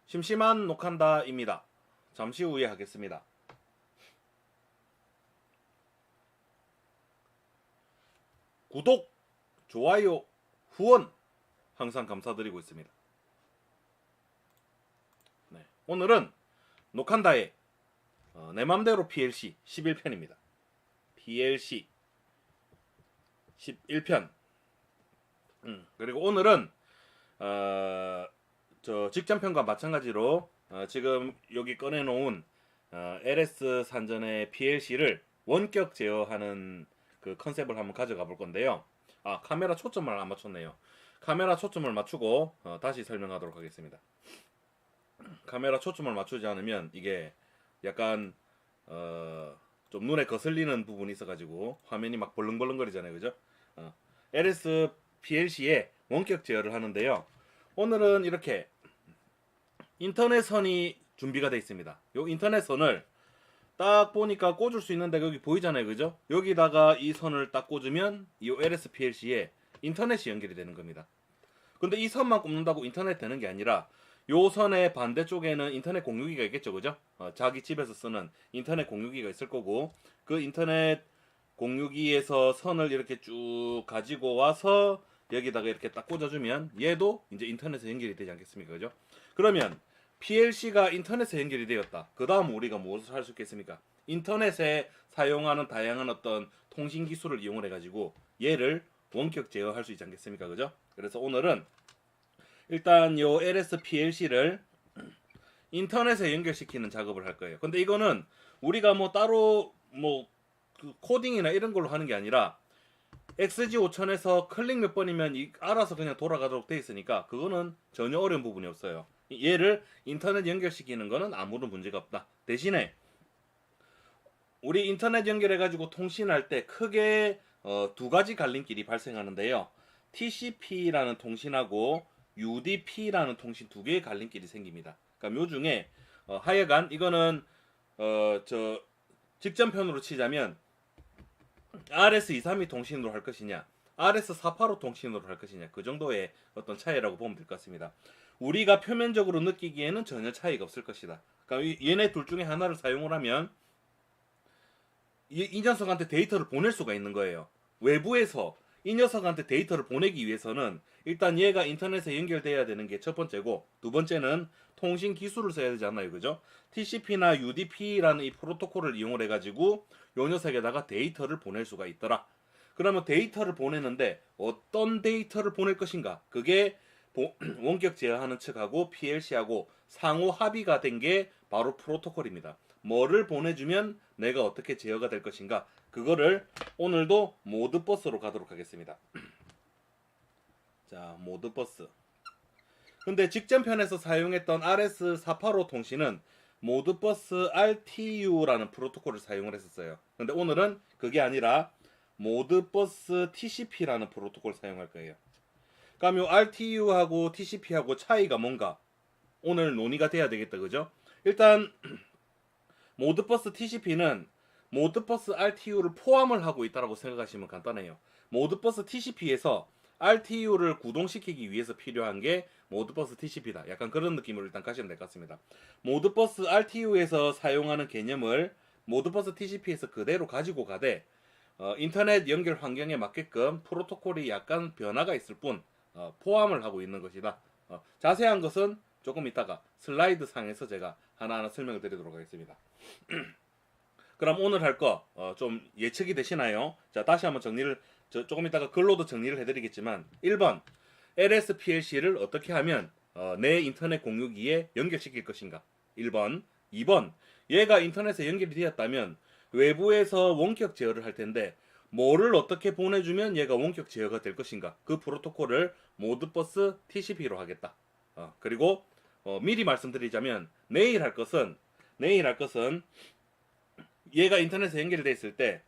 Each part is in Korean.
심심한 녹한다입니다. 잠시 후에 하겠습니다. 구독, 좋아요, 후원 항상 감사드리고 있습니다. 네, 오늘은 녹한다의 내 맘대로 PLC 11편입니다. PLC 11편. 그리고 오늘은 저 직전편과 마찬가지로 지금 여기 꺼내놓은 LS 산전의 PLC를 원격 제어하는 그 컨셉을 한번 가져가 볼 건데요. 카메라 초점을 안 맞췄네요. 카메라 초점을 맞추고 다시 설명하도록 하겠습니다. 카메라 초점을 맞추지 않으면 이게 약간 좀 눈에 거슬리는 부분이 있어가지고 화면이 막 벌렁벌렁거리잖아요, 그죠? LS PLC에 원격 제어를 하는데요. 오늘은 이렇게 인터넷 선이 준비가 되어 있습니다. 요 인터넷 선을 딱 보니까 꽂을 수 있는데 여기 보이잖아요, 그죠? 여기다가 이 선을 딱 꽂으면 이 LS PLC에 인터넷이 연결이 되는 겁니다. 근데 이 선만 꼽는다고 인터넷 되는 게 아니라 요 선의 반대쪽에는 인터넷 공유기가 있겠죠, 그죠? 자기 집에서 쓰는 인터넷 공유기가 있을 거고, 그 인터넷 공유기에서 선을 이렇게 쭉 가지고 와서 여기다가 이렇게 딱 꽂아주면 얘도 이제 인터넷에 연결이 되지 않겠습니까, 그죠? 그러면 PLC가 인터넷에 연결이 되었다. 그 다음 우리가 무엇을 할 수 있겠습니까? 인터넷에 사용하는 다양한 어떤 통신 기술을 이용을 해가지고 얘를 원격 제어할 수 있지 않겠습니까, 그죠? 그래서 오늘은 일단 요 LS PLC를 인터넷에 연결시키는 작업을 할 거예요. 근데 이거는 우리가 뭐 따로 그 코딩이나 이런 걸로 하는 게 아니라 XG5000에서 클릭 몇 번이면 알아서 그냥 돌아가도록 돼 있으니까 그거는 전혀 어려운 부분이 없어요. 얘를 인터넷 연결시키는 거는 아무런 문제가 없다. 대신에 우리 인터넷 연결해가지고 통신할 때 크게 두 가지 갈림길이 발생하는데요. TCP라는 통신하고 UDP라는 통신 두 개의 갈림길이 생깁니다. 그러니까 요 중에 하여간 이거는 저 직전편으로 치자면 RS232 통신으로 할 것이냐, RS485 통신으로 할 것이냐, 그 정도의 어떤 차이라고 보면 될 것 같습니다. 우리가 표면적으로 느끼기에는 전혀 차이가 없을 것이다. 그러니까 얘네 둘 중에 하나를 사용을 하면 이 녀석한테 데이터를 보낼 수가 있는 거예요. 외부에서 이 녀석한테 데이터를 보내기 위해서는 일단 얘가 인터넷에 연결돼야 되는 게 첫 번째고, 두 번째는 통신 기술을 써야 되지 않나요, 그죠? TCP나 UDP라는 이 프로토콜을 이용을 해가지고 요 녀석에다가 데이터를 보낼 수가 있더라. 그러면 데이터를 보내는데 어떤 데이터를 보낼 것인가? 그게 원격 제어하는 측하고 PLC하고 상호 합의가 된 게 바로 프로토콜입니다. 뭐를 보내주면 내가 어떻게 제어가 될 것인가? 그거를 오늘도 모드버스로 가도록 하겠습니다. 자, 모드버스. 근데 직전 편에서 사용했던 RS485 통신은 모드버스 RTU라는 프로토콜을 사용을 했었어요. 근데 오늘은 그게 아니라 모드버스 TCP라는 프로토콜을 사용할 거예요. 그럼 요 RTU하고 TCP하고 차이가 뭔가 오늘 논의가 돼야 되겠다, 그죠? 일단 모드버스 TCP는 모드버스 RTU를 포함을 하고 있다고 생각하시면 간단해요. 모드버스 TCP에서 RTU를 구동시키기 위해서 필요한 게 모드버스 TCP다. 약간 그런 느낌으로 일단 가시면 될 것 같습니다. 모드버스 RTU에서 사용하는 개념을 모드버스 TCP에서 그대로 가지고 가되 인터넷 연결 환경에 맞게끔 프로토콜이 약간 변화가 있을 뿐 포함을 하고 있는 것이다. 자세한 것은 조금 이따가 슬라이드 상에서 제가 하나하나 설명을 드리도록 하겠습니다. 그럼 오늘 할 거 좀 예측이 되시나요? 자, 다시 한번 정리를 조금 이따가 글로도 정리를 해드리겠지만 1번 LS PLC를 어떻게 하면 내 인터넷 공유기에 연결시킬 것인가? 1번 2번 얘가 인터넷에 연결이 되었다면 외부에서 원격 제어를 할 텐데 뭐를 어떻게 보내주면 얘가 원격 제어가 될 것인가? 그 프로토콜을 모드버스 TCP로 하겠다. 그리고 미리 말씀드리자면 내일 할 것은 얘가 인터넷에 연결되어 있을 때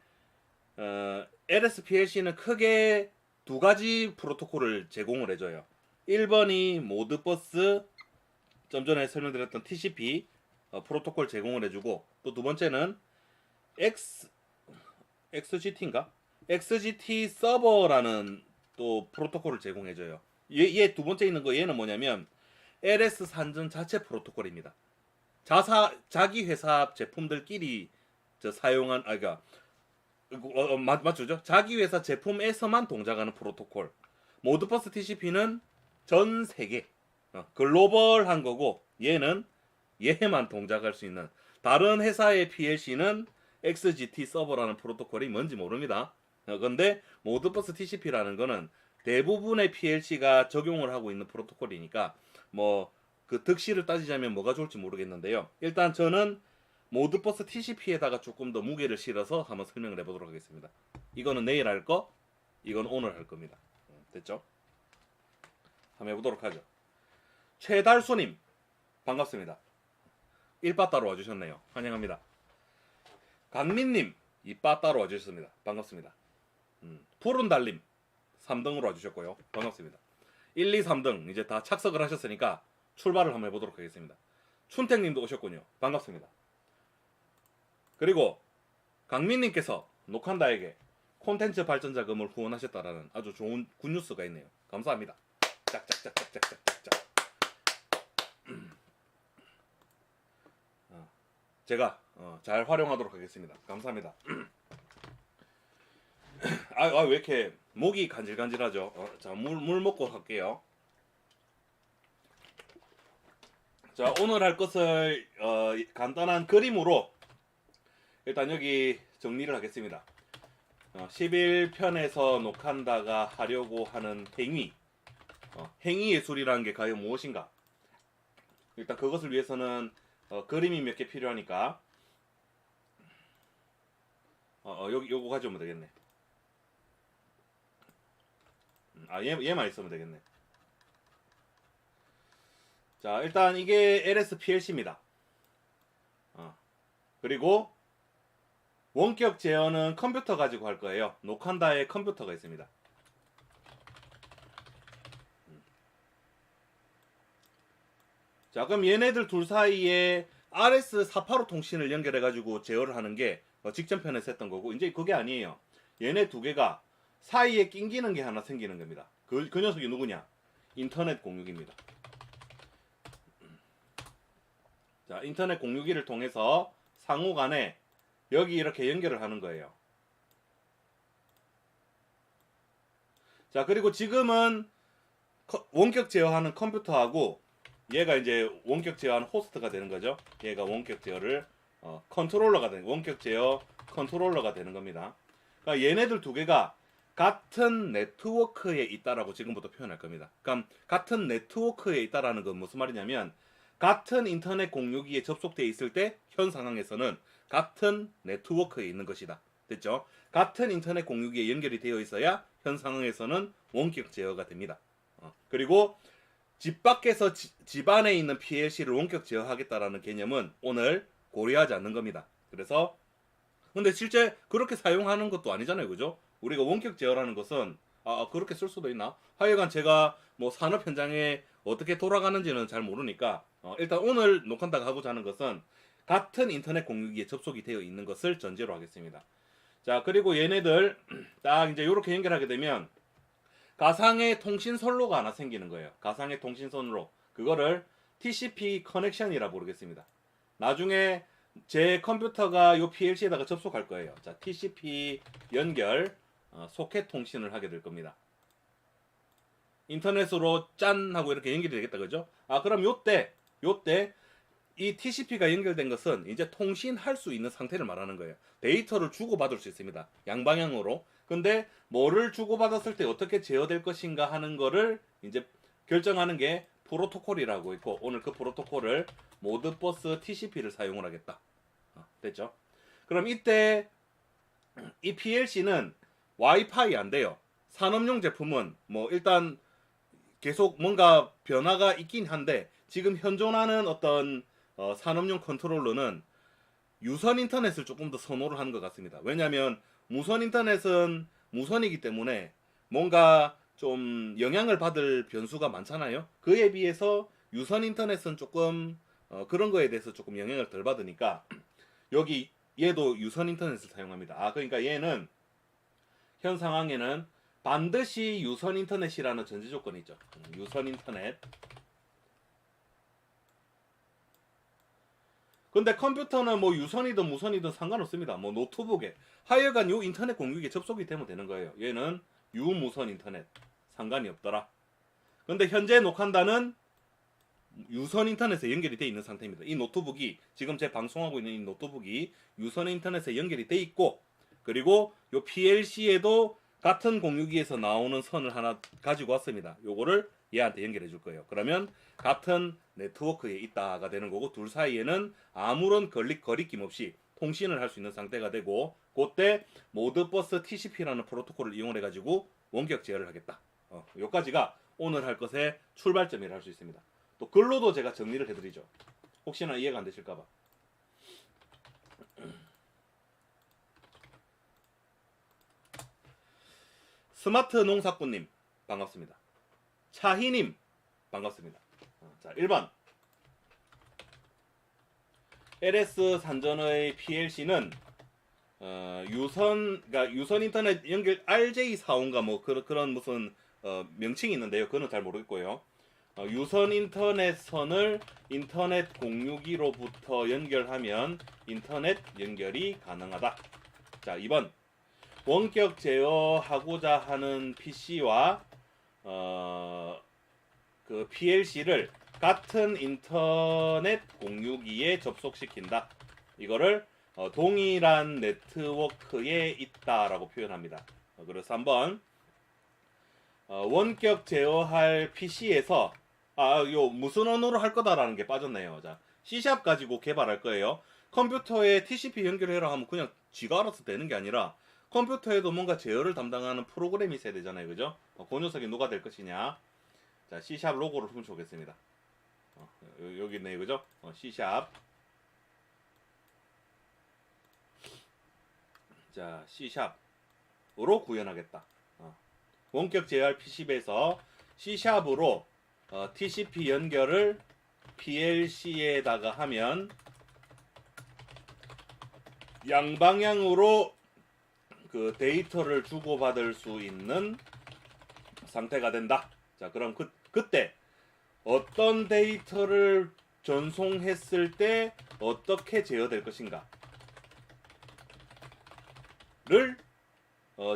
LSPLC는 크게 두 가지 프로토콜을 제공을 해줘요. 1번이 모드버스 좀 전에 설명드렸던 TCP 프로토콜 제공을 해주고, 또 두 번째는 XGT인가? XGT 서버라는 또 프로토콜을 제공해줘요. 얘 두 번째 있는 거 얘는 뭐냐면 LS 산전 자체 프로토콜입니다. 자기 회사 제품들끼리 사용한 맞죠? 자기 회사 제품에서만 동작하는 프로토콜. 모드버스 TCP는 전 세계 글로벌한 거고, 얘만 동작할 수 있는, 다른 회사의 PLC는 XGT 서버라는 프로토콜이 뭔지 모릅니다. 근데 모드버스 TCP라는 거는 대부분의 PLC가 적용을 하고 있는 프로토콜이니까 뭐 그 득실을 따지자면 뭐가 좋을지 모르겠는데요. 일단 저는 모드버스 TCP에다가 조금 더 무게를 실어서 한번 설명을 해보도록 하겠습니다. 이거는 내일 할 거, 이건 오늘 할 겁니다. 됐죠? 한번 해보도록 하죠. 최달수님 반갑습니다. 일바 따로 와주셨네요. 환영합니다. 강민님 2바 따로 와주셨습니다. 반갑습니다. 푸른달님 3등으로 와주셨고요. 반갑습니다. 1, 2, 3등 이제 다 착석을 하셨으니까 출발을 한번 해보도록 하겠습니다. 춘택님도 오셨군요. 반갑습니다. 그리고 강민님께서 녹한다에게 콘텐츠 발전 자금을 후원하셨다라는 아주 좋은 굿뉴스가 있네요. 감사합니다. 짝짝짝짝짝짝짝. 제가 잘 활용하도록 하겠습니다. 감사합니다. 왜 이렇게 목이 간질간질하죠? 자, 물 먹고 갈게요. 자, 오늘 할 것을 간단한 그림으로 일단 여기 정리를 하겠습니다. 11편에서 녹한다가 하려고 하는 행위 예술이라는 게 과연 무엇인가? 일단 그것을 위해서는 그림이 몇 개 필요하니까 요거 가져오면 되겠네. 얘만 있으면 되겠네. 자, 일단 이게 LS PLC입니다. 그리고 원격 제어는 컴퓨터 가지고 할 거예요. 녹한다에 컴퓨터가 있습니다. 자, 그럼 얘네들 둘 사이에 RS485 통신을 연결해 가지고 제어를 하는 게 직전 편에서 했던 거고, 이제 그게 아니에요. 얘네 두 개가 사이에 낑기는 게 하나 생기는 겁니다. 그 녀석이 누구냐? 인터넷 공유기입니다. 자, 인터넷 공유기를 통해서 상호 간에 여기 이렇게 연결을 하는 거예요. 자, 그리고 지금은 원격 제어하는 컴퓨터하고 얘가 이제 원격 제어하는 호스트가 되는 거죠. 얘가 원격 제어를 원격 제어 컨트롤러가 되는 겁니다. 그러니까 얘네들 두 개가 같은 네트워크에 있다라고 지금부터 표현할 겁니다. 그러니까 같은 네트워크에 있다라는 건 무슨 말이냐면, 같은 인터넷 공유기에 접속되어 있을 때 현 상황에서는 같은 네트워크에 있는 것이다. 됐죠? 같은 인터넷 공유기에 연결이 되어 있어야 현 상황에서는 원격 제어가 됩니다. 그리고 집 밖에서 집 안에 있는 PLC를 원격 제어하겠다라는 개념은 오늘 고려하지 않는 겁니다. 그래서 근데 실제 그렇게 사용하는 것도 아니잖아요. 그죠? 우리가 원격 제어라는 것은 그렇게 쓸 수도 있나? 하여간 제가 뭐 산업 현장에 어떻게 돌아가는지는 잘 모르니까 일단 오늘 녹한다가 하고자 하는 것은 같은 인터넷 공유기에 접속이 되어 있는 것을 전제로 하겠습니다. 자, 그리고 얘네들 딱 이제 이렇게 연결하게 되면 가상의 통신선로가 하나 생기는 거예요. 가상의 통신선로. 그거를 TCP 커넥션이라 부르겠습니다. 나중에 제 컴퓨터가 요 PLC에다가 접속할 거예요. 자, TCP 연결 소켓 통신을 하게 될 겁니다. 인터넷으로 짠 하고 이렇게 연결이 되겠다, 그죠? 그럼 요때 이 TCP가 연결된 것은 이제 통신할 수 있는 상태를 말하는 거예요. 데이터를 주고받을 수 있습니다. 양방향으로. 근데 뭐를 주고받았을 때 어떻게 제어될 것인가 하는 거를 이제 결정하는 게 프로토콜이라고 있고, 오늘 그 프로토콜을 모드버스 TCP를 사용을 하겠다. 됐죠? 그럼 이때 이 PLC는 와이파이 안 돼요. 산업용 제품은 뭐 일단 계속 뭔가 변화가 있긴 한데, 지금 현존하는 어떤 산업용 컨트롤러는 유선 인터넷을 조금 더 선호를 하는 것 같습니다. 왜냐하면 무선 인터넷은 무선이기 때문에 뭔가 좀 영향을 받을 변수가 많잖아요. 그에 비해서 유선 인터넷은 조금 그런 거에 대해서 조금 영향을 덜 받으니까 여기 얘도 유선 인터넷을 사용합니다. 그러니까 얘는 현 상황에는 반드시 유선 인터넷이라는 전제 조건이 있죠. 유선 인터넷. 근데 컴퓨터는 뭐 유선이든 무선이든 상관없습니다. 뭐 노트북에 하여간 요 인터넷 공유기에 접속이 되면 되는 거예요. 얘는 유무선 인터넷 상관이 없더라. 근데 현재 녹한다는 유선 인터넷에 연결이 돼 있는 상태입니다. 이 노트북이 지금 제 방송하고 있는 이 노트북이 유선 인터넷에 연결이 돼 있고, 그리고 요 PLC에도 같은 공유기에서 나오는 선을 하나 가지고 왔습니다. 요거를 얘한테 연결해 줄 거예요. 그러면 같은 네트워크에 있다가 되는 거고, 둘 사이에는 아무런 거리낌 없이 통신을 할 수 있는 상태가 되고, 그때 모드버스 TCP라는 프로토콜을 이용해 가지고 원격 제어를 하겠다. 요까지가 오늘 할 것의 출발점이라 할 수 있습니다. 또 글로도 제가 정리를 해드리죠. 혹시나 이해가 안 되실까봐. 스마트 농사꾼님 반갑습니다. 차희님 반갑습니다. 자, 1번 LS 산전의 PLC는 그러니까 유선 인터넷 연결 RJ45인가 뭐 그런 무슨 명칭이 있는데요. 그거는 잘 모르겠고요. 유선 인터넷 선을 인터넷 공유기로부터 연결하면 인터넷 연결이 가능하다. 자, 2번 원격 제어하고자 하는 PC와 그 PLC를 같은 인터넷 공유기에 접속시킨다. 이거를 동일한 네트워크에 있다라고 표현합니다. 그래서 3번 원격 제어할 PC에서 요 무슨 언어로 할 거다라는 게 빠졌네요. 자, C# 가지고 개발할 거예요. 컴퓨터에 TCP 연결해라 하면 그냥 지가 알아서 되는 게 아니라 컴퓨터에도 뭔가 제어를 담당하는 프로그램이 있어야 되잖아요. 그죠? 그 녀석이 누가 될 것이냐. 자, C# 로고를 훔쳐오겠습니다. 여기 있네요. 그죠? C#. 자, C#으로 구현하겠다. 원격 제어할 PCB에서 C#으로 TCP 연결을 PLC에다가 하면 양방향으로 그 데이터를 주고받을 수 있는 상태가 된다. 자, 그럼 그때 어떤 데이터를 전송했을 때 어떻게 제어될 것인가를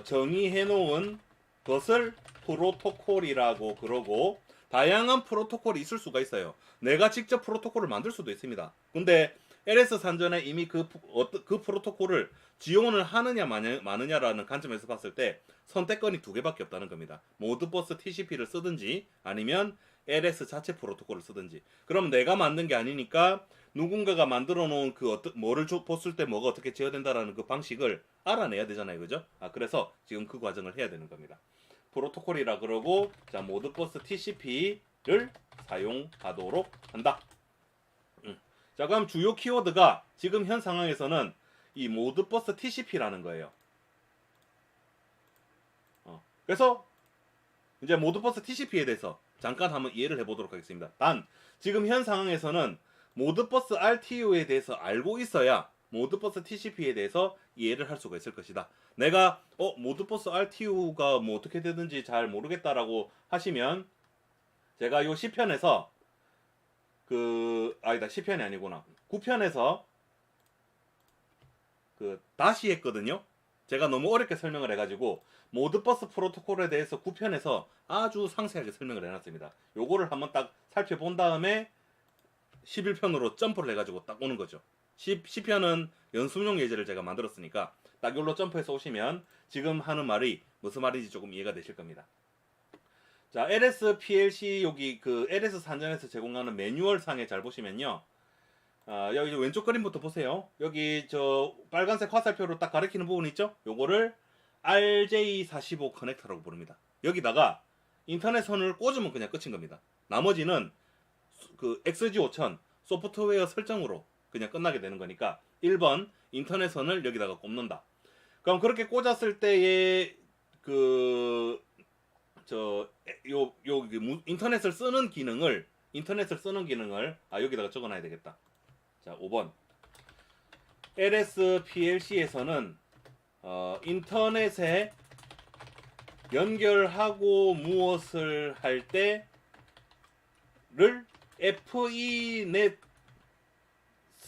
정의해 놓은 것을 프로토콜이라고 그러고, 다양한 프로토콜이 있을 수가 있어요. 내가 직접 프로토콜을 만들 수도 있습니다. 근데 LS 산전에 이미 그 프로토콜을 지원을 하느냐 마느냐라는 관점에서 봤을 때 선택권이 두 개밖에 없다는 겁니다. 모드버스 TCP를 쓰든지 아니면 LS 자체 프로토콜을 쓰든지. 그럼 내가 만든 게 아니니까 누군가가 만들어 놓은 뭐를 봤을 때 뭐가 어떻게 제어된다라는 그 방식을 알아내야 되잖아요. 그죠? 그래서 지금 그 과정을 해야 되는 겁니다. 프로토콜이라 그러고, 자, 모드버스 TCP를 사용하도록 한다. 자, 그럼 주요 키워드가 지금 현 상황에서는 이 모드버스 TCP라는 거예요. 그래서 이제 모드버스 TCP에 대해서 잠깐 한번 이해를 해보도록 하겠습니다. 단 지금 현 상황에서는 모드버스 RTU에 대해서 알고 있어야 모드버스 TCP에 대해서 이해를 할 수가 있을 것이다. 내가 모드버스 RTU가 뭐 어떻게 되든지 잘 모르겠다라고 하시면 제가 요 시편에서 시편이 아니구나. 9편에서 다시 했거든요. 제가 너무 어렵게 설명을 해가지고 모드버스 프로토콜에 대해서 9편에서 아주 상세하게 설명을 해놨습니다. 요거를 한번 딱 살펴본 다음에 11편으로 점프를 해가지고 딱 오는 거죠. 10편은 연습용 예제를 제가 만들었으니까 딱 요로 점프해서 오시면 지금 하는 말이 무슨 말인지 조금 이해가 되실 겁니다. 자, LS PLC 여기 그 LS 산전에서 제공하는 매뉴얼 상에 잘 보시면요. 여기 왼쪽 그림부터 보세요. 여기 저 빨간색 화살표로 딱 가리키는 부분 있죠? 요거를 RJ45 커넥터라고 부릅니다. 여기다가 인터넷 선을 꽂으면 그냥 끝인 겁니다. 나머지는 그 XG5000 소프트웨어 설정으로 그냥 끝나게 되는 거니까 1번 인터넷 선을 여기다가 꼽는다. 그럼 그렇게 꽂았을 때의 인터넷을 쓰는 기능을 여기다가 적어놔야 되겠다. 자, 5번 LS PLC에서는 인터넷에 연결하고 무엇을 할 때를 FENet을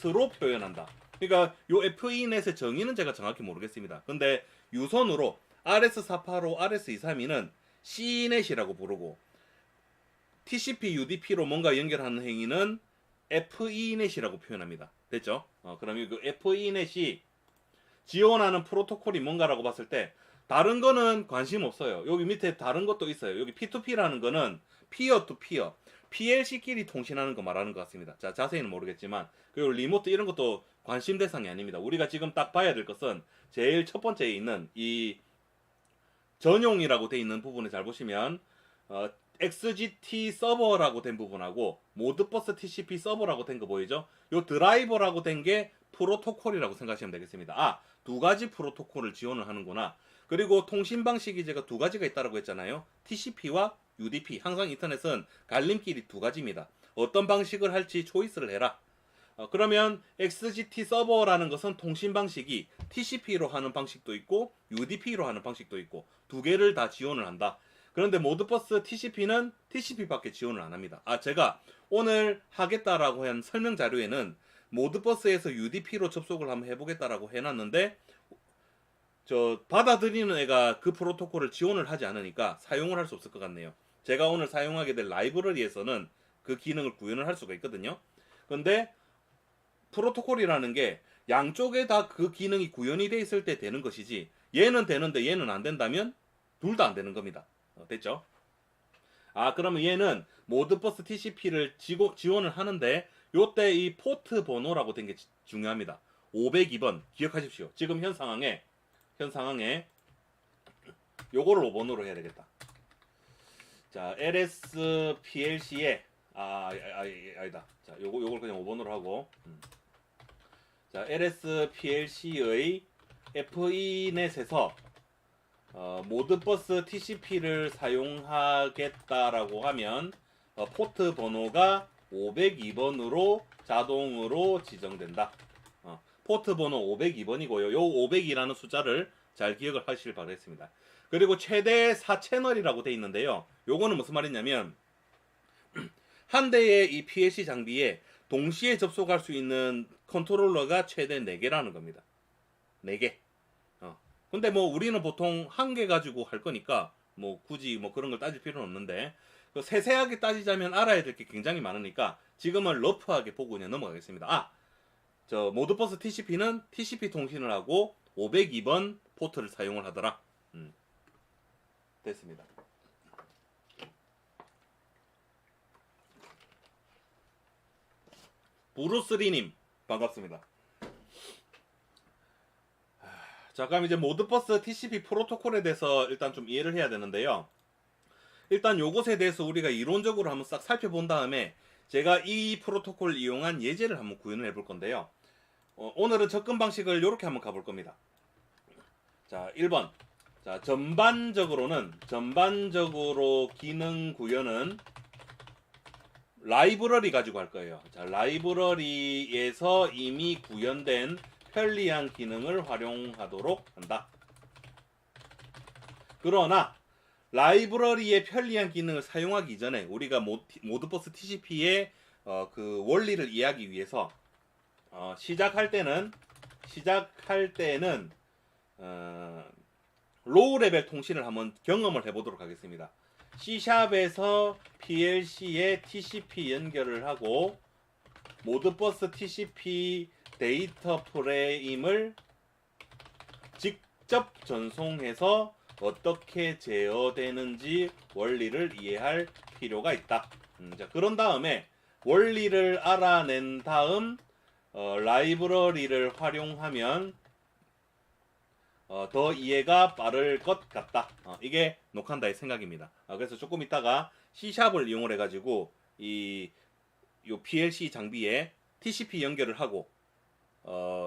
net으로 표현한다. 그러니까 요 FENet의 정의는 제가 정확히 모르겠습니다. 근데 유선으로 RS485, RS232는 CNet이라고 부르고 TCP, UDP로 뭔가 연결하는 행위는 FENet이라고 표현합니다. 됐죠? 그럼 그 FENet이 지원하는 프로토콜이 뭔가라고 봤을 때 다른 거는 관심 없어요. 여기 밑에 다른 것도 있어요. 여기 P2P라는 거는 피어 투 피어, PLC끼리 통신하는 거 말하는 것 같습니다. 자, 자세히는 모르겠지만 그리고 리모트 이런 것도 관심 대상이 아닙니다. 우리가 지금 딱 봐야 될 것은 제일 첫 번째에 있는 이 전용이라고 돼 있는 부분을 잘 보시면 XGT 서버라고 된 부분하고 모드버스 TCP 서버라고 된 거 보이죠? 요 드라이버라고 된 게 프로토콜이라고 생각하시면 되겠습니다. 아, 두 가지 프로토콜을 지원을 하는구나. 그리고 통신 방식이 제가 두 가지가 있다고 했잖아요. TCP와 UDP. 항상 인터넷은 갈림길이 두 가지입니다. 어떤 방식을 할지 초이스를 해라. 그러면 XGT 서버라는 것은 통신 방식이 TCP로 하는 방식도 있고 UDP로 하는 방식도 있고 두 개를 다 지원을 한다. 그런데 모드버스 TCP는 TCP밖에 지원을 안 합니다. 제가 오늘 하겠다라고 한 설명 자료에는 모드버스에서 UDP로 접속을 한번 해보겠다라고 해놨는데 받아들이는 애가 그 프로토콜을 지원을 하지 않으니까 사용을 할 수 없을 것 같네요. 제가 오늘 사용하게 될 라이브러리에서는 그 기능을 구현을 할 수가 있거든요. 근데 프로토콜이라는 게 양쪽에 다 그 기능이 구현이 돼 있을 때 되는 것이지 얘는 되는데 얘는 안 된다면 둘 다 안 되는 겁니다. 됐죠? 그러면 얘는 모드버스 TCP를 지원을 하는데 요때 이 포트 번호라고 된 게 중요합니다. 502번 기억하십시오. 지금 현 상황에 요거를 5번으로 해야 되겠다. 자, LSPLC에 아니다. 자, 요걸 그냥 5번으로 하고 자, LSPLC의 FENet에서 모드버스 TCP를 사용하겠다라고 하면 포트 번호가 502번으로 자동으로 지정된다. 포트 번호 502번이고요. 요 500이라는 숫자를 잘 기억을 하시길 바라겠습니다. 그리고 최대 4채널이라고 돼 있는데요. 요거는 무슨 말이냐면 한 대의 이 PLC 장비에 동시에 접속할 수 있는 컨트롤러가 최대 4개라는 겁니다. 4개. 근데 뭐 우리는 보통 한 개 가지고 할 거니까 뭐 굳이 뭐 그런 걸 따질 필요는 없는데 세세하게 따지자면 알아야 될 게 굉장히 많으니까 지금은 러프하게 보고 그냥 넘어가겠습니다. 저 모드버스 TCP는 TCP 통신을 하고 502번 포트를 사용을 하더라. 됐습니다. 브루스리님 반갑습니다. 자, 그럼 이제 모드버스 TCP 프로토콜에 대해서 일단 좀 이해를 해야 되는데요. 일단 요것에 대해서 우리가 이론적으로 한번 싹 살펴본 다음에 제가 이 프로토콜을 이용한 예제를 한번 구현을 해볼 건데요. 오늘은 접근 방식을 이렇게 한번 가볼 겁니다. 자, 1번. 자, 전반적으로 기능 구현은 라이브러리 가지고 할 거예요. 자, 라이브러리에서 이미 구현된 편리한 기능을 활용하도록 한다. 그러나 라이브러리의 편리한 기능을 사용하기 전에 우리가 모드버스 TCP의 그 원리를 이해하기 위해서 시작할 때는 로우 레벨 통신을 한번 경험을 해보도록 하겠습니다. C샵에서 PLC에 TCP 연결을 하고 모드버스 TCP 데이터 프레임을 직접 전송해서 어떻게 제어되는지 원리를 이해할 필요가 있다. 자, 그런 다음에 원리를 알아낸 다음 라이브러리를 활용하면 더 이해가 빠를 것 같다. 이게 녹한다의 생각입니다. 그래서 조금 있다가 C샵을 이용을 해가지고 요 PLC 장비에 TCP 연결을 하고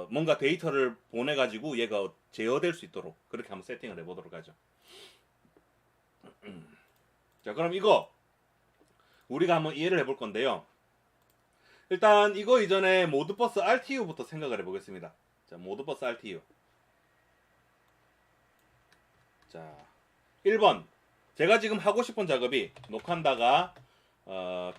뭔가 데이터를 보내가지고 얘가 제어될 수 있도록 그렇게 한번 세팅을 해보도록 하죠. 자, 그럼 이거 우리가 한번 이해를 해볼 건데요. 일단 이거 이전에 모드버스 RTU부터 생각을 해보겠습니다. 자, 모드버스 RTU. 자, 1번. 제가 지금 하고 싶은 작업이 녹한다가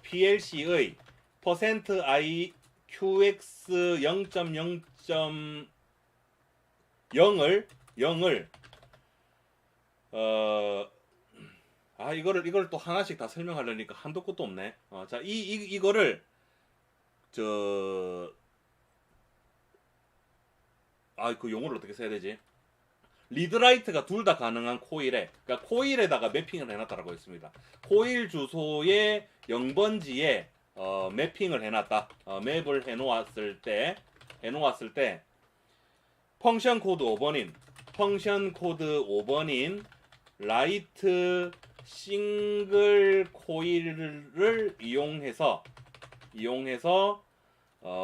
PLC의 %i QX 0.0.0을 이거를 또 하나씩 다 설명하려니까 한도 끝도 없네. 자, 이거를 그 용어를 어떻게 써야 되지? 리드라이트가 둘 다 가능한 코일에, 그러니까 코일에다가 매핑을 해놨다라고 했습니다. 코일 주소의 0번지에 매핑을 해놨다. 맵을 해놓았을 때 펑션 코드 5번인 라이트 싱글 코일을 이용해서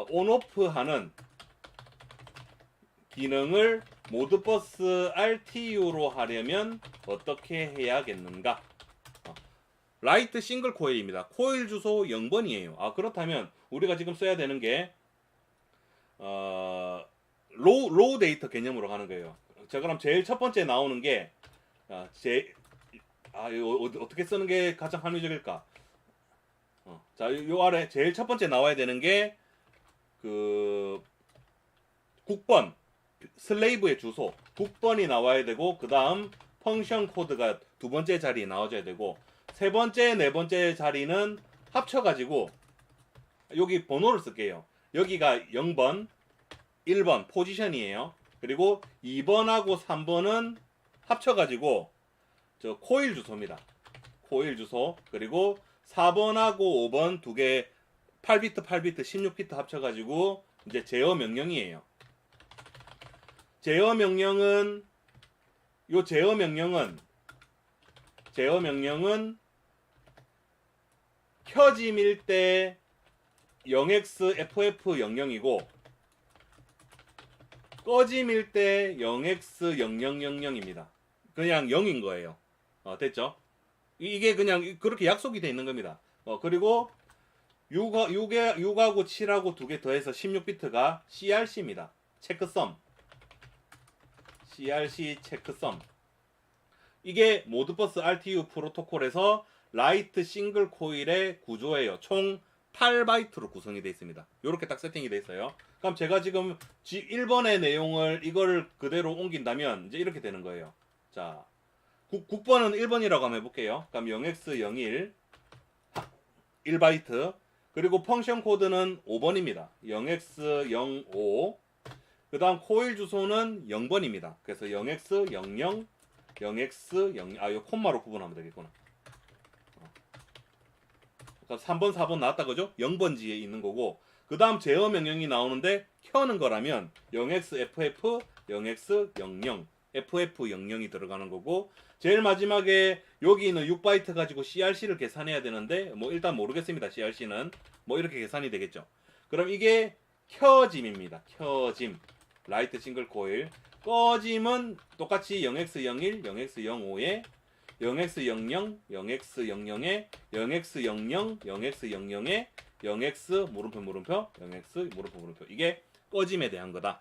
온오프하는 기능을 모드버스 RTU로 하려면 어떻게 해야겠는가? 라이트 싱글 코일입니다. 코일 주소 0번이에요. 그렇다면 우리가 지금 써야 되는 게 로우 데이터 개념으로 가는 거예요. 자, 그럼 제일 첫 번째 나오는 게 이거 어떻게 쓰는 게 가장 합리적일까? 자, 요 아래 제일 첫 번째 나와야 되는 게 국번, 슬레이브의 주소, 국번이 나와야 되고, 그 다음 펑션 코드가 두 번째 자리에 나와줘야 되고, 세 번째, 네 번째 자리는 합쳐가지고 여기 번호를 쓸게요. 여기가 0번, 1번 포지션이에요. 그리고 2번하고 3번은 합쳐가지고 저 코일 주소입니다. 코일 주소. 그리고 4번하고 5번 두 개 8비트, 16비트 합쳐가지고 이제 제어 명령이에요. 제어 명령은 켜짐일 때 0xFF00이고 꺼짐일 때 0x0000입니다. 그냥 0인 거예요. 됐죠? 이게 그냥 그렇게 약속이 돼 있는 겁니다. 그리고 6하고 7하고 두 개 더해서 16비트가 CRC입니다. 체크썸. CRC 체크썸. 이게 모드버스 RTU 프로토콜에서 라이트 싱글 코일의 구조예요. 총 8바이트로 구성이 되어 있습니다. 이렇게 딱 세팅이 되어 있어요. 그럼 제가 지금 1번의 내용을 이걸 그대로 옮긴다면 이제 이렇게 되는 거예요. 자, 국번은 1번이라고 한번 해볼게요. 그럼 0x01 1바이트. 그리고 펑션 코드는 5번입니다. 0x05. 그 다음 코일 주소는 0번입니다. 그래서 0x00 0x00 이거 콤마로 구분하면 되겠구나. 3번 4번 나왔다 그죠? 0번지에 있는 거고, 그 다음 제어 명령이 나오는데 켜는 거라면 0xFF 0x00 FF00이 들어가는 거고, 제일 마지막에 여기 있는 6바이트 가지고 CRC를 계산해야 되는데 일단 모르겠습니다. CRC는 이렇게 계산이 되겠죠. 그럼 이게 켜짐입니다. 켜짐 라이트 싱글 코일. 꺼짐은 똑같이 0x01 0x05에 0x00 0x00에 0x00 0x00에 0x 물음표 0x 물음표 이게 꺼짐에 대한 거다.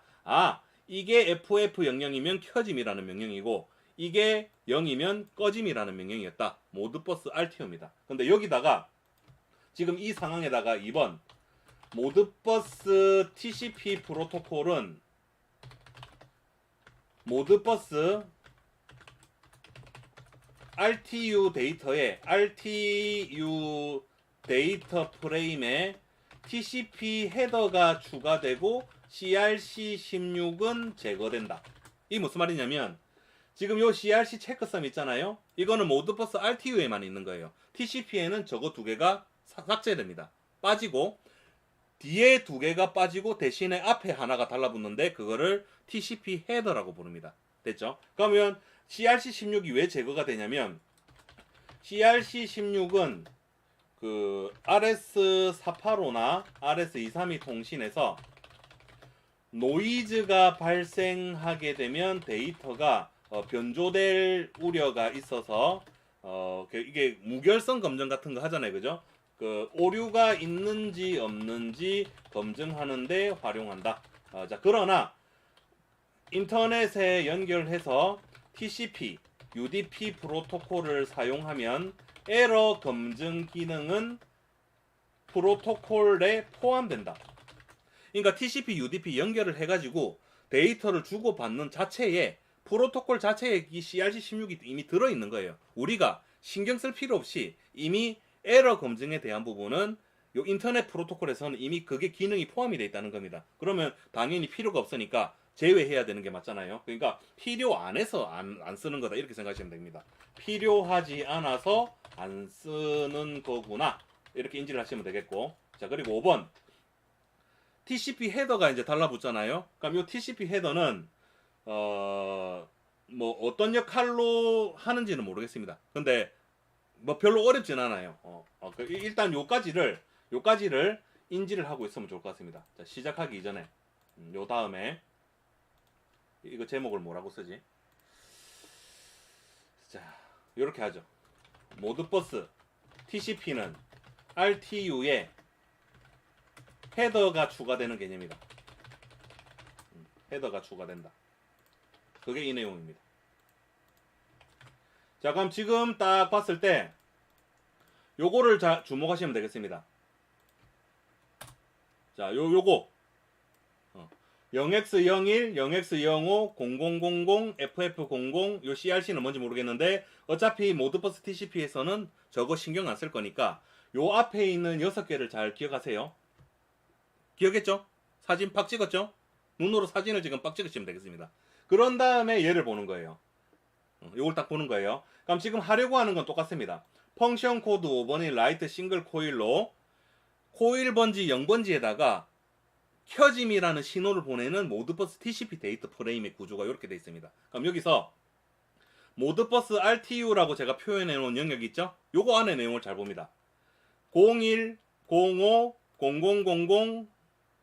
이게 FF00이면 켜짐이라는 명령이고, 이게 0이면 꺼짐이라는 명령이었다. 모드버스 RTU입니다. 근데 여기다가 지금 이 상황에다가 2번 모드버스 TCP 프로토콜은 모드버스 RTU 데이터 프레임에 TCP 헤더가 추가되고 CRC16은 제거된다. 이 무슨 말이냐면, 지금 요 CRC 체크썸 있잖아요. 이거는 모드버스 RTU에만 있는 거예요. TCP에는 저거 두 개가 삭제됩니다. 빠지고, 뒤에 두 개가 빠지고 대신에 앞에 하나가 달라붙는데 그거를 TCP 헤더라고 부릅니다. 됐죠? 그러면 CRC16이 왜 제거가 되냐면, CRC16은 그 RS485나 RS232 통신에서 노이즈가 발생하게 되면 데이터가 변조될 우려가 있어서 이게 무결성 검증 같은 거 하잖아요. 그죠? 그 오류가 있는지 없는지 검증하는데 활용한다. 자, 그러나 인터넷에 연결해서 TCP, UDP 프로토콜을 사용하면 에러 검증 기능은 프로토콜에 포함된다. 그러니까 TCP, UDP 연결을 해가지고 데이터를 주고받는 자체에 프로토콜 자체에 이 CRC16이 이미 들어있는 거예요. 우리가 신경 쓸 필요 없이 이미 에러 검증에 대한 부분은 요 인터넷 프로토콜에서는 이미 그게 기능이 포함이 되어 있다는 겁니다. 그러면 당연히 필요가 없으니까 제외해야 되는 게 맞잖아요. 그러니까 필요 안 해서 안 쓰는 거다 이렇게 생각하시면 됩니다. 필요하지 않아서 안 쓰는 거구나 이렇게 인지를 하시면 되겠고, 자 그리고 5번 TCP 헤더가 이제 달라붙잖아요. 그럼 이 TCP 헤더는 뭐 어떤 역할로 하는지는 모르겠습니다. 근데 뭐 별로 어렵진 않아요. 일단 요까지를 인지를 하고 있으면 좋을 것 같습니다. 자, 시작하기 이전에 요 다음에 이거 제목을 뭐라고 쓰지? 자, 요렇게 하죠. 모드버스 TCP는 RTU에 헤더가 추가되는 개념이다. 헤더가 추가된다. 그게 이 내용입니다. 자, 그럼 지금 딱 봤을 때 요거를 주목하시면 되겠습니다. 자, 요거 0x01, 0x05, 0000, FF00, 요 CRC는 뭔지 모르겠는데 어차피 모드버스 TCP에서는 저거 신경 안 쓸 거니까 요 앞에 있는 6개를 잘 기억하세요. 기억했죠? 사진 팍 찍었죠? 눈으로 사진을 지금 빡 찍으시면 되겠습니다. 그런 다음에 얘를 보는 거예요. 요걸 딱 보는 거예요. 그럼 지금 하려고 하는 건 똑같습니다. 펑션 코드 5번인 라이트 싱글 코일로 코일 번지 0번지에다가 켜짐이라는 신호를 보내는 모드버스 TCP 데이터 프레임의 구조가 이렇게 되어 있습니다. 그럼 여기서 모드버스 RTU라고 제가 표현해 놓은 영역이 있죠? 요거 안에 내용을 잘 봅니다. 01, 05, 0000,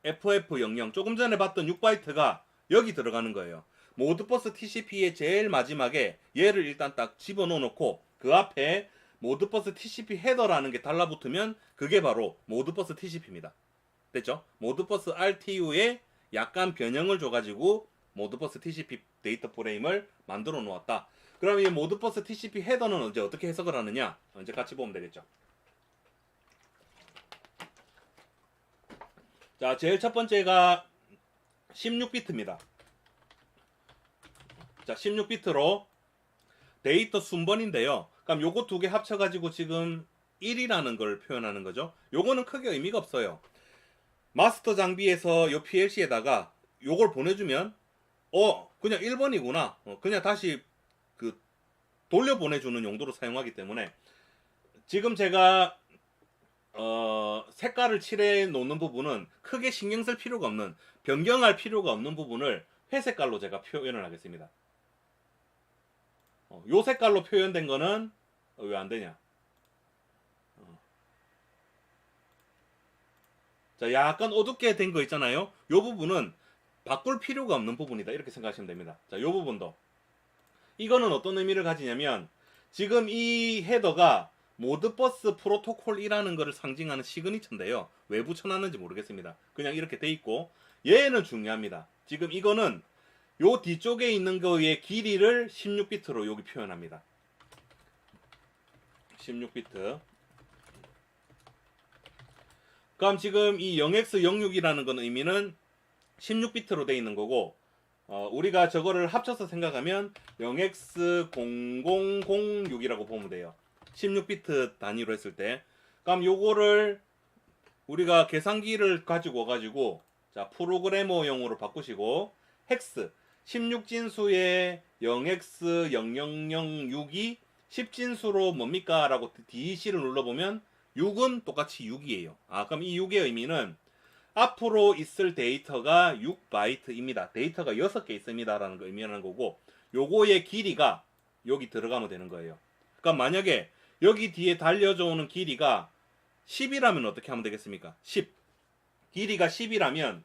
FF00 조금 전에 봤던 6바이트가 여기 들어가는 거예요. 모드버스 TCP의 제일 마지막에 얘를 일단 딱 집어넣어 놓고 그 앞에 모드버스 TCP 헤더라는 게 달라붙으면 그게 바로 모드버스 TCP입니다. 됐죠? 모드버스 RTU에 약간 변형을 줘가지고 모드버스 TCP 데이터 프레임을 만들어 놓았다. 그럼 이 모드버스 TCP 헤더는 이제 어떻게 해석을 하느냐? 이제 같이 보면 되겠죠. 자, 제일 첫 번째가 16비트입니다. 자, 16비트로 데이터 순번인데요. 그럼 요거 두 개 합쳐가지고 지금 1이라는 걸 표현하는 거죠. 요거는 크게 의미가 없어요. 마스터 장비에서 요 PLC에다가 요걸 보내주면 그냥 1번이구나. 그냥 다시 그 돌려 보내주는 용도로 사용하기 때문에 지금 제가 색깔을 칠해 놓는 부분은 크게 신경 쓸 필요가 없는, 변경할 필요가 없는 부분을 회색깔로 제가 표현을 하겠습니다. 요 색깔로 표현된 거는 왜 안 되냐? 자, 약간 어둡게 된 거 있잖아요. 요 부분은 바꿀 필요가 없는 부분이다. 이렇게 생각하시면 됩니다. 자, 요 부분도. 이거는 어떤 의미를 가지냐면 지금 이 헤더가 모드버스 프로토콜이라는 것을 상징하는 시그니처인데요. 왜 붙여놨는지 모르겠습니다. 그냥 이렇게 돼 있고 얘는 중요합니다. 지금 이거는 요 뒤쪽에 있는 거의 길이를 16비트로 여기 표현합니다. 16비트. 그럼 지금 이 0x06이라는 건 의미는 16비트로 돼 있는 거고 우리가 저거를 합쳐서 생각하면 0x0006이라고 보면 돼요. 16비트 단위로 했을 때. 그럼 요거를 우리가 계산기를 가지고 와가지고 자 프로그래머용으로 바꾸시고 헥스 16진수의 0x0006이 10진수로 뭡니까? 라고 DEC를 눌러보면 6은 똑같이 6이에요. 그럼 이 6의 의미는 앞으로 있을 데이터가 6바이트입니다. 데이터가 6개 있습니다. 라는 걸 의미하는 거고 요거의 길이가 여기 들어가면 되는 거예요. 그러니까 만약에 여기 뒤에 달려져 오는 길이가 10이라면 어떻게 하면 되겠습니까? 10. 길이가 10이라면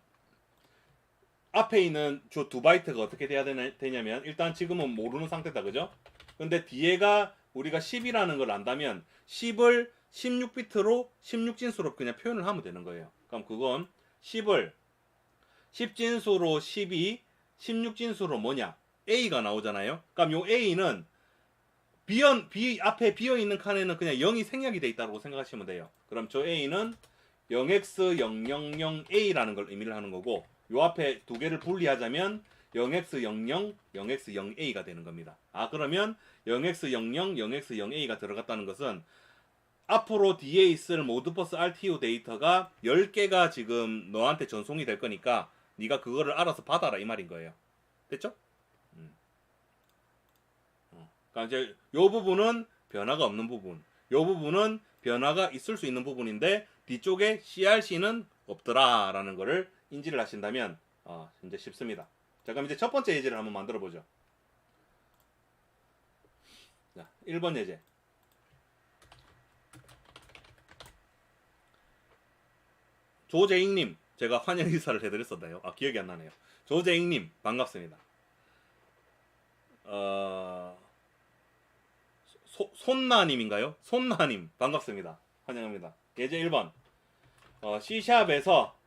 앞에 있는 저 2바이트가 어떻게 돼야 되냐면 일단 지금은 모르는 상태다. 그죠? 근데 뒤에가 우리가 10이라는 걸 안다면 10을 16비트로 16진수로 그냥 표현을 하면 되는 거예요. 그럼 그건 10을 10진수로 12, 16진수로 뭐냐? A가 나오잖아요. 그럼 요 A는 앞에 비어있는 칸에는 그냥 0이 생략이 돼 있다고 생각하시면 돼요. 그럼 저 A는 0x000a라는 걸 의미를 하는 거고, 요 앞에 두 개를 분리하자면 0x00, 0x0a가 되는 겁니다. 아, 그러면 0x00, 0x0a가 들어갔다는 것은 앞으로 뒤에 있을 모드버스 RTU 데이터가 10개가 지금 너한테 전송이 될 거니까 네가 그거를 알아서 받아라 이 말인 거예요. 됐죠? 그러니까 이제 요 부분은 변화가 없는 부분, 요 부분은 변화가 있을 수 있는 부분인데 뒤쪽에 CRC는 없더라라는 거를 인지를 하신다면 이제 쉽습니다. 자, 그럼 이제 첫 번째 예제를 한번 만들어 보죠. 자, 1번 예제. 조재익님, 제가 환영 인사를 해드렸었나요? 아, 기억이 안 나네요. 조재익님, 반갑습니다. 손나님인가요? 손나님, 반갑습니다. 환영합니다. 예제 1번. C샵에서,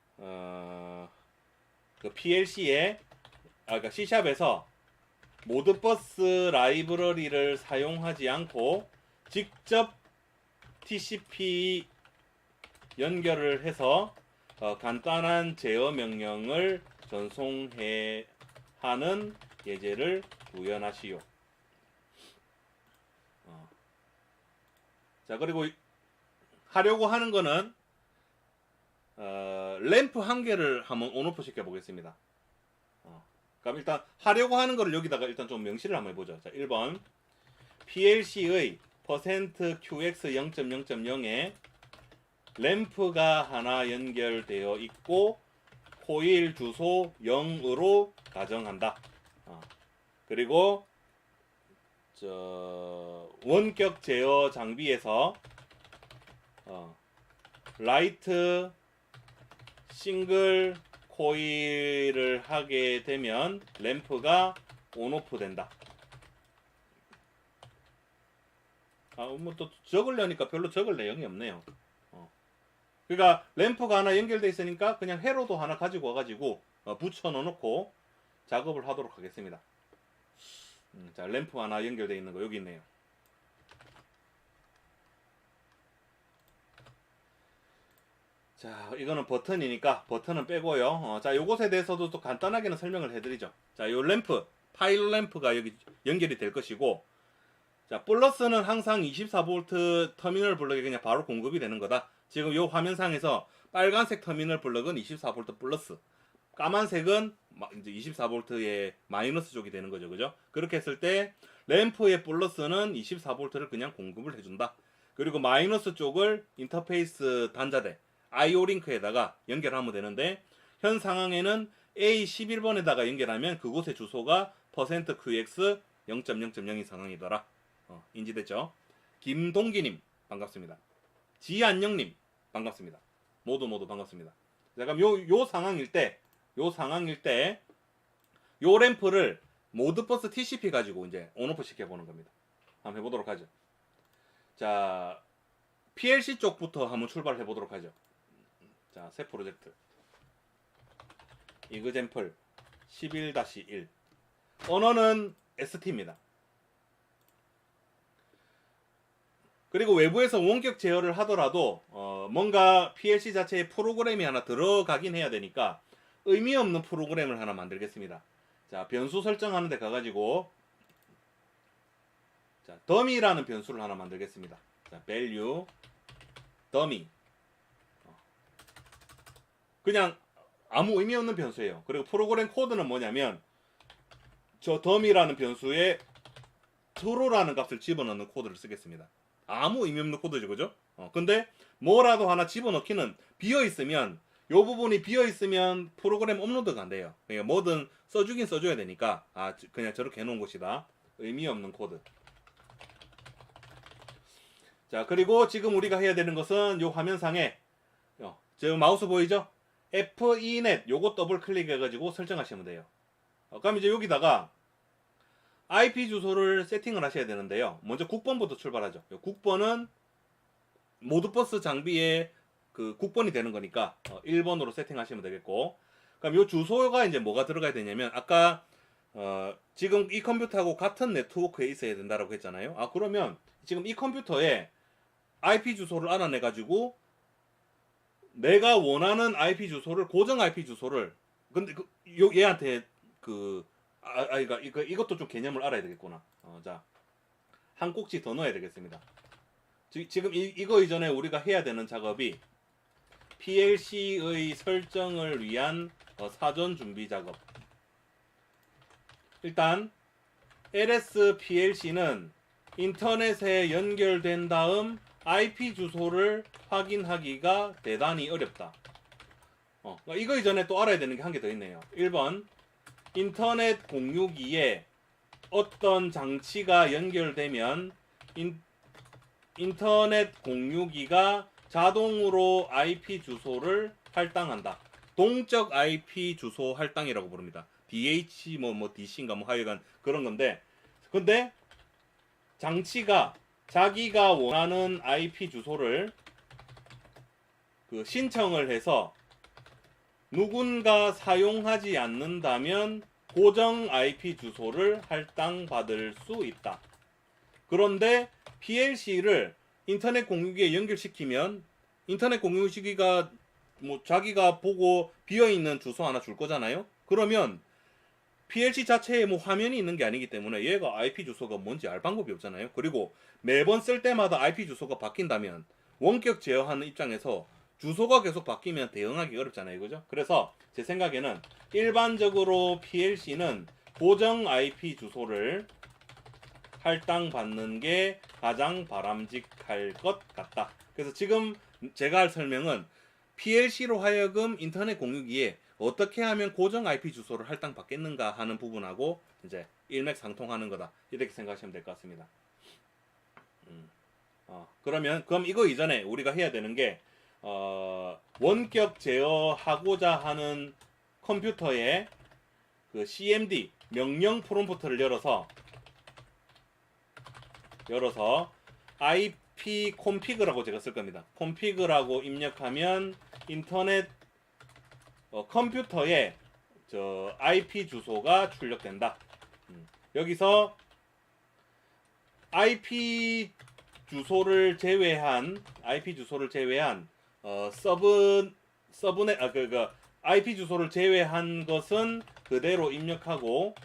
그 PLC에, 그러니까 C샵에서 모드버스 라이브러리를 사용하지 않고 직접 TCP 연결을 해서 간단한 제어 명령을 전송해 하는 예제를 구현하시오. 자, 그리고 하려고 하는 거는 램프 한 개를 한번 온오프 시켜 보겠습니다. 그럼 일단 하려고 하는 거를 여기다가 일단 좀 명시를 한번 해보죠. 자, 1번 PLC의 %QX 0.0.0에 램프가 하나 연결되어 있고 코일 주소 0으로 가정한다. 그리고 원격 제어 장비에서 라이트 싱글 코일을 하게 되면 램프가 온오프 된다. 뭐 또 적으려니까 별로 적을 내용이 없네요. 그러니까 램프가 하나 연결돼 있으니까 그냥 회로도 하나 가지고 와가지고 붙여 놓고 작업을 하도록 하겠습니다. 자, 램프 하나 연결돼 있는 거 여기 있네요. 자, 이거는 버튼이니까 버튼은 빼고요. 자, 요것에 대해서도 또 간단하게는 설명을 해드리죠. 자, 요 램프, 파일 램프가 여기 연결이 될 것이고, 자, 플러스는 항상 24V 터미널 블럭에 그냥 바로 공급이 되는 거다. 지금 요 화면상에서 빨간색 터미널 블럭은 24V 플러스, 까만색은 이제 24V의 마이너스 쪽이 되는 거죠. 그죠? 그렇게 했을 때 램프의 플러스는 24V를 그냥 공급을 해준다. 그리고 마이너스 쪽을 인터페이스 단자대 IO 링크에다가 연결하면 되는데, 현 상황에는 A11번에다가 연결하면 그곳의 주소가 %QX 0.0.0인 상황이더라. 인지됐죠? 김동기님 반갑습니다. 지안영님 반갑습니다. 모두 반갑습니다. 자, 그럼 요 상황일 때 요 램프를 모드버스 TCP 가지고 이제 온오프 시켜보는 겁니다. 한번 해보도록 하죠. 자, PLC 쪽부터 한번 출발을 해보도록 하죠. 자, 새 프로젝트 이그젠플 11-1 언어는 ST입니다. 그리고 외부에서 원격 제어를 하더라도 뭔가 PLC 자체에 프로그램이 하나 들어가긴 해야 되니까 의미 없는 프로그램을 하나 만들겠습니다. 자, 변수 설정하는 데 가가지고 자, 더미라는 변수를 하나 만들겠습니다. 자, value 더미, 그냥 아무 의미 없는 변수예요. 그리고 프로그램 코드는 뭐냐면 저 더미라는 변수에 true라는 값을 집어넣는 코드를 쓰겠습니다. 아무 의미 없는 코드죠, 그죠? 근데 뭐라도 하나 집어넣기는 비어있으면, 요 부분이 비어있으면 프로그램 업로드가 안 돼요. 그러니까 뭐든 써주긴 써줘야 되니까 그냥 저렇게 해놓은 것이다. 의미 없는 코드. 자, 그리고 지금 우리가 해야 되는 것은 요 화면상에 저 마우스 보이죠? FENet 요거 더블 클릭해가지고 설정하시면 돼요. 그럼 이제 여기다가 IP 주소를 세팅을 하셔야 되는데요. 먼저 국번부터 출발하죠. 국번은 모드버스 장비의 그 국번이 되는 거니까 1번으로 세팅하시면 되겠고, 그럼 요 주소가 이제 뭐가 들어가야 되냐면 아까 지금 이 컴퓨터하고 같은 네트워크에 있어야 된다라고 했잖아요. 그러면 지금 이 컴퓨터에 IP 주소를 알아내 가지고 내가 원하는 IP 주소를 고정 IP 주소를 근데 얘한테 이것도 좀 개념을 알아야 되겠구나. 자, 한 꼭지 더 넣어야 되겠습니다. 지금 이거 이전에 우리가 해야 되는 작업이 PLC의 설정을 위한 사전 준비 작업. 일단 LS PLC는 인터넷에 연결된 다음 IP 주소를 확인하기가 대단히 어렵다. 이거 이전에 또 알아야 되는 게 한 개 더 있네요. 1번 인터넷 공유기에 어떤 장치가 연결되면 인터넷 공유기가 자동으로 IP 주소를 할당한다. 동적 IP 주소 할당이라고 부릅니다. DH DC인가 하여간 그런 건데, 근데 장치가 자기가 원하는 IP 주소를 신청을 해서 누군가 사용하지 않는다면 고정 IP 주소를 할당받을 수 있다. 그런데 PLC를 인터넷 공유기에 연결시키면 인터넷 공유기가 자기가 보고 비어있는 주소 하나 줄 거잖아요. 그러면 PLC 자체에 화면이 있는 게 아니기 때문에 얘가 IP 주소가 뭔지 알 방법이 없잖아요. 그리고 매번 쓸 때마다 IP 주소가 바뀐다면 원격 제어하는 입장에서 주소가 계속 바뀌면 대응하기 어렵잖아요. 그죠? 그래서 제 생각에는 일반적으로 PLC는 고정 IP 주소를 할당받는 게 가장 바람직할 것 같다. 그래서 지금 제가 할 설명은 PLC로 하여금 인터넷 공유기에 어떻게 하면 고정 IP 주소를 할당받겠는가 하는 부분하고 이제 일맥상통하는 거다. 이렇게 생각하시면 될 것 같습니다. 그럼 이거 이전에 우리가 해야 되는 게 원격 제어하고자 하는 컴퓨터에 CMD 명령 프롬프트를 열어서 IP config라고 제가 쓸 겁니다. config라고 입력하면 인터넷 컴퓨터에 IP 주소가 출력된다. 여기서 IP 주소를 제외한 서브넷 IP 주소를 제외한 것은 그대로 입력하고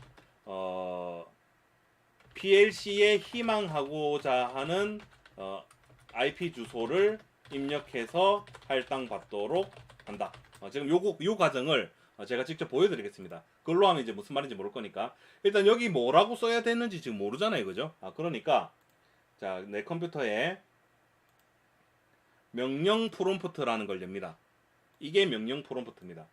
PLC에 희망하고자 하는 IP 주소를 입력해서 할당받도록 한다. 지금 요 과정을 제가 직접 보여드리겠습니다. 그걸로 하면 이제 무슨 말인지 모를 거니까 일단 여기 뭐라고 써야 되는지 지금 모르잖아요, 그죠? 그러니까 자, 내 컴퓨터에 명령 프롬프트라는 걸 엽니다. 이게 명령 프롬프트입니다.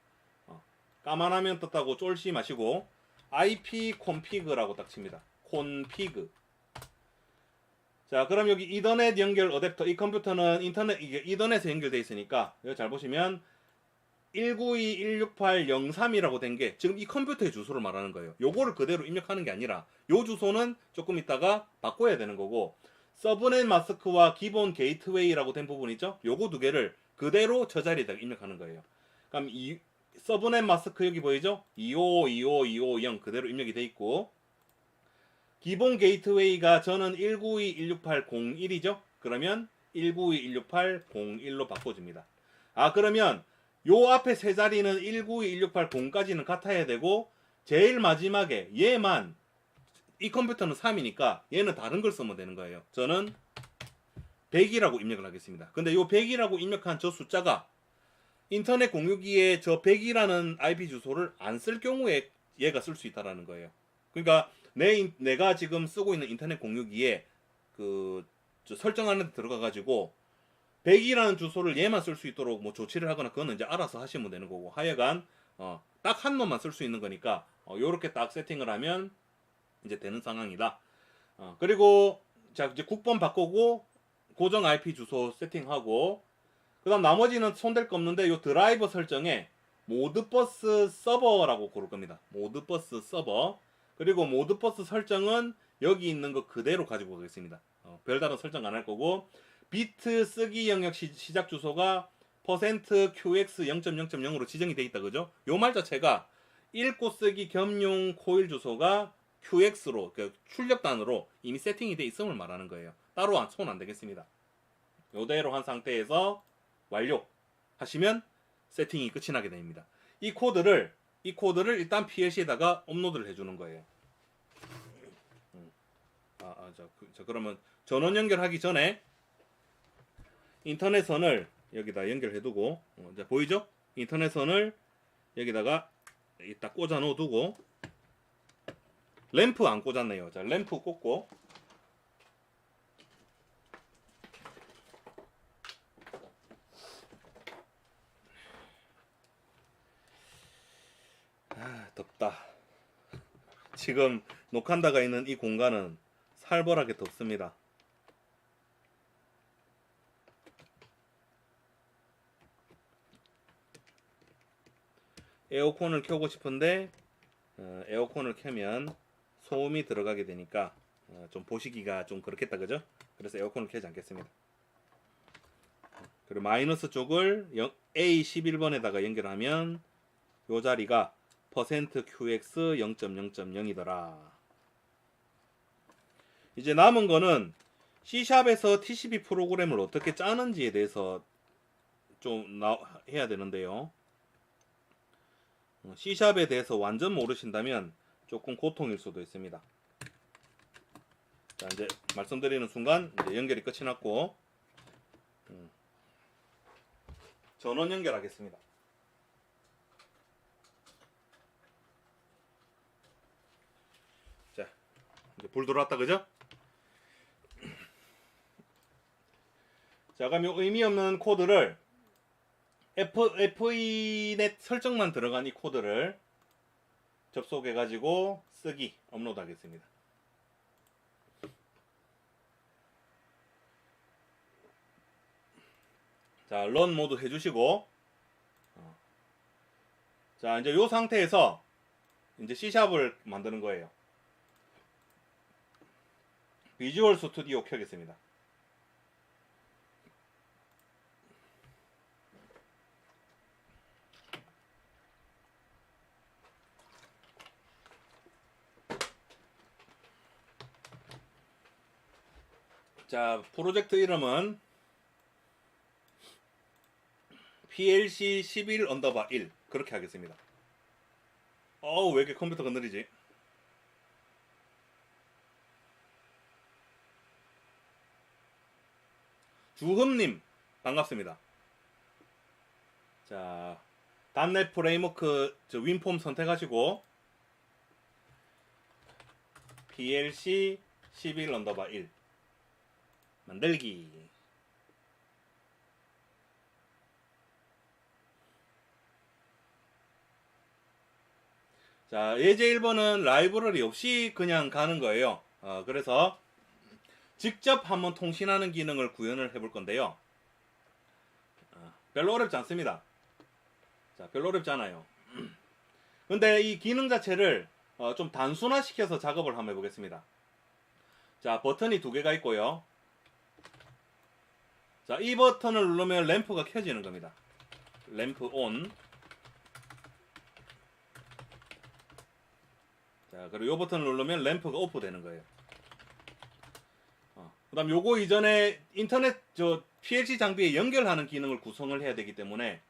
까만 화면 떴다고 쫄지 마시고 IP config라고 딱 칩니다. config. 자, 그럼 여기 이더넷 연결 어댑터, 이 컴퓨터는 이게 이더넷에 연결되어 있으니까 여기 잘 보시면 192.168.03이라고 된 게 지금 이 컴퓨터의 주소를 말하는 거예요. 요거를 그대로 입력하는 게 아니라 요 주소는 조금 있다가 바꿔야 되는 거고, 서브넷 마스크와 기본 게이트웨이라고 된 부분 있죠? 요거 두 개를 그대로 저 자리에다가 입력하는 거예요. 그럼 이 서브넷 마스크 여기 보이죠? 2525250 그대로 입력이 돼 있고, 기본 게이트웨이가 저는 192.168.01이죠? 그러면 192.168.01로 바꿔줍니다. 그러면 요 앞에 세 자리는 192.168.0까지는 같아야 되고, 제일 마지막에 얘만, 이 컴퓨터는 3이니까 얘는 다른 걸 쓰면 되는 거예요. 저는 100이라고 입력을 하겠습니다. 근데 요 100이라고 입력한 저 숫자가 인터넷 공유기에 저 100이라는 IP 주소를 안 쓸 경우에 얘가 쓸 수 있다라는 거예요. 그러니까 내가 지금 쓰고 있는 인터넷 공유기에 설정하는 데 들어가 가지고 100이라는 주소를 얘만 쓸 수 있도록 조치를 하거나 그거는 이제 알아서 하시면 되는 거고, 하여간 딱 한 놈만 쓸 수 있는 거니까 요렇게 딱 세팅을 하면 이제 되는 상황이다. 그리고 자, 이제 국번 바꾸고 고정 IP 주소 세팅하고, 그다음 나머지는 손댈 거 없는데 요 드라이버 설정에 모드버스 서버라고 고를 겁니다. 모드버스 서버. 그리고 모드버스 설정은 여기 있는 거 그대로 가지고 가겠습니다. 별다른 설정 안 할 거고, 비트 쓰기 영역 시작 주소가 %QX 0.0.0으로 지정이 돼 있다, 그죠? 요 말 자체가 읽고 쓰기 겸용 코일 주소가 QX로 출력단으로 이미 세팅이 돼 있음을 말하는 거예요. 따로 손 안 되겠습니다. 요대로 한 상태에서 완료 하시면 세팅이 끝이 나게 됩니다. 이 코드를 일단 PLC에다가 업로드를 해주는 거예요. 그러면 전원 연결하기 전에 인터넷선을 여기다 연결해두고, 자, 보이죠? 인터넷선을 여기다가 딱 꽂아 놓아두고, 램프 안 꽂았네요. 자, 램프 꽂고, 덥다. 지금 녹한다가 있는 이 공간은 살벌하게 덥습니다. 에어컨을 켜고 싶은데 에어컨을 켜면 소음이 들어가게 되니까 좀 보시기가 좀 그렇겠다, 그죠? 그래서 에어컨을 켜지 않겠습니다. 그리고 마이너스 쪽을 A11번에다가 연결하면 요 자리가 %QX 0.0.0이더라. 이제 남은 거는 C샵에서 TCP 프로그램을 어떻게 짜는지에 대해서 좀 해야 되는데요. C샵에 대해서 완전 모르신다면 조금 고통일 수도 있습니다. 자, 이제 말씀드리는 순간 이제 연결이 끝이 났고 전원 연결하겠습니다. 자, 이제 불 들어왔다, 그죠? 자, 그럼 요 의미 없는 코드를 FENet 설정만 들어간 이 코드를 접속해 가지고 쓰기 업로드 하겠습니다. 자, 런 모드 해주시고, 자, 이제 요 상태에서 이제 C샵을 만드는 거예요. 비주얼 스튜디오 켜겠습니다. 자, 프로젝트 이름은 PLC 11_1 그렇게 하겠습니다. 왜 이렇게 컴퓨터가 느리지? 주흠님 반갑습니다. 자, .NET 프레임워크 윈폼 선택하시고 PLC 11_1 만들기. 자, 예제 1번은 라이브러리 없이 그냥 가는 거예요. 그래서 직접 한번 통신하는 기능을 구현을 해볼 건데요. 별로 어렵지 않습니다. 자, 별로 어렵지 않아요. 근데 이 기능 자체를 좀 단순화시켜서 작업을 한번 해보겠습니다. 자, 버튼이 두 개가 있고요. 자, 이 버튼을 누르면 램프가 켜지는 겁니다. 램프 온. 자, 그리고 이 버튼을 누르면 램프가 오프 되는 거예요. 그 다음 요거 이전에 인터넷 PLC 장비에 연결하는 기능을 구성을 해야 되기 때문에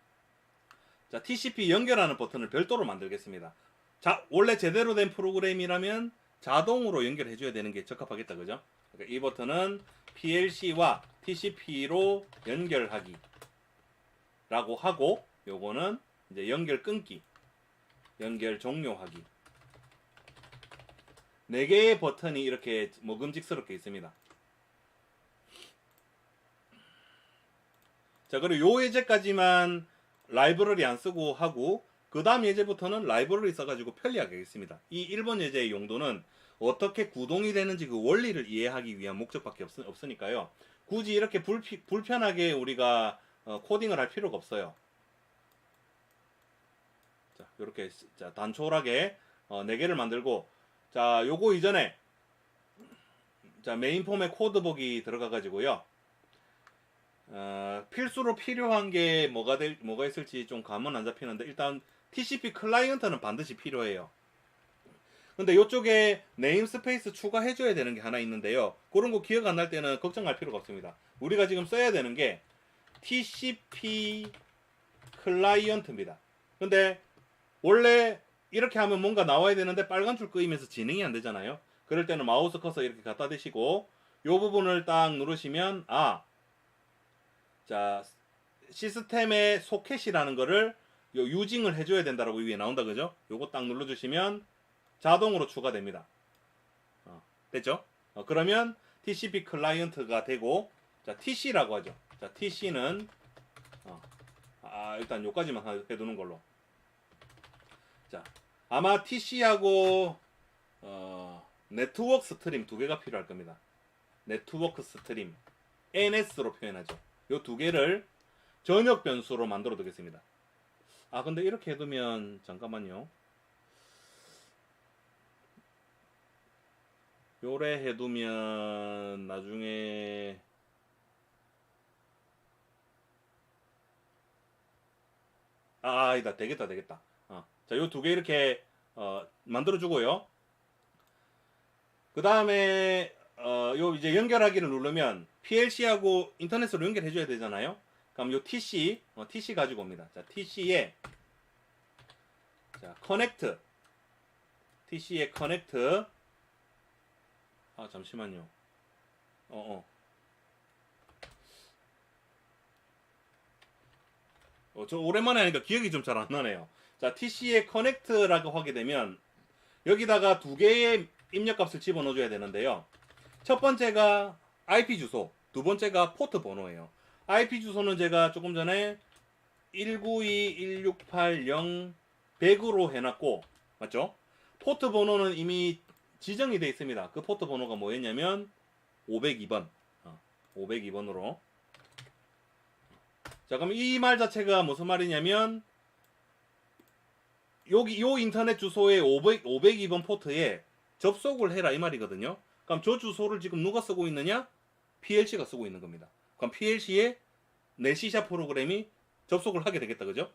자, TCP 연결하는 버튼을 별도로 만들겠습니다. 자, 원래 제대로 된 프로그램이라면 자동으로 연결해 줘야 되는 게 적합하겠다, 그죠? 그러니까 이 버튼은 PLC와 TCP로 연결하기 라고 하고, 요거는 이제 연결 끊기, 연결 종료하기. 4개의 버튼이 이렇게 먹음직스럽게 있습니다. 자, 그리고 요 예제까지만 라이브러리 안 쓰고 하고, 그 다음 예제부터는 라이브러리 써가지고 편리하게 하겠습니다. 이 1번 예제의 용도는 어떻게 구동이 되는지 그 원리를 이해하기 위한 목적밖에 없으니까요. 굳이 이렇게 불편하게 우리가 코딩을 할 필요가 없어요. 자, 이렇게 단촐하게 4개를 만들고, 자, 요거 이전에 자, 메인 폼에 코드 보기 들어가 가지고요. 필수로 필요한 게 뭐가 있을지 좀 감은 안 잡히는데, 일단 TCP 클라이언트는 반드시 필요해요. 근데 이쪽에 네임스페이스 추가해줘야 되는 게 하나 있는데요. 그런 거 기억 안 날 때는 걱정할 필요가 없습니다. 우리가 지금 써야 되는 게 TCP 클라이언트입니다. 근데 원래 이렇게 하면 뭔가 나와야 되는데 빨간 줄 끄이면서 진행이 안 되잖아요. 그럴 때는 마우스 커서 이렇게 갖다 대시고 이 부분을 딱 누르시면 자 시스템의 소켓이라는 거를 유징을 해줘야 된다라고 위에 나온다 그죠? 요거 딱 눌러주시면 자동으로 추가됩니다. 됐죠? 그러면 TCP 클라이언트가 되고 자 TC라고 하죠. 자 TC는 일단 요까지만 해두는 걸로. 자 아마 TC하고 네트워크 스트림 두 개가 필요할 겁니다. 네트워크 스트림 NS로 표현하죠. 요 두 개를 전역 변수로 만들어 두겠습니다. 근데 이렇게 해두면 잠깐만요. 요래 해두면 나중에 아니다 되겠다. 자, 요 두 개 이렇게 만들어 주고요. 그 다음에 요 이제 연결하기를 누르면 PLC하고 인터넷으로 연결해 줘야 되잖아요. 그럼 요 TC TC 가지고 옵니다. 자 TC에 자 커넥트 TC에 커넥트 잠시만요. 저 오랜만에 하니까 기억이 좀 잘 안 나네요. 자 TC에 커넥트라고 하게 되면 여기다가 두 개의 입력값을 집어넣어줘야 되는데요. 첫 번째가 IP 주소, 두 번째가 포트 번호예요. IP 주소는 제가 조금 전에 192.168.0.100으로 해놨고 맞죠? 포트 번호는 이미 지정이 되어 있습니다. 그 포트 번호가 뭐였냐면 502번 502번으로 자 그럼 이 말 자체가 무슨 말이냐면 여기 요 인터넷 주소에 502번 포트에 접속을 해라 이 말이거든요. 그럼 저 주소를 지금 누가 쓰고 있느냐? PLC가 쓰고 있는 겁니다. 그럼 PLC에 내 C# 프로그램이 접속을 하게 되겠다 그죠?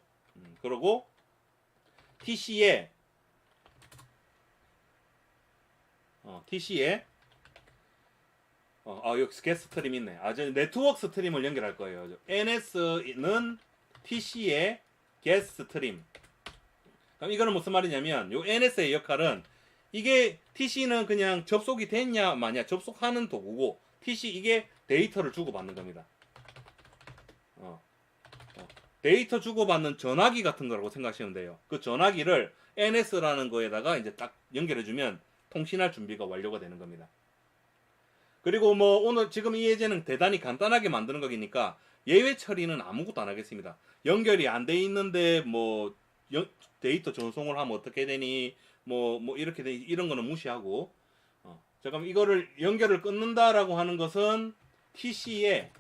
그리고 TC에 여기 게스트 스트림 있네. 저 네트워크 스트림을 연결할 거예요. NS는 TC에 게스트 스트림. 그럼 이거는 무슨 말이냐면 요 NS의 역할은 이게 TC는 그냥 접속이 됐냐 마냐 접속하는 도구고 TC 이게 데이터를 주고받는 겁니다. 데이터 주고받는 전화기 같은 거라고 생각하시면 돼요. 그 전화기를 NS라는 거에다가 이제 딱 연결해주면 통신할 준비가 완료가 되는 겁니다. 그리고 뭐 오늘 지금 이 예제는 대단히 간단하게 만드는 거니까 예외 처리는 아무것도 안 하겠습니다. 연결이 안 돼 있는데 뭐 데이터 전송을 하면 어떻게 되니 뭐 이렇게 되니 이런 거는 무시하고 자 그럼 이거를 연결을 끊는다라고 하는 것은 TC에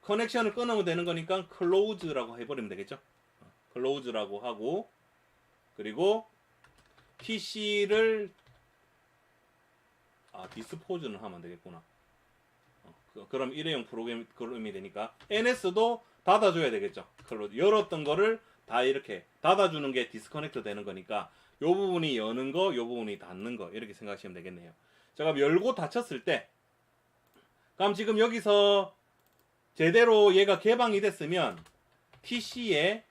커넥션을 끊으면 되는 거니까 close라고 해버리면 되겠죠. close라고 하고 그리고 TC를 디스포즈는 하면 안 되겠구나. 그럼 일회용 프로그램이 되니까 NS도 닫아줘야 되겠죠. 열었던 거를 다 이렇게 닫아주는 게 디스커넥트 되는 거니까 요 부분이 여는 거, 요 부분이 닫는 거 이렇게 생각하시면 되겠네요. 자 그럼 열고 닫혔을 때 그럼 지금 여기서 제대로 얘가 개방이 됐으면 TC에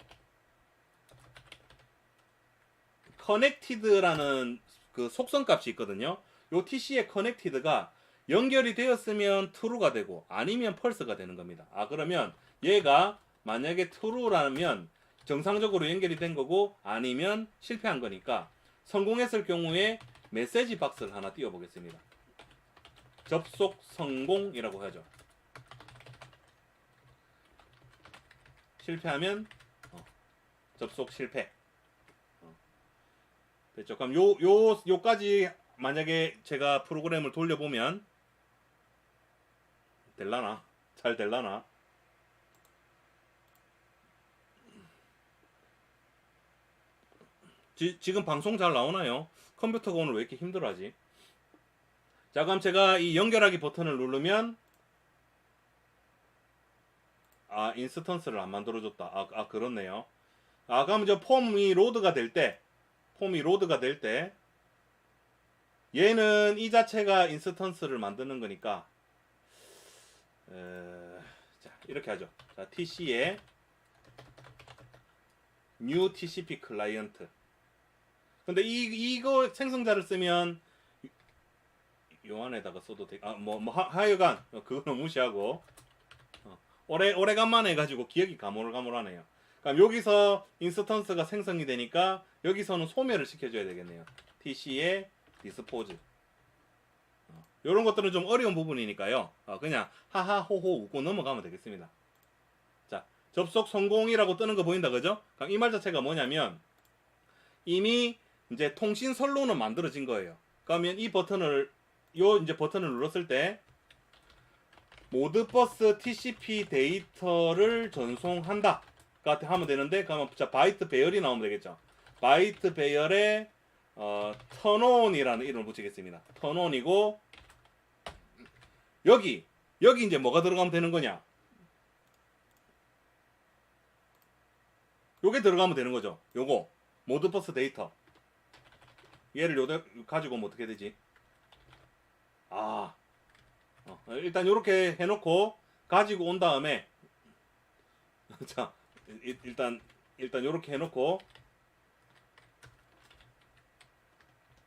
connected라는 그 속성값이 있거든요. 요 TC에 connected가 연결이 되었으면 true가 되고 아니면 false가 되는 겁니다. 그러면 얘가 만약에 true라면 정상적으로 연결이 된 거고 아니면 실패한 거니까 성공했을 경우에 메시지 박스를 하나 띄워 보겠습니다. 접속 성공이라고 하죠. 실패하면 접속 실패. 됐죠? 그럼 요까지 만약에 제가 프로그램을 돌려보면 될라나? 잘 될라나? 지금 방송 잘 나오나요? 컴퓨터가 오늘 왜 이렇게 힘들어하지? 자 그럼 제가 이 연결하기 버튼을 누르면 인스턴스를 안 만들어줬다. 그렇네요. 그럼 저 폼이 로드가 될 때 얘는 이 자체가 인스턴스를 만드는 거니까 자 이렇게 하죠. 자 TC에 new TCP 클라이언트. 근데 이거 생성자를 쓰면 요 안에다가 써도 돼. 하여간 그거는 무시하고 오래간만에 해가지고 기억이 가물가물하네요. 그럼 여기서 인스턴스가 생성이 되니까 여기서는 소멸을 시켜줘야 되겠네요. TC의 디스포즈. 이런 것들은 좀 어려운 부분이니까요. 그냥 하하호호 웃고 넘어가면 되겠습니다. 자, 접속 성공이라고 뜨는 거 보인다, 그죠? 그럼 이 말 자체가 뭐냐면 이미 이제 통신 선로는 만들어진 거예요. 그러면 이 버튼을 이제 버튼을 눌렀을 때 모드버스 TCP 데이터를 전송한다. 가 하면 되는데 그러면 자 바이트 배열이 나오면 되겠죠. 바이트 배열에 턴온이라는 이름을 붙이겠습니다. 턴온이고 여기 이제 뭐가 들어가면 되는 거냐? 요게 들어가면 되는 거죠. 요거 모드버스 데이터. 얘를 요대 가지고 오면 어떻게 되지? 일단 요렇게 해놓고 가지고 온 다음에 자 일단 요렇게 해놓고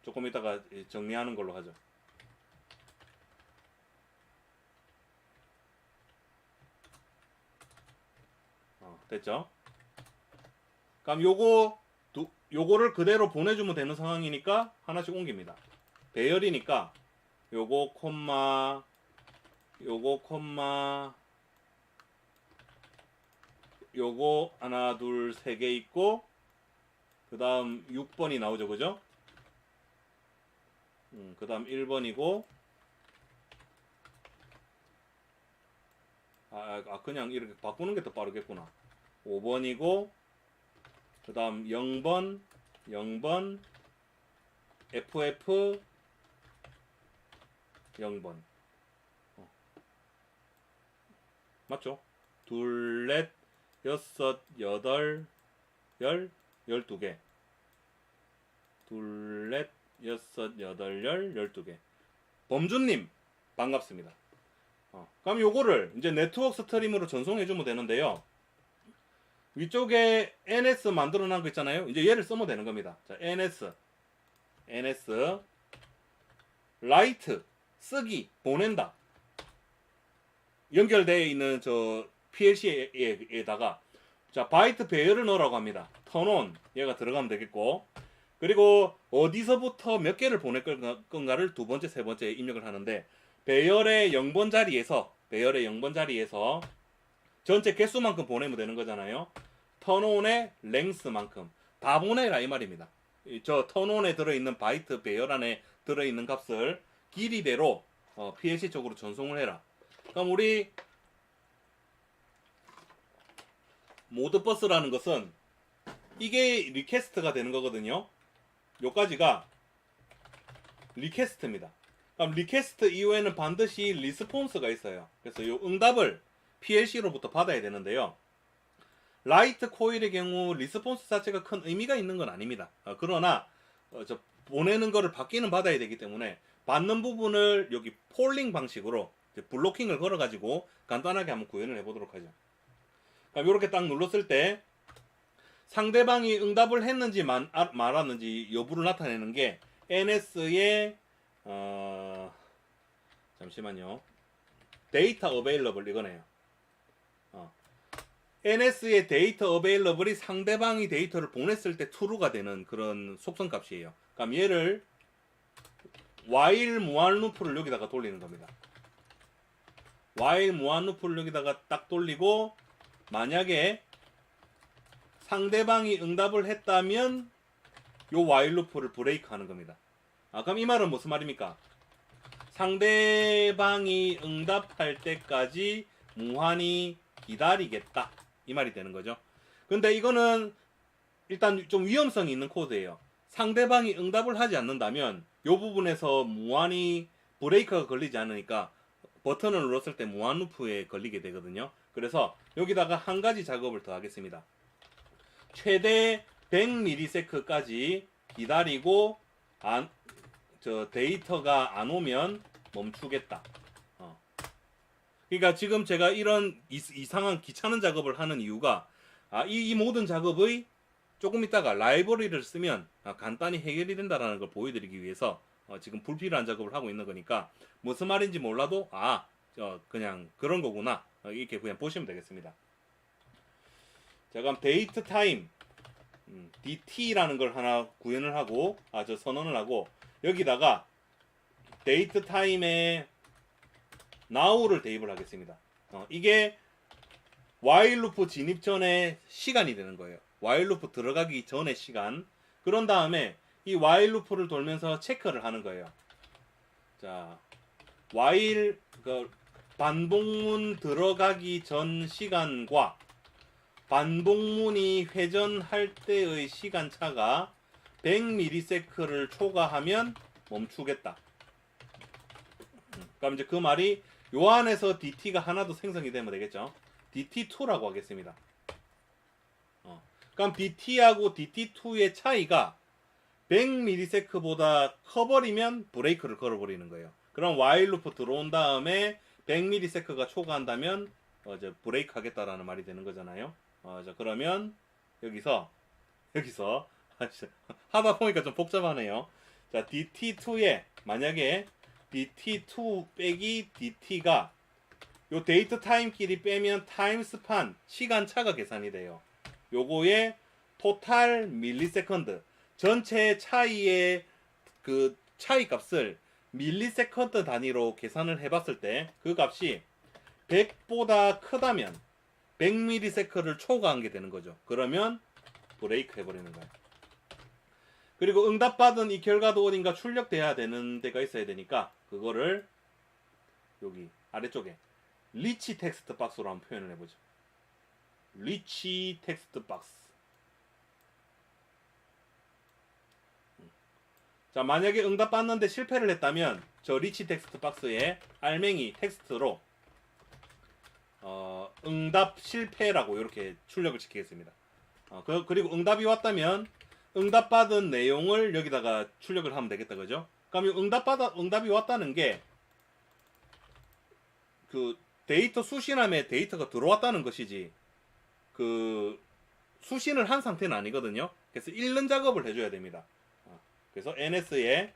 조금 이따가 정리하는 걸로 하죠. 됐죠? 그럼 요거를 그대로 보내주면 되는 상황이니까 하나씩 옮깁니다. 배열이니까 요거 콤마 요거 하나 둘 세 개 있고 그 다음 6번이 나오죠, 그죠? 그 다음 1번이고 그냥 이렇게 바꾸는 게 더 빠르겠구나. 5번이고 그 다음 0번 FF 0번 맞죠? 둘, 넷, 여섯, 여덟, 12개. 둘, 넷, 여섯, 여덟, 12개. 범준님, 반갑습니다. 그럼 요거를 이제 네트워크 스트림으로 전송해주면 되는데요. 위쪽에 NS 만들어 놓은 거 있잖아요. 이제 얘를 쓰면 되는 겁니다. 자, NS, 라이트, 쓰기, 보낸다. 연결되어 있는 저 PLC에다가 자 바이트 배열을 넣으라고 합니다. 턴온 얘가 들어가면 되겠고 그리고 어디서부터 몇 개를 보낼 건가를 두 번째 세 번째 입력을 하는데 배열의 0번 자리에서 전체 개수만큼 보내면 되는 거잖아요. 턴온의 랭스만큼 다 보내라 이 말입니다. 저 턴온에 들어있는 바이트 배열 안에 들어있는 값을 길이대로 PLC 쪽으로 전송을 해라. 그럼 우리 모드버스라는 것은 이게 리퀘스트가 되는 거거든요. 요까지가 리퀘스트입니다. 그럼 리퀘스트 이후에는 반드시 리스폰스가 있어요. 그래서 요 응답을 PLC로부터 받아야 되는데요. 라이트 코일의 경우 리스폰스 자체가 큰 의미가 있는 건 아닙니다. 그러나 저 보내는 거를 받기는 받아야 되기 때문에 받는 부분을 여기 폴링 방식으로 블로킹을 걸어가지고 간단하게 한번 구현을 해보도록 하죠. 그럼 이렇게 딱 눌렀을 때 상대방이 응답을 했는지 말았는지 여부를 나타내는 게 NS의 잠시만요. 데이터 어베일러블 이거네요. NS의 데이터 어베일러블이 상대방이 데이터를 보냈을 때 true가 되는 그런 속성 값이에요. 그럼 얘를 while 무한 루프를 여기다가 돌리는 겁니다. while 무한 루프를 여기다가 딱 돌리고 만약에 상대방이 응답을 했다면 요 while 루프를 브레이크 하는 겁니다. 그럼 이 말은 무슨 말입니까? 상대방이 응답할 때까지 무한히 기다리겠다 이 말이 되는 거죠. 근데 이거는 일단 좀 위험성이 있는 코드예요. 상대방이 응답을 하지 않는다면 요 부분에서 무한히 브레이크가 걸리지 않으니까 버튼을 눌렀을 때 무한 루프에 걸리게 되거든요. 그래서 여기다가 한 가지 작업을 더 하겠습니다. 최대 100ms까지 기다리고 저 데이터가 안 오면 멈추겠다. 그러니까 지금 제가 이런 이상한 귀찮은 작업을 하는 이유가 이 모든 작업의 조금 있다가 라이브러리를 쓰면 간단히 해결이 된다는 걸 보여드리기 위해서 지금 불필요한 작업을 하고 있는 거니까 무슨 말인지 몰라도 그냥 그런 거구나 이렇게 그냥 보시면 되겠습니다. 자, 그럼 데이트 타임 DT라는 걸 하나 구현을 하고 선언을 하고 여기다가 데이트 타임에 now를 대입을 하겠습니다. 이게 while 루프 진입 전에 시간이 되는 거예요. while 루프 들어가기 전에 시간. 그런 다음에 이 while 루프를 돌면서 체크를 하는 거예요. 자, while 반복문 들어가기 전 시간과 반복문이 회전할 때의 시간차가 100ms를 초과하면 멈추겠다. 그럼 이제 그 말이 요 안에서 DT가 하나도 생성이 되면 되겠죠. DT2라고 하겠습니다. 그럼 DT하고 DT2의 차이가 100ms보다 커버리면 브레이크를 걸어버리는 거예요. 그럼 while 루프 들어온 다음에 100ms가 초과한다면 이제 브레이크 하겠다라는 말이 되는 거잖아요. 자, 그러면 여기서 하다 보니까 좀 복잡하네요. 자, DT2에 만약에 DT2 빼기 DT가 요 데이트 타임끼리 빼면 타임 스판 시간 차가 계산이 돼요. 요거의 토탈 밀리세컨드 전체 차이의 그 차이 값을 밀리세컨드 단위로 계산을 해봤을 때 그 값이 100보다 크다면 100ms를 초과한 게 되는 거죠. 그러면 브레이크 해버리는 거예요. 그리고 응답받은 이 결과도 어딘가 출력돼야 되는 데가 있어야 되니까 그거를 여기 아래쪽에 리치 텍스트 박스로 한번 표현을 해보죠. 리치 텍스트 박스. 자, 만약에 응답받는데 실패를 했다면 저 리치 텍스트 박스에 알맹이 텍스트로 응답 실패라고 이렇게 출력을 시키겠습니다. 그리고 응답이 왔다면 응답받은 내용을 여기다가 출력을 하면 되겠다, 그죠? 그럼 응답이 왔다는 게 그 데이터 수신함에 데이터가 들어왔다는 것이지 그 수신을 한 상태는 아니거든요. 그래서 읽는 작업을 해줘야 됩니다. 그래서 NS에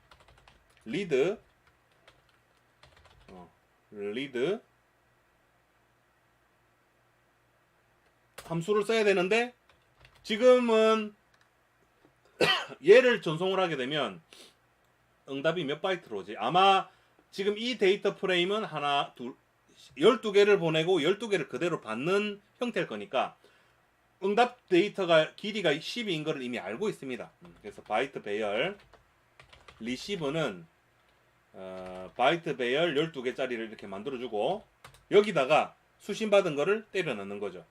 read 함수를 써야 되는데 지금은 얘를 전송을 하게 되면 응답이 몇 바이트로 오지? 아마 지금 이 데이터 프레임은 하나, 둘, 12개를 보내고 12개를 그대로 받는 형태일 거니까 응답 데이터가 길이가 12인 거를 이미 알고 있습니다. 그래서 바이트 배열 리시브는 바이트 배열 12개짜리를 이렇게 만들어주고 여기다가 수신받은 거를 때려 넣는 거죠.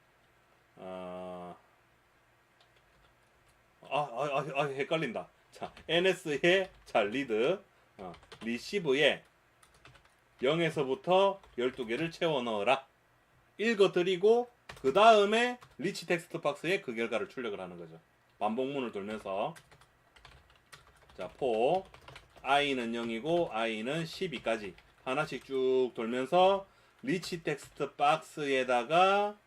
헷갈린다. 자, NS에 리드 리시브에 0에서부터 12개를 채워 넣어라. 읽어드리고 그 다음에 리치 텍스트 박스에 그 결과를 출력을 하는 거죠. 반복문을 돌면서 자, for i는 0이고 i는 12까지 하나씩 쭉 돌면서 리치 텍스트 박스에다가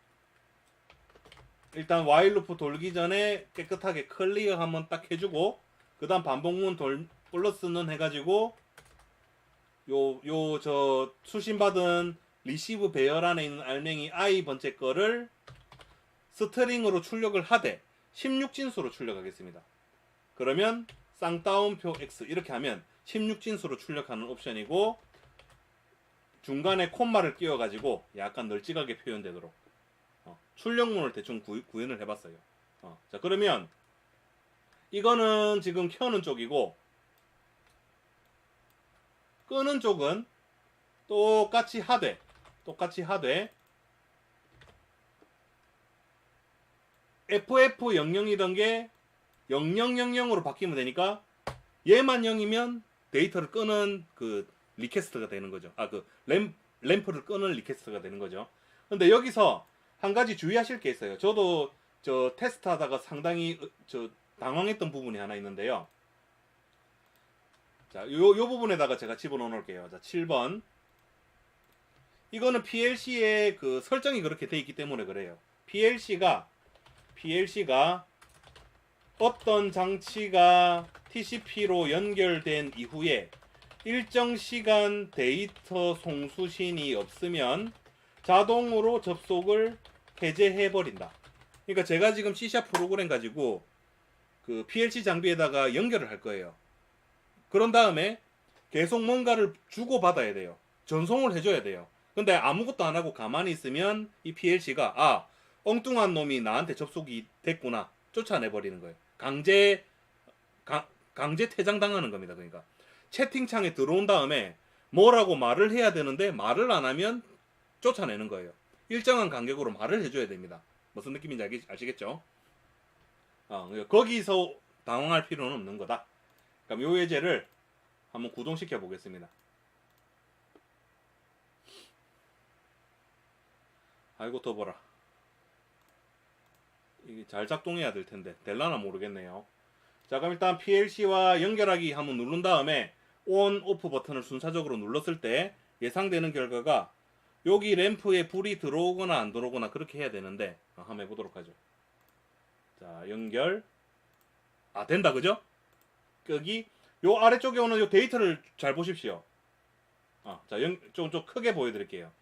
일단 while 루프 돌기 전에 깨끗하게 클리어 한번 딱 해주고 그 다음 반복문 플러스는 해가지고 저 수신받은 리시브 배열 안에 있는 알맹이 i 번째 거를 스트링으로 출력을 하되 16진수로 출력하겠습니다. 그러면 쌍따옴표 x 이렇게 하면 16진수로 출력하는 옵션이고 중간에 콤마를 끼워가지고 약간 널찍하게 표현되도록 출력문을 대충 구현을 해봤어요. 자, 그러면 이거는 지금 켜는 쪽이고 끄는 쪽은 똑같이 하되 FF00이던 게 0000으로 바뀌면 되니까 얘만 0이면 데이터를 끄는 그 리퀘스트가 되는 거죠. 램프를 끄는 리퀘스트가 되는 거죠. 근데 여기서 한 가지 주의하실 게 있어요. 저도 저 테스트 하다가 상당히 당황했던 부분이 하나 있는데요. 자, 요 부분에다가 제가 집어넣어 놓을게요. 자, 7번. 이거는 PLC의 그 설정이 그렇게 돼 있기 때문에 그래요. PLC가 어떤 장치가 TCP로 연결된 이후에 일정 시간 데이터 송수신이 없으면 자동으로 접속을 해제해 버린다. 그러니까 제가 지금 C# 프로그램 가지고 그 PLC 장비에다가 연결을 할 거예요. 그런 다음에 계속 뭔가를 주고 받아야 돼요. 전송을 해줘야 돼요. 근데 아무것도 안 하고 가만히 있으면 이 PLC가 엉뚱한 놈이 나한테 접속이 됐구나 쫓아내버리는 거예요. 강제 퇴장당하는 겁니다. 그러니까 채팅창에 들어온 다음에 뭐라고 말을 해야 되는데 말을 안 하면 쫓아내는 거예요. 일정한 간격으로 말을 해줘야 됩니다. 무슨 느낌인지 아시겠죠? 거기서 당황할 필요는 없는 거다. 그럼 요 예제를 한번 구동시켜 보겠습니다. 아이고 더워라. 이게 잘 작동해야 될 텐데 될라나 모르겠네요. 자, 그럼 일단 PLC와 연결하기 한번 누른 다음에 ON, OFF 버튼을 순차적으로 눌렀을 때 예상되는 결과가 여기 램프에 불이 들어오거나 안 들어오거나 그렇게 해야 되는데 한번 해보도록 하죠. 자, 연결. 된다, 그죠? 여기 요 아래쪽에 오는 요 데이터를 잘 보십시오. 자, 좀 크게 보여드릴게요.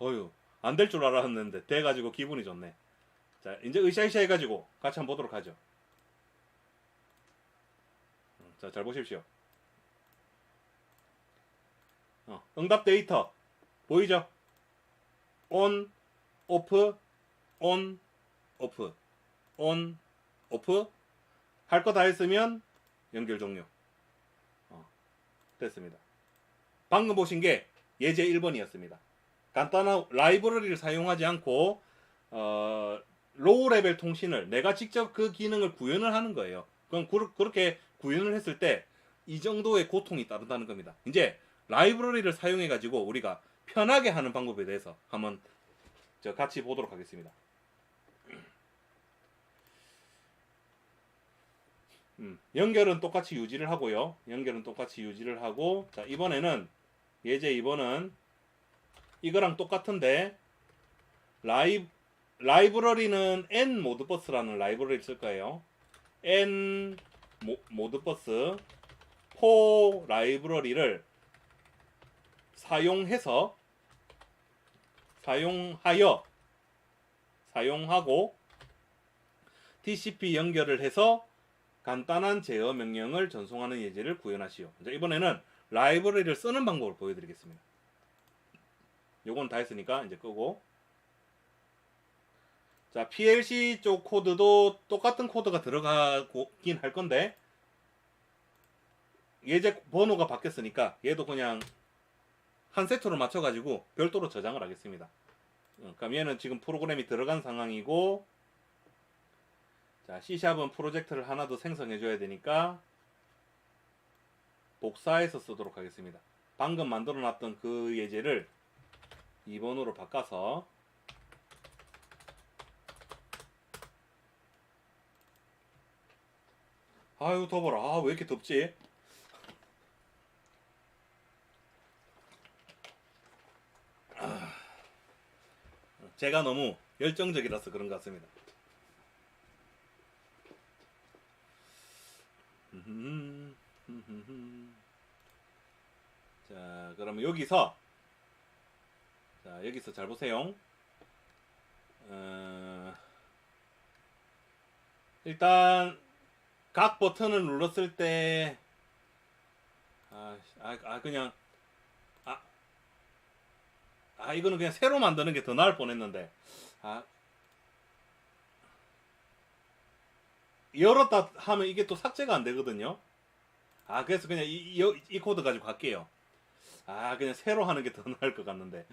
어휴, 안 될 줄 알았는데 돼가지고 기분이 좋네. 자, 이제 으쌰으쌰 해가지고 같이 한번 보도록 하죠. 자, 잘 보십시오. 응답 데이터 보이죠? ON, OFF, ON, OFF, ON, OFF. 할 거 다 했으면 연결 종료. 됐습니다. 방금 보신 게 예제 1번이었습니다. 간단한 라이브러리를 사용하지 않고 로우 레벨 통신을 내가 직접 그 기능을 구현을 하는 거예요. 그럼 그렇게 구현을 했을 때 이 정도의 고통이 따른다는 겁니다. 이제 라이브러리를 사용해 가지고 우리가 편하게 하는 방법에 대해서 한번 같이 보도록 하겠습니다. 연결은 똑같이 유지를 하고요. 연결은 똑같이 유지를 하고, 자, 이번에는 예제 2번은 이거랑 똑같은데 라이브러리는 N 모드버스라는 라이브러리를 쓸 거예요. N 모드버스 4 라이브러리를 사용하고 TCP 연결을 해서 간단한 제어 명령을 전송하는 예제를 구현하시오. 이번에는 라이브러리를 쓰는 방법을 보여드리겠습니다. 요건 다 했으니까 이제 끄고, 자, PLC 쪽 코드도 똑같은 코드가 들어가긴 할 건데 예제 번호가 바뀌었으니까 얘도 그냥 한 세트로 맞춰가지고 별도로 저장을 하겠습니다. 그럼 얘는 지금 프로그램이 들어간 상황이고, 자, C샵은 프로젝트를 하나 더 생성해줘야 되니까 복사해서 쓰도록 하겠습니다. 방금 만들어놨던 그 예제를 2번으로 바꿔서 아유 더워라. 왜 이렇게 덥지? 제가 너무 열정적이라서 그런 것 같습니다. 자, 그러면 여기서 잘 보세요. 일단 각 버튼을 눌렀을 때 그냥 이거는 그냥 새로 만드는 게 더 나을 뻔했는데 열었다 하면 이게 또 삭제가 안 되거든요. 그래서 그냥 이 코드 가지고 갈게요. 그냥 새로 하는 게 더 나을 것 같는데.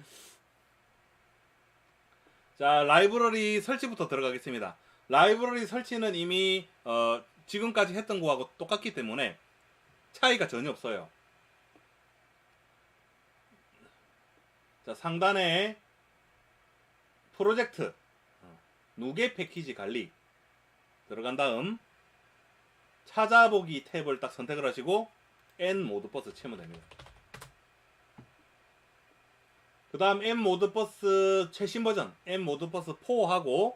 자, 라이브러리 설치부터 들어가겠습니다. 라이브러리 설치는 이미 지금까지 했던 거하고 똑같기 때문에 차이가 전혀 없어요. 자, 상단에 프로젝트 누계 패키지 관리 들어간 다음 찾아보기 탭을 딱 선택을 하시고 N 모드버스 치면 됩니다. 그 다음 M 모드버스 최신 버전 M 모드버스 4하고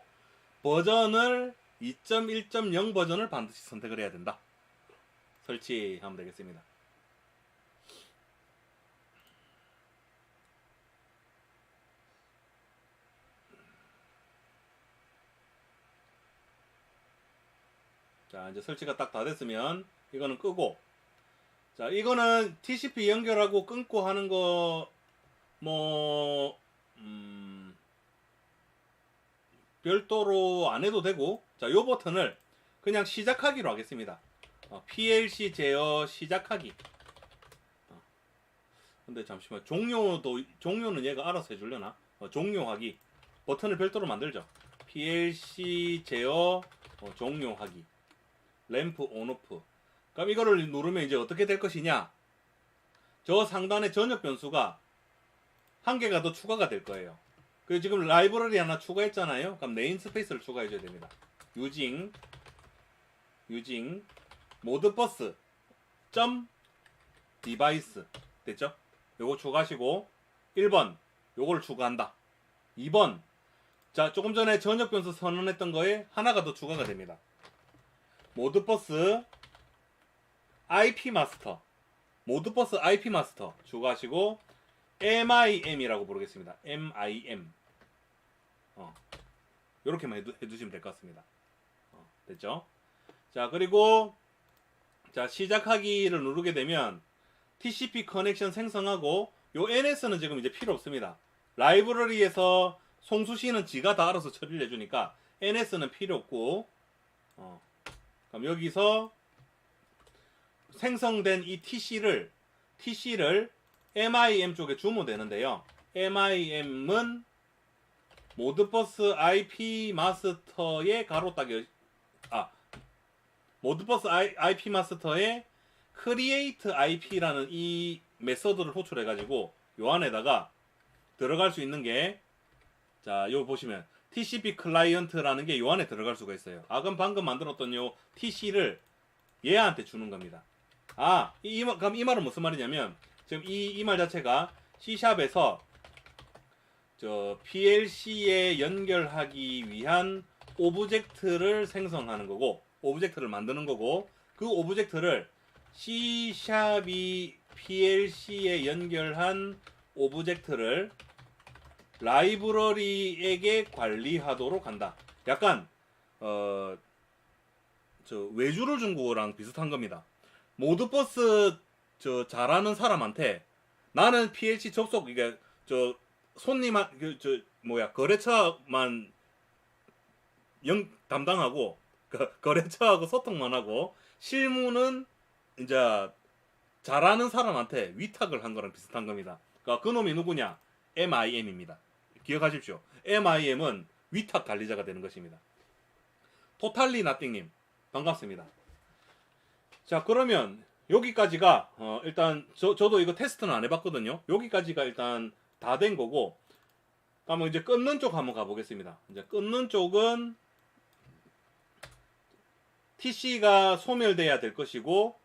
버전을 2.1.0 버전을 반드시 선택을 해야 된다. 설치하면 되겠습니다. 자, 이제 설치가 딱 다 됐으면 이거는 끄고, 자, 이거는 TCP 연결하고 끊고 하는 거 뭐 별도로 안 해도 되고, 자, 요 버튼을 그냥 시작하기로 하겠습니다. PLC 제어 시작하기. 근데 잠시만, 종료는 얘가 알아서 해주려나? 종료하기 버튼을 별도로 만들죠. PLC 제어 종료하기, 램프 온오프. 그럼 이거를 누르면 이제 어떻게 될 것이냐? 저 상단에 전역 변수가 한 개가 더 추가가 될 거예요. 그 지금 라이브러리 하나 추가했잖아요. 그럼 네임스페이스를 추가해 줘야 됩니다. using modbus device 됐죠? 요거 추가하시고 1번 요걸 추가한다. 2번, 자, 조금 전에 전역 변수 선언했던 거에 하나가 더 추가가 됩니다. 모드버스 IP 마스터, 모드버스 IP 마스터 추가하시고 MIM이라고 부르겠습니다. MIM. 요렇게만 해두시면 될 것 같습니다. 됐죠? 자, 그리고 자, 시작하기를 누르게 되면 TCP 커넥션 생성하고, 요 NS는 지금 이제 필요 없습니다. 라이브러리에서 송수시는 지가 다 알아서 처리를 해주니까 NS는 필요 없고, 그럼 여기서 생성된 이 TC를 MIM 쪽에 주면 되는데요. MIM은 모드버스 IP 마스터의 가로따기, 모드버스 IP 마스터의 create IP라는 이 메서드를 호출해 가지고 요 안에다가 들어갈 수 있는 게, 자, 요 보시면 TCP 클라이언트라는 게 요 안에 들어갈 수가 있어요. 그럼 방금 만들었던 요 TC를 얘한테 주는 겁니다. 그럼 이 말은 무슨 말이냐면, 지금 이 말 자체가 C샵에서 저 PLC에 연결하기 위한 오브젝트를 생성하는 거고, 오브젝트를 만드는 거고, 그 오브젝트를 C샵이 PLC에 연결한 오브젝트를 라이브러리에게 관리하도록 한다. 약간 저 외주를 준 거랑 비슷한 겁니다. 모드버스 잘하는 사람한테 나는 PLC 접속, 이게 저 손님한 거래처만 담당하고 거래처하고 소통만 하고 실무는 이제 잘하는 사람한테 위탁을 한 거랑 비슷한 겁니다. 그러니까 그놈이 누구냐? MIM입니다. 기억하십시오. MIM은 위탁 관리자가 되는 것입니다. 토탈리 나띵님 반갑습니다. 자, 그러면 여기까지가 일단 저도 이거 테스트는 안 해봤거든요. 여기까지가 일단 다 된 거고, 그러면 이제 끊는 쪽 한번 가보겠습니다. 이제 끊는 쪽은 TC가 소멸돼야 될 것이고,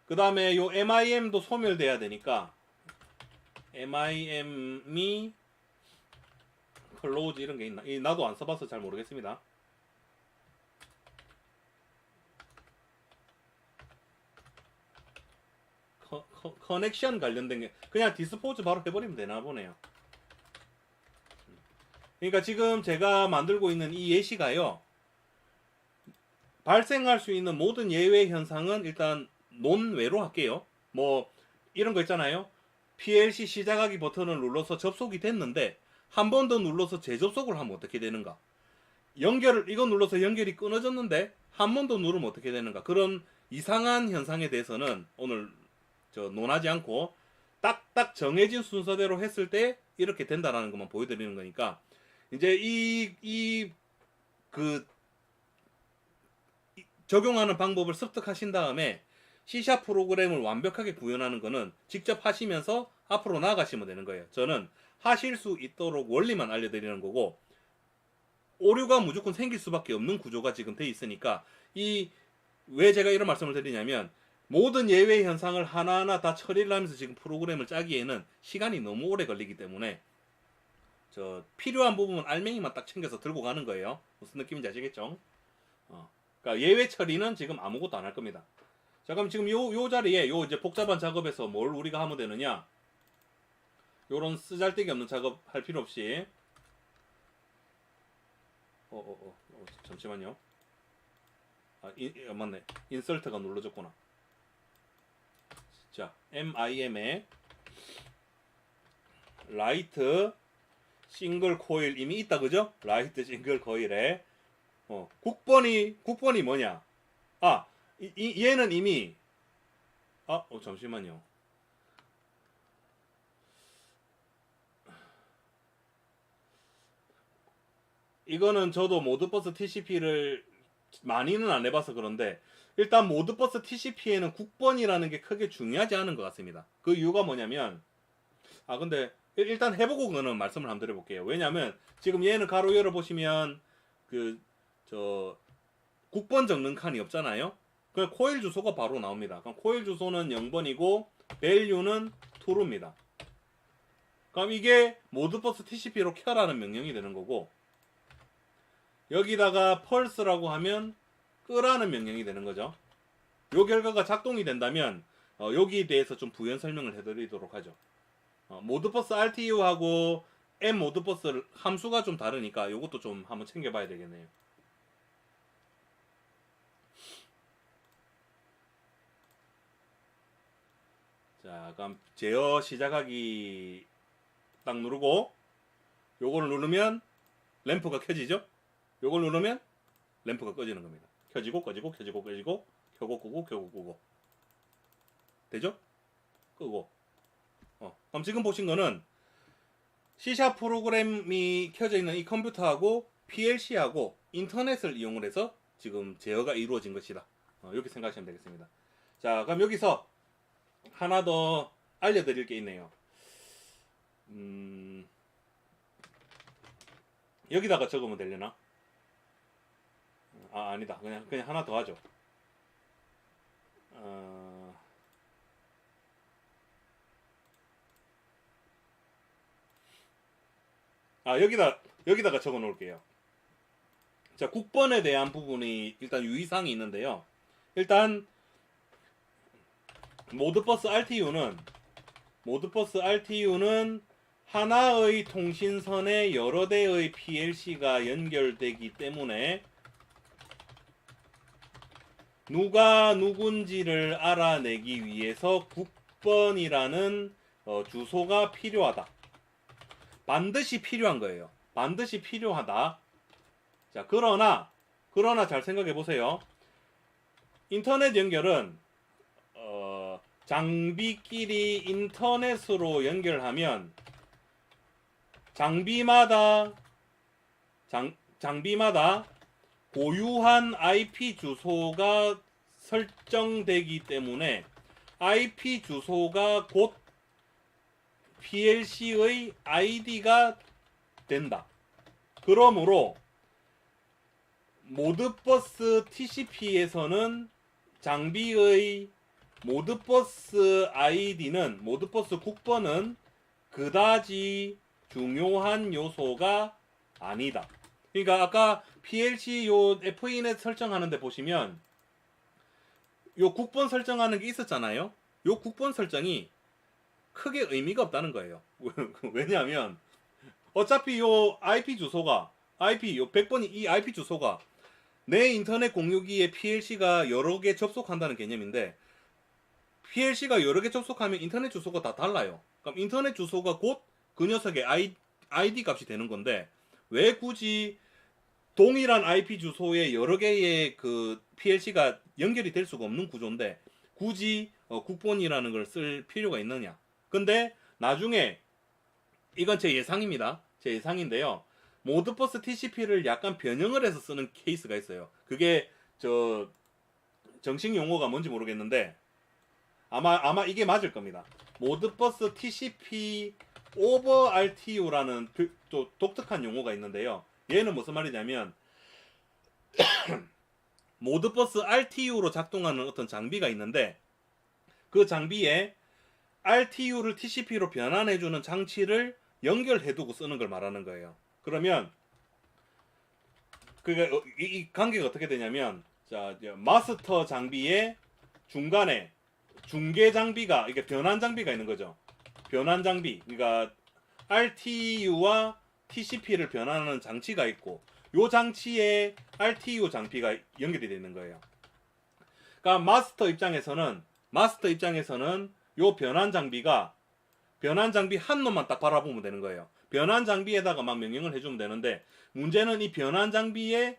그 다음에 요 MIM도 소멸돼야 되니까 MIM이 클로즈 이런 게 있나? 나도 안 써봐서 잘 모르겠습니다. 커넥션 관련된 게 그냥 디스포즈 바로 해버리면 되나 보네요. 그러니까 지금 제가 만들고 있는 이 예시가요, 발생할 수 있는 모든 예외 현상은 일단 논외로 할게요. 뭐 이런 거 있잖아요. PLC 시작하기 버튼을 눌러서 접속이 됐는데 한 번 더 눌러서 재접속을 하면 어떻게 되는가? 이거 눌러서 연결이 끊어졌는데 한 번 더 누르면 어떻게 되는가? 그런 이상한 현상에 대해서는 오늘 논하지 않고 딱딱 정해진 순서대로 했을 때 이렇게 된다라는 것만 보여드리는 거니까, 이제 적용하는 방법을 습득하신 다음에 C# 프로그램을 완벽하게 구현하는 거는 직접 하시면서 앞으로 나아가시면 되는 거예요. 저는 하실 수 있도록 원리만 알려드리는 거고, 오류가 무조건 생길 수밖에 없는 구조가 지금 돼 있으니까, 왜 제가 이런 말씀을 드리냐면, 모든 예외 현상을 하나하나 다 처리를 하면서 지금 프로그램을 짜기에는 시간이 너무 오래 걸리기 때문에 저 필요한 부분은 알맹이만 딱 챙겨서 들고 가는 거예요. 무슨 느낌인지 아시겠죠? 그러니까 예외 처리는 지금 아무것도 안 할 겁니다. 자, 그럼 지금 요 자리에 요 이제 복잡한 작업에서 뭘 우리가 하면 되느냐? 요런 쓰잘데기 없는 작업 할 필요 없이 잠시만요. 맞네. 인설트가 눌러졌구나. 자, MIM에 라이트 싱글 코일 이미 있다, 그죠? 라이트 싱글 코일에 국번이 뭐냐? 얘는 이미 잠시만요. 이거는 저도 모드버스 TCP를 많이는 안 해봐서 그런데 일단 모드버스 TCP에는 국번이라는 게 크게 중요하지 않은 것 같습니다. 그 이유가 뭐냐면 근데 일단 해보고 그거는 말씀을 한번 드려볼게요. 왜냐면 지금 얘는 가로 열어 보시면 국번 적는 칸이 없잖아요. 그냥 코일 주소가 바로 나옵니다. 그럼 코일 주소는 0번이고 밸류는 true입니다. 그럼 이게 모드버스 TCP로 켜라는 명령이 되는 거고 여기다가 펄스라고 하면 끄라는 명령이 되는 거죠. 요 결과가 작동이 된다면 여기에 대해서 좀 부연 설명을 해드리도록 하죠. 모드버스 RTU하고 M 모드버스 함수가 좀 다르니까 요것도 좀 한번 챙겨봐야 되겠네요. 자, 그럼 제어 시작하기 딱 누르고 요걸 누르면 램프가 켜지죠? 요걸 누르면 램프가 꺼지는 겁니다. 켜지고 꺼지고 켜지고 꺼지고 켜고 끄고 켜고 끄고 되죠? 끄고 그럼 지금 보신 거는 C# 프로그램이 켜져 있는 이 컴퓨터하고 PLC하고 인터넷을 이용을 해서 지금 제어가 이루어진 것이다. 이렇게 생각하시면 되겠습니다. 자, 그럼 여기서 하나 더 알려드릴 게 있네요. 여기다가 적으면 되려나? 아니다. 그냥 하나 더 하죠. 여기다가 적어 놓을게요. 자, 국번에 대한 부분이 일단 유의사항이 있는데요. 일단 모드버스 RTU는 하나의 통신선에 여러 대의 PLC가 연결되기 때문에 누가 누군지를 알아내기 위해서 국번이라는 주소가 필요하다. 반드시 필요한 거예요. 반드시 필요하다. 자, 그러나 잘 생각해 보세요. 인터넷 연결은 장비끼리 인터넷으로 연결하면 장비마다 고유한 IP 주소가 설정되기 때문에 IP 주소가 곧 PLC의 ID가 된다. 그러므로 모드버스 TCP에서는 장비의 모드버스 ID는 모드버스 국번은 그다지 중요한 요소가 아니다. 그러니까 아까 PLC 요 FENet 설정하는데 보시면 요 국번 설정하는 게 있었잖아요. 요 국번 설정이 크게 의미가 없다는 거예요. 왜냐하면 어차피 요 IP 주소가 요 100번이 이 IP 주소가 내 인터넷 공유기에 PLC가 여러 개 접속한다는 개념인데 PLC가 여러 개 접속하면 인터넷 주소가 다 달라요. 그럼 인터넷 주소가 곧 그 녀석의 ID 값이 되는 건데 왜 굳이 동일한 IP 주소에 여러 개의 그 PLC가 연결이 될 수가 없는 구조인데 굳이 국번이라는 걸 쓸 필요가 있느냐? 근데 나중에 이건 제 예상입니다. 제 예상인데요. 모드버스 TCP를 약간 변형을 해서 쓰는 케이스가 있어요. 그게 정식 용어가 뭔지 모르겠는데 아마 이게 맞을 겁니다. 모드버스 TCP over RTU라는 또 독특한 용어가 있는데요. 얘는 무슨 말이냐면 모드버스 RTU로 작동하는 어떤 장비가 있는데 그 장비에 RTU를 TCP로 변환해주는 장치를 연결해두고 쓰는 걸 말하는 거예요. 그러면 이 관계가 어떻게 되냐면, 자, 마스터 장비의 중간에 중계 장비가, 이게 변환 장비가 있는 거죠. 변환 장비, 그러니까 RTU와 TCP를 변환하는 장치가 있고, 요 장치에 RTU 장비가 연결이 되는 거예요. 그러니까 마스터 입장에서는 요 변환 장비 한 놈만 딱 바라보면 되는 거예요. 변환 장비에다가 막 명령을 해주면 되는데, 문제는 이 변환 장비는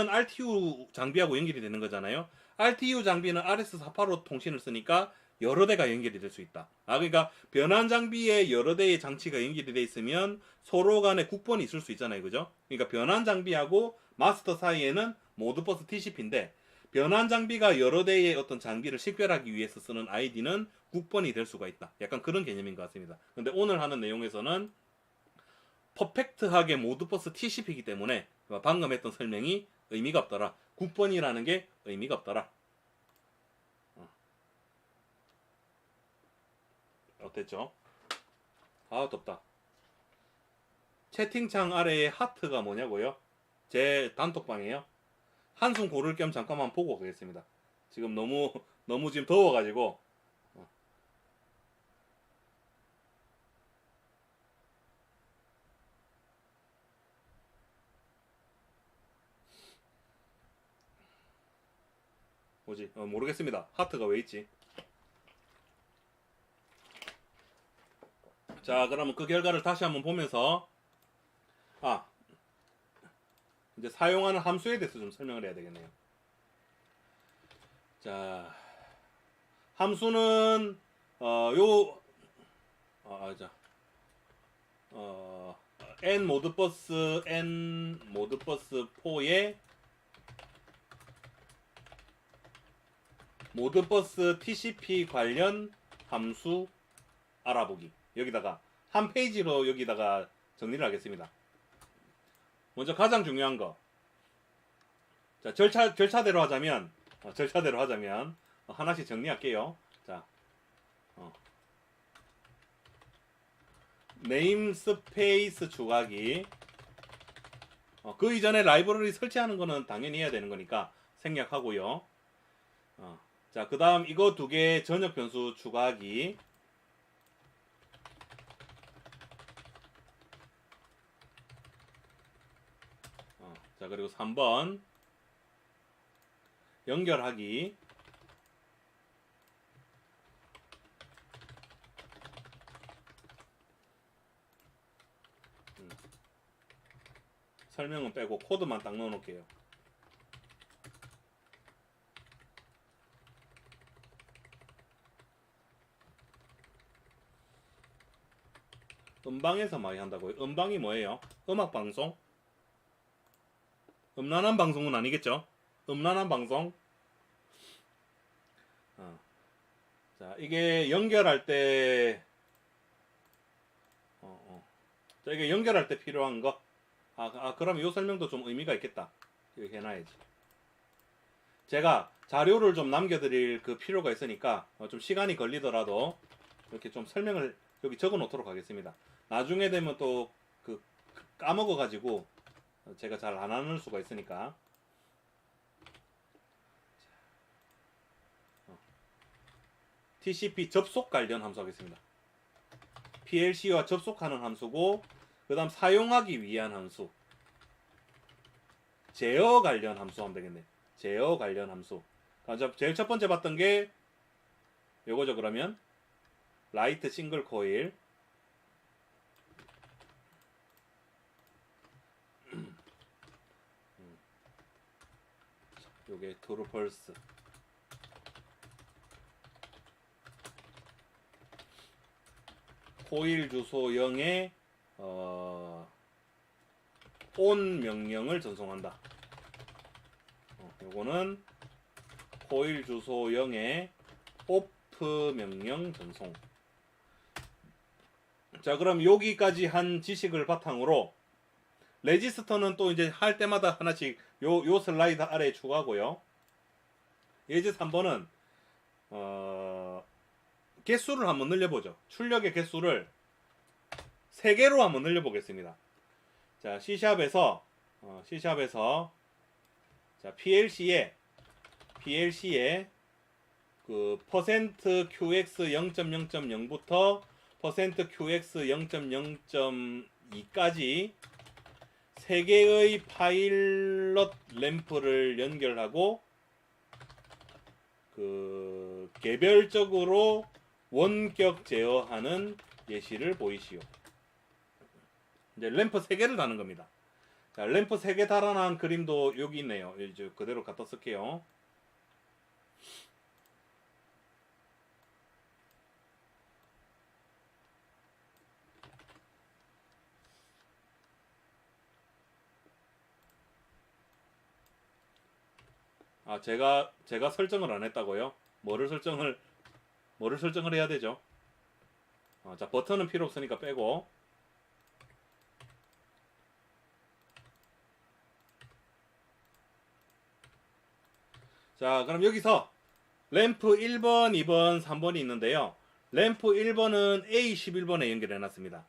RTU 장비하고 연결이 되는 거잖아요. RTU 장비는 RS485 통신을 쓰니까 여러 대가 연결이 될 수 있다. 그러니까 변환 장비에 여러 대의 장치가 연결이 돼 있으면 서로 간에 국번이 있을 수 있잖아요. 그죠? 그러니까 변환 장비하고 마스터 사이에는 모드버스 TCP인데, 변환 장비가 여러 대의 어떤 장비를 식별하기 위해서 쓰는 아이디는 국번이 될 수가 있다. 약간 그런 개념인 것 같습니다. 근데 오늘 하는 내용에서는 퍼펙트하게 모드버스 TCP이기 때문에 방금 했던 설명이 의미가 없더라. 국번이라는 게 의미가 없더라. 어땠죠? 덥다. 채팅창 아래에 하트가 뭐냐고요? 제 단톡방이에요. 한숨 고를 겸 잠깐만 보고 가겠습니다. 지금 너무 지금 더워가지고. 뭐지? 모르겠습니다. 하트가 왜 있지? 자, 그러면 그 결과를 다시 한번 보면서, 이제 사용하는 함수에 대해서 좀 설명을 해야 되겠네요. 자, 함수는 n 모드버스 4의 모드버스 TCP 관련 함수 알아보기. 여기다가 한 페이지로 여기다가 정리를 하겠습니다. 먼저 가장 중요한 거. 자, 절차대로 하자면 하나씩 정리할게요. 자, 네임스페이스 추가하기. 그 이전에 라이브러리 설치하는 거는 당연히 해야 되는 거니까 생략하고요. 자, 그 다음 이거 두 개 전역 변수 추가하기. 자, 그리고 3번 연결하기. 설명은 빼고 코드만 딱 넣어 놓을게요. 음방에서 많이 한다고요? 음방이 뭐예요? 음악방송? 음란한 방송은 아니겠죠? 음란한 방송? 자, 이게 연결할 때 자, 이게 연결할 때 필요한 거. 그럼 이 설명도 좀 의미가 있겠다. 이거 해놔야지. 제가 자료를 좀 남겨드릴 그 필요가 있으니까 좀 시간이 걸리더라도 이렇게 좀 설명을 여기 적어 놓도록 하겠습니다. 나중에 되면 또 까먹어가지고 제가 잘 안 하는 수가 있으니까. TCP 접속 관련 함수 하겠습니다. PLC와 접속하는 함수고, 그 다음 사용하기 위한 함수, 제어 관련 함수 하면 되겠네. 제어 관련 함수. 제일 첫 번째 봤던 게 요거죠. 그러면 라이트 싱글 코일, 요게 트루 펄스, 코일 주소 0에 on 명령을 전송한다. 요거는 코일 주소 0에 off 명령 전송. 자, 그럼 여기까지 한 지식을 바탕으로 레지스터는 또 이제 할 때마다 하나씩 요 슬라이드 아래에 추가하고요. 예제 3번은 개수를 한번 늘려보죠. 출력의 개수를 3개로 한번 늘려보겠습니다. 자, C샵에서 자, PLC에 그 %QX 0.0.0부터 %QX 0.0.2까지 3개의 파일럿 램프를 연결하고 그 개별적으로 원격 제어하는 예시를 보이시오. 이제 램프 3개를 다는 겁니다. 자, 램프 3개 달아난 그림도 여기 있네요. 이제 그대로 갖다 쓸게요. 아, 제가 설정을 안 했다고요? 뭐를 설정을 해야 되죠? 자, 버튼은 필요 없으니까 빼고. 자, 그럼 여기서 램프 1번, 2번, 3번이 있는데요. 램프 1번은 A11번에 연결해 놨습니다.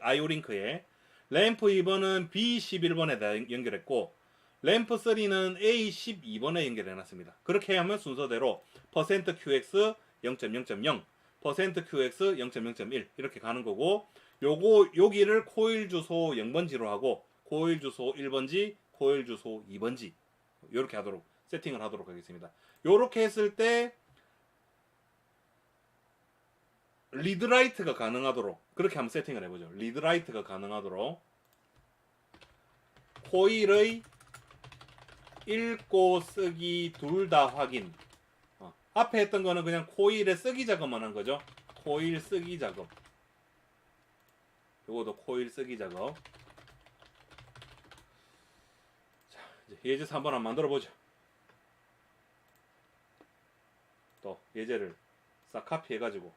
아이오링크에. 램프 2번은 B11번에다 연결했고, 램프 3는 A12번에 연결해 놨습니다. 그렇게 하면 순서대로 %QX 0.0.0, %QX 0.0.1 이렇게 가는 거고, 여기를 코일 주소 0번지로 하고, 코일 주소 1번지, 코일 주소 2번지 이렇게 하도록 세팅을 하도록 하겠습니다. 이렇게 했을 때 리드라이트가 가능하도록 그렇게 한번 세팅을 해보죠. 리드라이트가 가능하도록 코일의 읽고 쓰기 둘 다 확인. 앞에 했던 거는 그냥 코일의 쓰기 작업만 한 거죠. 코일 쓰기 작업. 요것도 코일 쓰기 작업. 자, 이제 예제 한번 만들어 보죠. 또 예제를 싹 카피해 가지고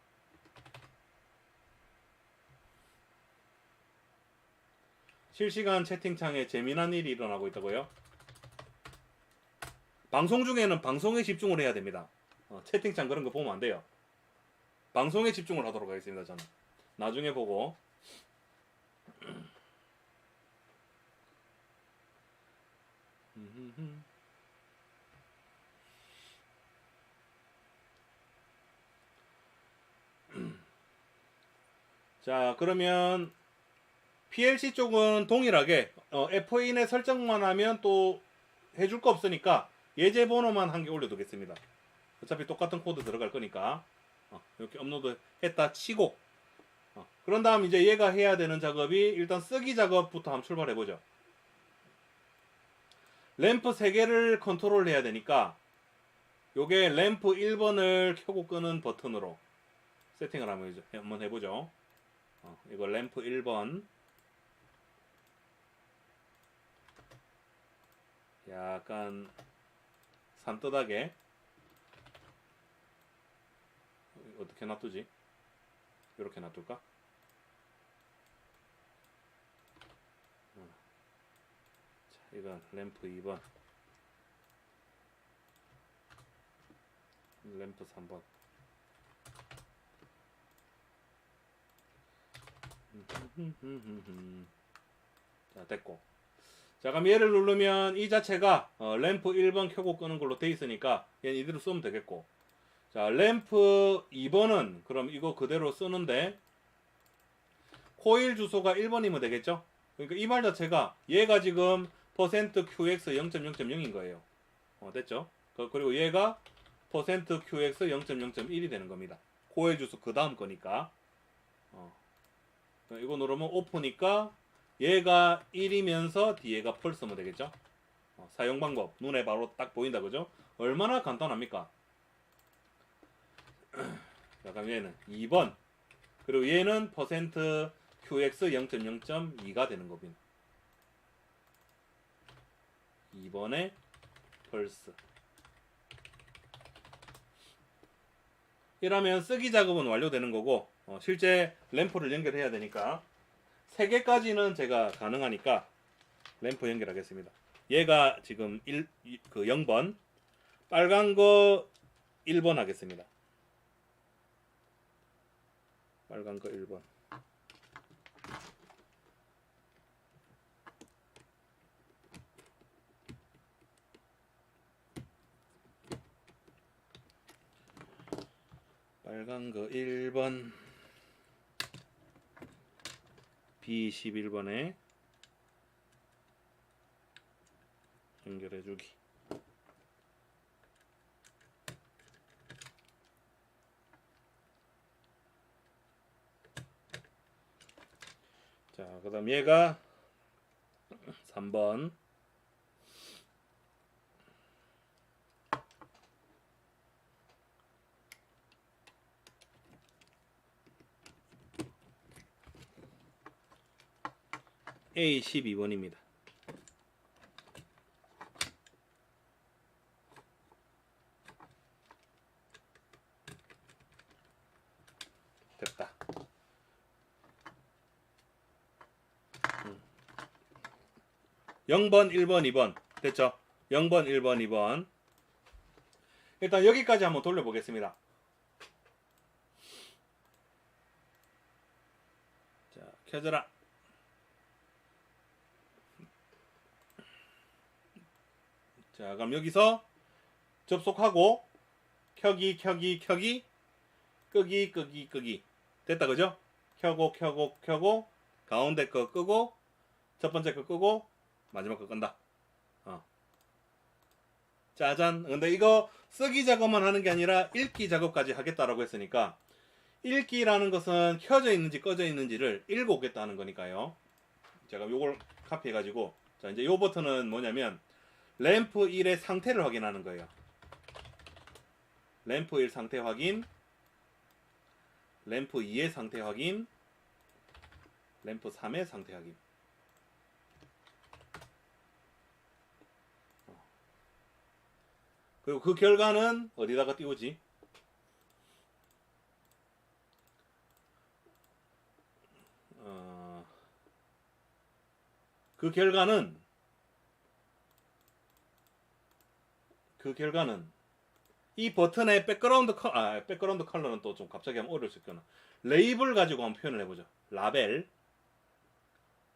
실시간 채팅창에 재미난 일이 일어나고 있다고요? 방송 중에는 방송에 집중을 해야 됩니다. 채팅창 그런 거 보면 안 돼요. 방송에 집중을 하도록 하겠습니다. 저는 나중에 보고. 자, 그러면 PLC 쪽은 동일하게 F-in의 설정만 하면 또 해줄 거 없으니까 예제 번호만 한 개 올려두겠습니다. 어차피 똑같은 코드 들어갈 거니까 이렇게 업로드 했다 치고 그런 다음 이제 얘가 해야 되는 작업이 일단 쓰기 작업부터 한번 출발해 보죠. 램프 3개를 컨트롤 해야 되니까 요게 램프 1번을 켜고 끄는 버튼으로 세팅을 한번 해보죠. 이거 램프 1번 약간 산뜻하게 어떻게 놔두지? 이렇게 놔둘까? 자, 이건 램프 2번 램프 3번 자, 됐고. 자, 그럼 얘를 누르면 이 자체가 램프 1번 켜고 끄는 걸로 돼 있으니까 얘는 이대로 쓰면 되겠고. 자, 램프 2번은 그럼 이거 그대로 쓰는데 코일 주소가 1번이면 되겠죠? 그러니까 이 말 자체가 얘가 지금 %QX 0.0.0인 거예요. 됐죠? 그리고 얘가 %QX 0.0.1이 되는 겁니다. 코일 주소 그 다음 거니까. 이거 누르면 오프니까 얘가 1이면서 뒤에가 펄스면 되겠죠? 사용 방법 눈에 바로 딱 보인다 그죠? 얼마나 간단합니까? 자, 그럼 얘는 2번 그리고 얘는 %QX 0.0.2가 되는 겁니다. 2번에 펄스 이러면 쓰기 작업은 완료되는 거고 실제 램프를 연결해야 되니까 3개까지는 제가 가능하니까 램프 연결하겠습니다. 얘가 지금 0번 빨간 거 1번 하겠습니다. 빨간 거 1번. 빨간 거 1번. B11번에 연결해주기. 자, 그 다음 얘가 3번. A12번입니다. 됐다. 0번, 1번, 2번. 됐죠? 0번, 1번, 2번. 일단 여기까지 한번 돌려보겠습니다. 자, 켜져라. 자, 그럼 여기서 접속하고 켜기, 끄기, 끄기. 됐다, 그죠? 켜고, 가운데 거 끄고, 첫 번째 거 끄고, 마지막 거 끈다. 짜잔. 근데 이거 쓰기 작업만 하는 게 아니라 읽기 작업까지 하겠다라고 했으니까, 읽기라는 것은 켜져 있는지 꺼져 있는지를 읽어오겠다는 거니까요. 제가 요걸 카피해가지고, 자, 이제 요 버튼은 뭐냐면, 램프 1의 상태를 확인하는 거예요. 램프 1 상태 확인, 램프 2의 상태 확인, 램프 3의 상태 확인. 그리고 그 결과는 어디다가 띄우지? 그 결과는 이 버튼의 백그라운드 컬러는 또 좀 갑자기 하면 어려울 수 있구나. 레이블 가지고 한번 표현을 해보죠.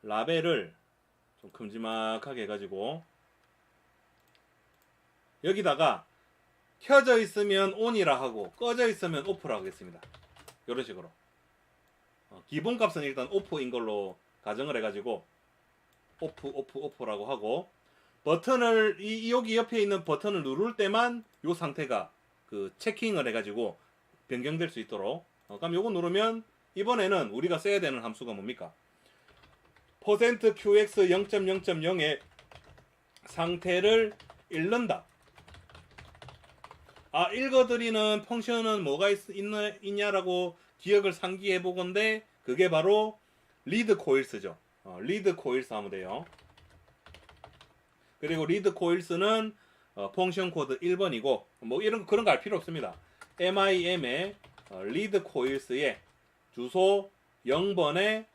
라벨을 좀 큼지막하게 해가지고 여기다가 켜져 있으면 온이라 하고 꺼져 있으면 오프라 하겠습니다. 이런 식으로. 기본 값은 일단 오프인 걸로 가정을 해가지고 오프라고 하고, 버튼을 여기 옆에 있는 버튼을 누를 때만 요 상태가 그 체킹을 해가지고 변경될 수 있도록. 그럼 요거 누르면 이번에는 우리가 써야 되는 함수가 뭡니까? %qx 0.0.0의 상태를 읽는다. 읽어드리는 펑션은 뭐가 있냐라고 기억을 상기해 보건데, 그게 바로 리드 코일스죠. 리드 코일스 하면 돼요. 그리고 리드 코일스는 펑션 코드 1번이고 뭐 그런 거 알 필요 없습니다. MIM의 리드 코일스의 주소 0번에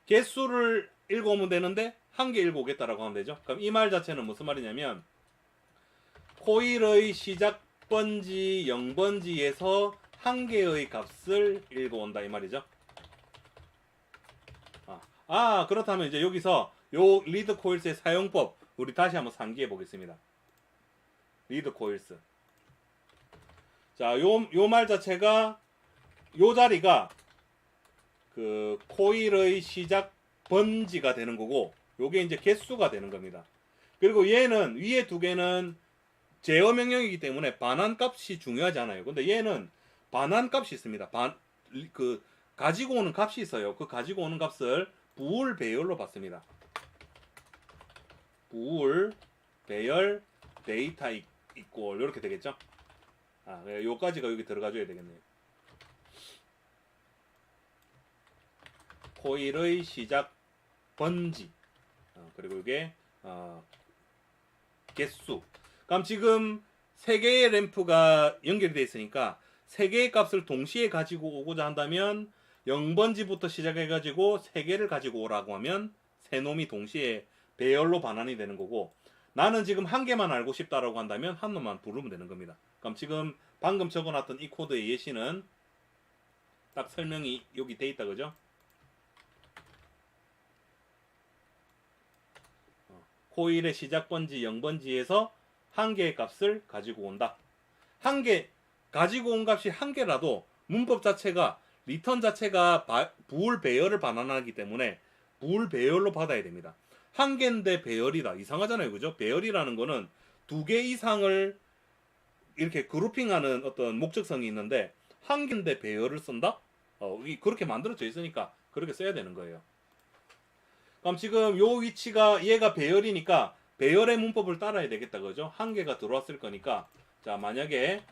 개수를 읽어오면 되는데 한 개 읽어오겠다라고 하면 되죠. 그럼 이 말 자체는 무슨 말이냐면, 코일의 시작 번지 0번지에서 한 개의 값을 읽어온다 이 말이죠. 그렇다면 이제 여기서 요 리드 코일스의 사용법 우리 다시 한번 상기해 보겠습니다. 리드 코일스. 자, 요 말 자체가 요 자리가 그 코일의 시작 번지가 되는 거고, 요게 이제 개수가 되는 겁니다. 그리고 얘는 위에 두 개는 제어 명령이기 때문에 반환 값이 중요하지 않아요. 근데 얘는 반환 값이 있습니다. 가지고 오는 값이 있어요. 그 가지고 오는 값을 부울 배열로 받습니다. 부울 배열 데이터 이꼴 이렇게 되겠죠. 요까지가 여기 들어가줘야 되겠네요. 코일의 시작 번지, 그리고 이게 개수. 그럼 지금 3개의 램프가 연결이 되어 있으니까 3개의 값을 동시에 가지고 오고자 한다면 0번지부터 시작해가지고 3개를 가지고 오라고 하면 3놈이 동시에 배열로 반환이 되는 거고, 나는 지금 한 개만 알고 싶다라고 한다면 한 놈만 부르면 되는 겁니다. 그럼 지금 방금 적어놨던 이 코드의 예시는 딱 설명이 여기 돼 있다, 그죠? 코일의 시작 번지 0번지에서 한 개의 값을 가지고 온다. 한 개, 가지고 온 값이 한 개라도 문법 자체가, 리턴 자체가 부울 배열을 반환하기 때문에 부울 배열로 받아야 됩니다. 한 개인데 배열이다. 이상하잖아요, 그죠? 배열이라는 거는 두 개 이상을 이렇게 그룹핑하는 어떤 목적성이 있는데 한 개인데 배열을 쓴다? 그렇게 만들어져 있으니까 그렇게 써야 되는 거예요. 그럼 지금 요 위치가 얘가 배열이니까 배열의 문법을 따라야 되겠다, 그죠? 한 개가 들어왔을 거니까, 자, 만약에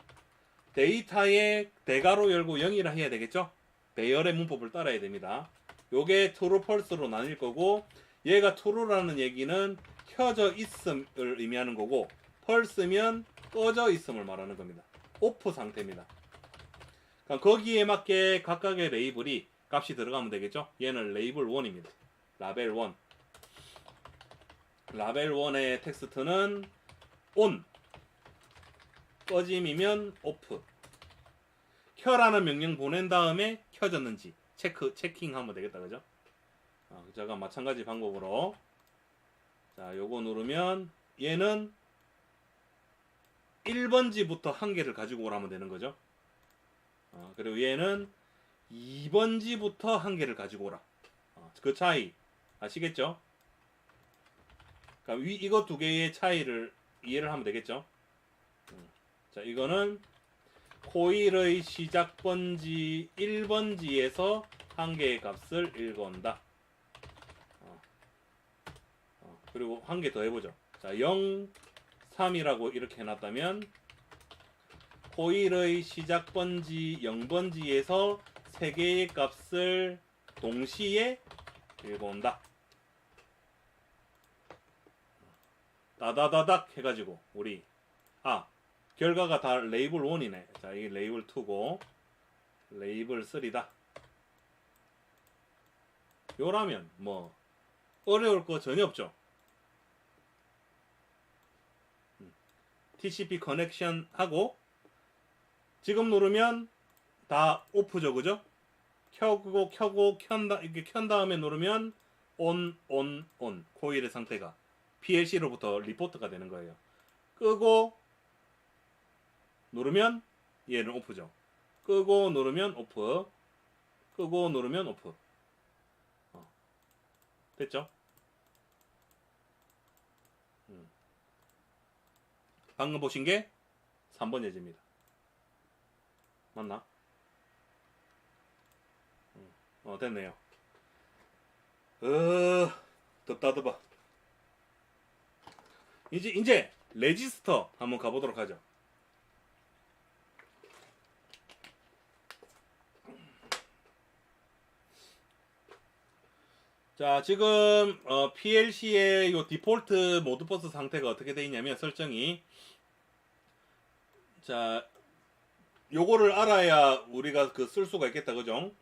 데이터에 대괄호 열고 0이라 해야 되겠죠? 배열의 문법을 따라야 됩니다. 요게 true, false로 나뉠 거고, 얘가 true라는 얘기는 켜져 있음을 의미하는 거고, false면 꺼져 있음을 말하는 겁니다. 오프 상태입니다. 그럼 거기에 맞게 각각의 레이블이 값이 들어가면 되겠죠? 얘는 레이블 1입니다. 라벨 1. 라벨 1의 텍스트는 on, 꺼짐이면 off. 켜라는 명령 보낸 다음에 켜졌는지 체킹하면 되겠다, 그죠? 제가 마찬가지 방법으로, 자, 요거 누르면 얘는 1번지부터 한 개를 가지고 오라면 되는 거죠. 그리고 얘는 2번지부터 한 개를 가지고 오라. 그 차이 아시겠죠? 그러니까 이거 두 개의 차이를 이해를 하면 되겠죠? 자, 이거는 코일의 시작 번지 1번지에서 한 개의 값을 읽어온다. 그리고 한 개 더 해보죠. 자, 0, 3이라고 이렇게 해놨다면 코일의 시작 번지 0번지에서 세 개의 값을 동시에 읽어온다. 따다다닥 해가지고 우리 결과가 다 레이블 1이네. 자, 이게 레이블 2고 레이블 3다. 요라면 뭐 어려울 거 전혀 없죠. TCP 커넥션 하고 지금 누르면 다 오프죠, 그죠? 켜고 이렇게 켠 다음에 누르면 on 코일의 상태가 PLC로부터 리포트가 되는 거예요. 끄고 누르면 얘는 오프죠. 끄고 누르면 오프, 끄고 누르면 오프. 됐죠? 방금 보신 게 3번 예제입니다. 맞나? 됐네요. 덥다 덥아. 이제 레지스터 한번 가보도록 하죠. 자, 지금 PLC의 요 디폴트 모드버스 상태가 어떻게 되어 있냐면 설정이, 자, 요거를 알아야 우리가 쓸 수가 있겠다, 그죠?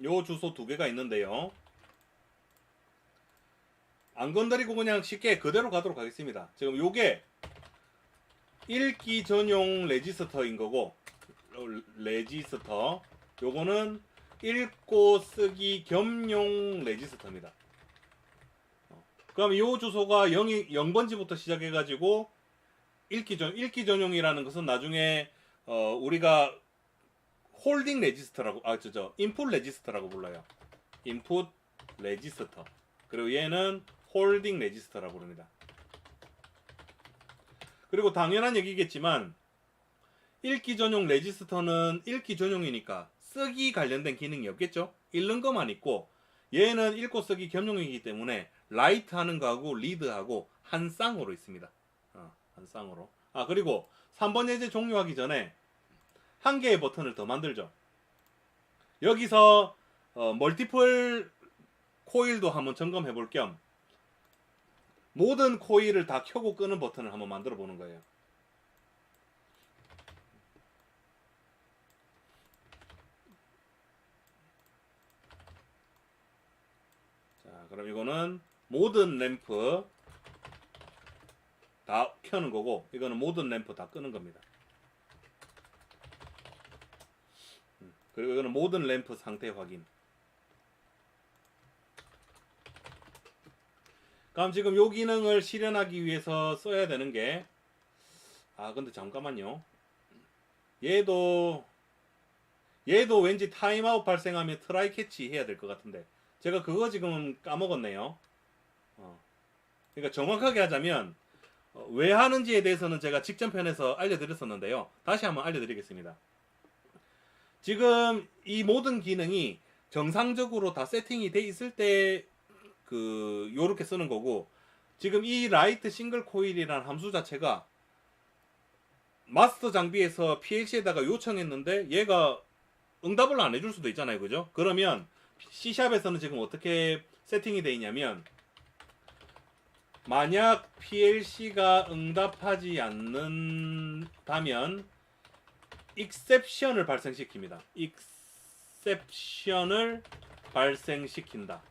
요 주소 두 개가 있는데요. 안 건드리고 그냥 쉽게 그대로 가도록 하겠습니다. 지금 요게 읽기 전용 레지스터인 거고, 레지스터, 요거는 읽고 쓰기 겸용 레지스터입니다. 그럼 요 주소가 0번지부터 시작해가지고 읽기 전용이라는 것은 나중에 우리가 홀딩 레지스터라고, 인풋 레지스터라고 불러요. 인풋 레지스터. 그리고 얘는 홀딩 레지스터라고 부릅니다. 그리고 당연한 얘기겠지만 읽기 전용 레지스터는 읽기 전용이니까 쓰기 관련된 기능이 없겠죠? 읽는 것만 있고, 얘는 읽고 쓰기 겸용이기 때문에 라이트 하는 거하고 리드하고 한 쌍으로 있습니다. 한 쌍으로. 그리고 3번 예제 종료하기 전에 한 개의 버튼을 더 만들죠. 여기서 멀티플 코일도 한번 점검해 볼 겸 모든 코일을 다 켜고 끄는 버튼을 한번 만들어 보는 거예요. 자, 그럼 이거는 모든 램프 다 켜는 거고, 이거는 모든 램프 다 끄는 겁니다. 그리고 이거는 모든 램프 상태 확인. 그럼 지금 요 기능을 실현하기 위해서 써야 되는 게, 근데 잠깐만요. 얘도 왠지 타임아웃 발생하면 트라이 캐치 해야 될 것 같은데 제가 그거 지금 까먹었네요. 그러니까 정확하게 하자면 왜 하는지에 대해서는 제가 직전 편에서 알려드렸었는데요. 다시 한번 알려드리겠습니다. 지금 이 모든 기능이 정상적으로 다 세팅이 돼 있을 때 요렇게 쓰는 거고, 지금 이 라이트 싱글 코일이라는 함수 자체가 마스터 장비에서 PLC에다가 요청했는데 얘가 응답을 안 해줄 수도 있잖아요, 그죠? 그러면 C샵에서는 지금 어떻게 세팅이 되어 있냐면, 만약 PLC가 응답하지 않는다면 익셉션을 발생시킵니다. 익셉션을 발생시킨다.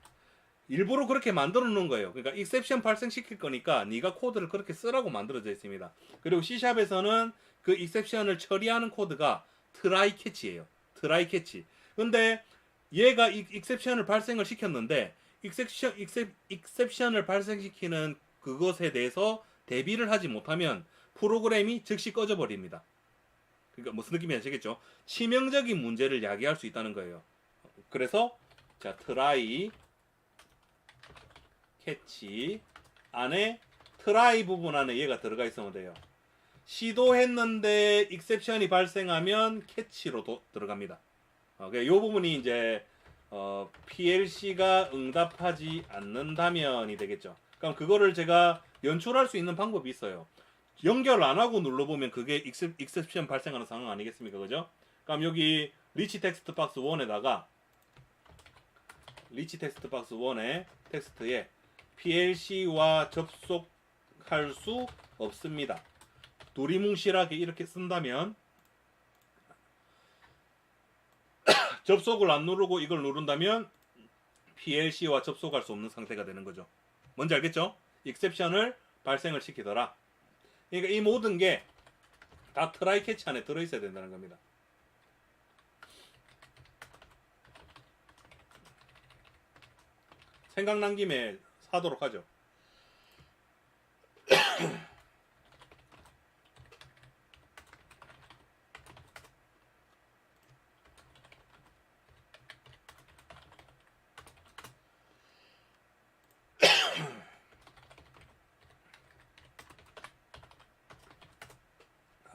일부러 그렇게 만들어 놓은 거예요. 그러니까 익셉션 발생시킬 거니까 네가 코드를 그렇게 쓰라고 만들어져 있습니다. 그리고 C샵에서는 그 익셉션을 처리하는 코드가 트라이 캐치예요. 트라이 캐치. 근데 얘가 익셉션을 발생을 시켰는데 익셉션을 발생시키는 그것에 대해서 대비를 하지 못하면 프로그램이 즉시 꺼져 버립니다. 그러니까 무슨 느낌인지 아시겠죠? 치명적인 문제를 야기할 수 있다는 거예요. 그래서 자, 트라이 캐치 안에 트라이 부분 안에 얘가 들어가 있으면 돼요. 시도했는데 익셉션이 발생하면 캐치로 들어갑니다. 이 부분이 이제 PLC가 응답하지 않는다면이 되겠죠. 그럼 그거를 제가 연출할 수 있는 방법이 있어요. 연결 안 하고 눌러보면 그게 익셉션 발생하는 상황 아니겠습니까, 그죠? 그럼 여기 리치 텍스트 박스 1에다가 리치 텍스트 박스 1의 텍스트에 PLC와 접속할 수 없습니다. 두리뭉실하게 이렇게 쓴다면 접속을 안 누르고 이걸 누른다면 PLC와 접속할 수 없는 상태가 되는 거죠. 뭔지 알겠죠? 익셉션을 발생을 시키더라. 그러니까 이 모든 게 다 트라이 캐치 안에 들어있어야 된다는 겁니다. 생각난 김에 사도록 하죠.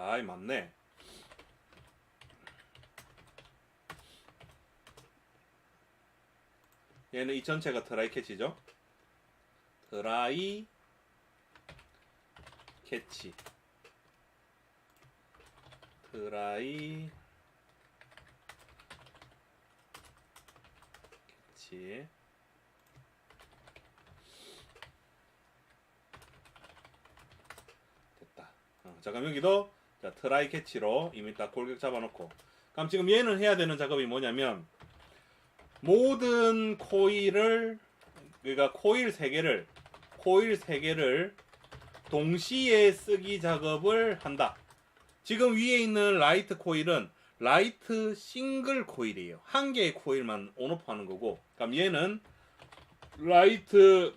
아이, 맞네. 얘는 이 전체가 트라이 캐치죠. 트라이 캐치. 트라이 캐치. 됐다. 자, 그럼 여기도 자, 트라이 캐치로 이미 딱 골격 잡아놓고, 그럼 지금 얘는 해야 되는 작업이 뭐냐면 모든 코일을, 그러니까 코일 3개를 동시에 쓰기 작업을 한다. 지금 위에 있는 라이트 코일은 라이트 싱글 코일이에요. 한 개의 코일만 온오프 하는 거고, 그럼 얘는 라이트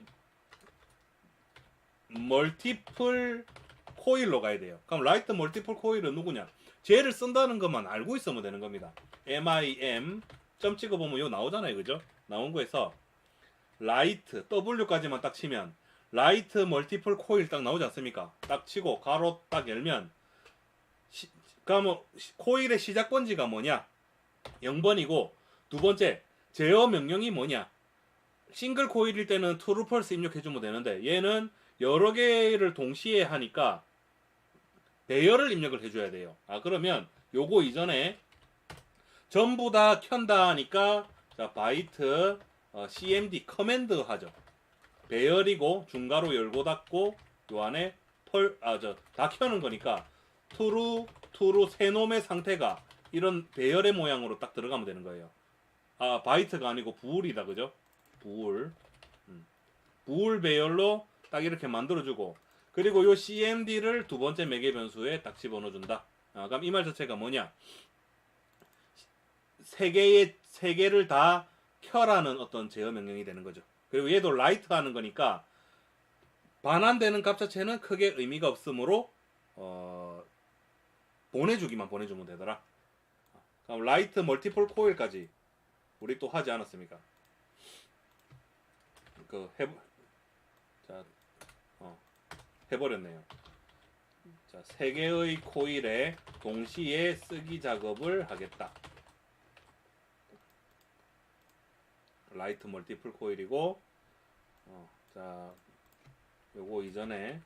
멀티플 코일로 가야 돼요. 그럼 라이트 멀티플 코일은 누구냐? 쟤를 쓴다는 것만 알고 있으면 되는 겁니다. MIM 점 찍어보면 이거 나오잖아요, 그죠? 나온 거에서 라이트 W까지만 딱 치면 라이트 멀티플 코일 딱 나오지 않습니까? 딱 치고 가로 딱 열면 그러면 코일의 시작 번지가 뭐냐? 0번이고, 두 번째 제어 명령이 뭐냐? 싱글 코일일 때는 true false 입력해주면 되는데 얘는 여러 개를 동시에 하니까 배열을 입력을 해줘야 돼요. 그러면 요거 이전에 전부 다 켠다 하니까 자, 바이트 cmd 커맨드 하죠. 배열이고 중괄호 열고 닫고 요 안에 다 켜는 거니까 true 새놈의 상태가 이런 배열의 모양으로 딱 들어가면 되는 거예요. 바이트가 아니고 부울이다, 그죠? 부울 배열로 딱 이렇게 만들어주고, 그리고 요 cmd를 두 번째 매개 변수에 딱 집어넣어준다. 그럼 이 말 자체가 뭐냐? 세 개를 다 켜라는 어떤 제어 명령이 되는 거죠. 그리고 얘도 라이트 하는 거니까 반환되는 값 자체는 크게 의미가 없으므로 보내주면 되더라. 그럼 라이트 멀티플 코일까지 우리 또 하지 않았습니까? 그 자, 해버렸네요. 자, 세 개의 코일에 동시에 쓰기 작업을 하겠다. 라이트 멀티플 코일이고, 자, 요거 이전에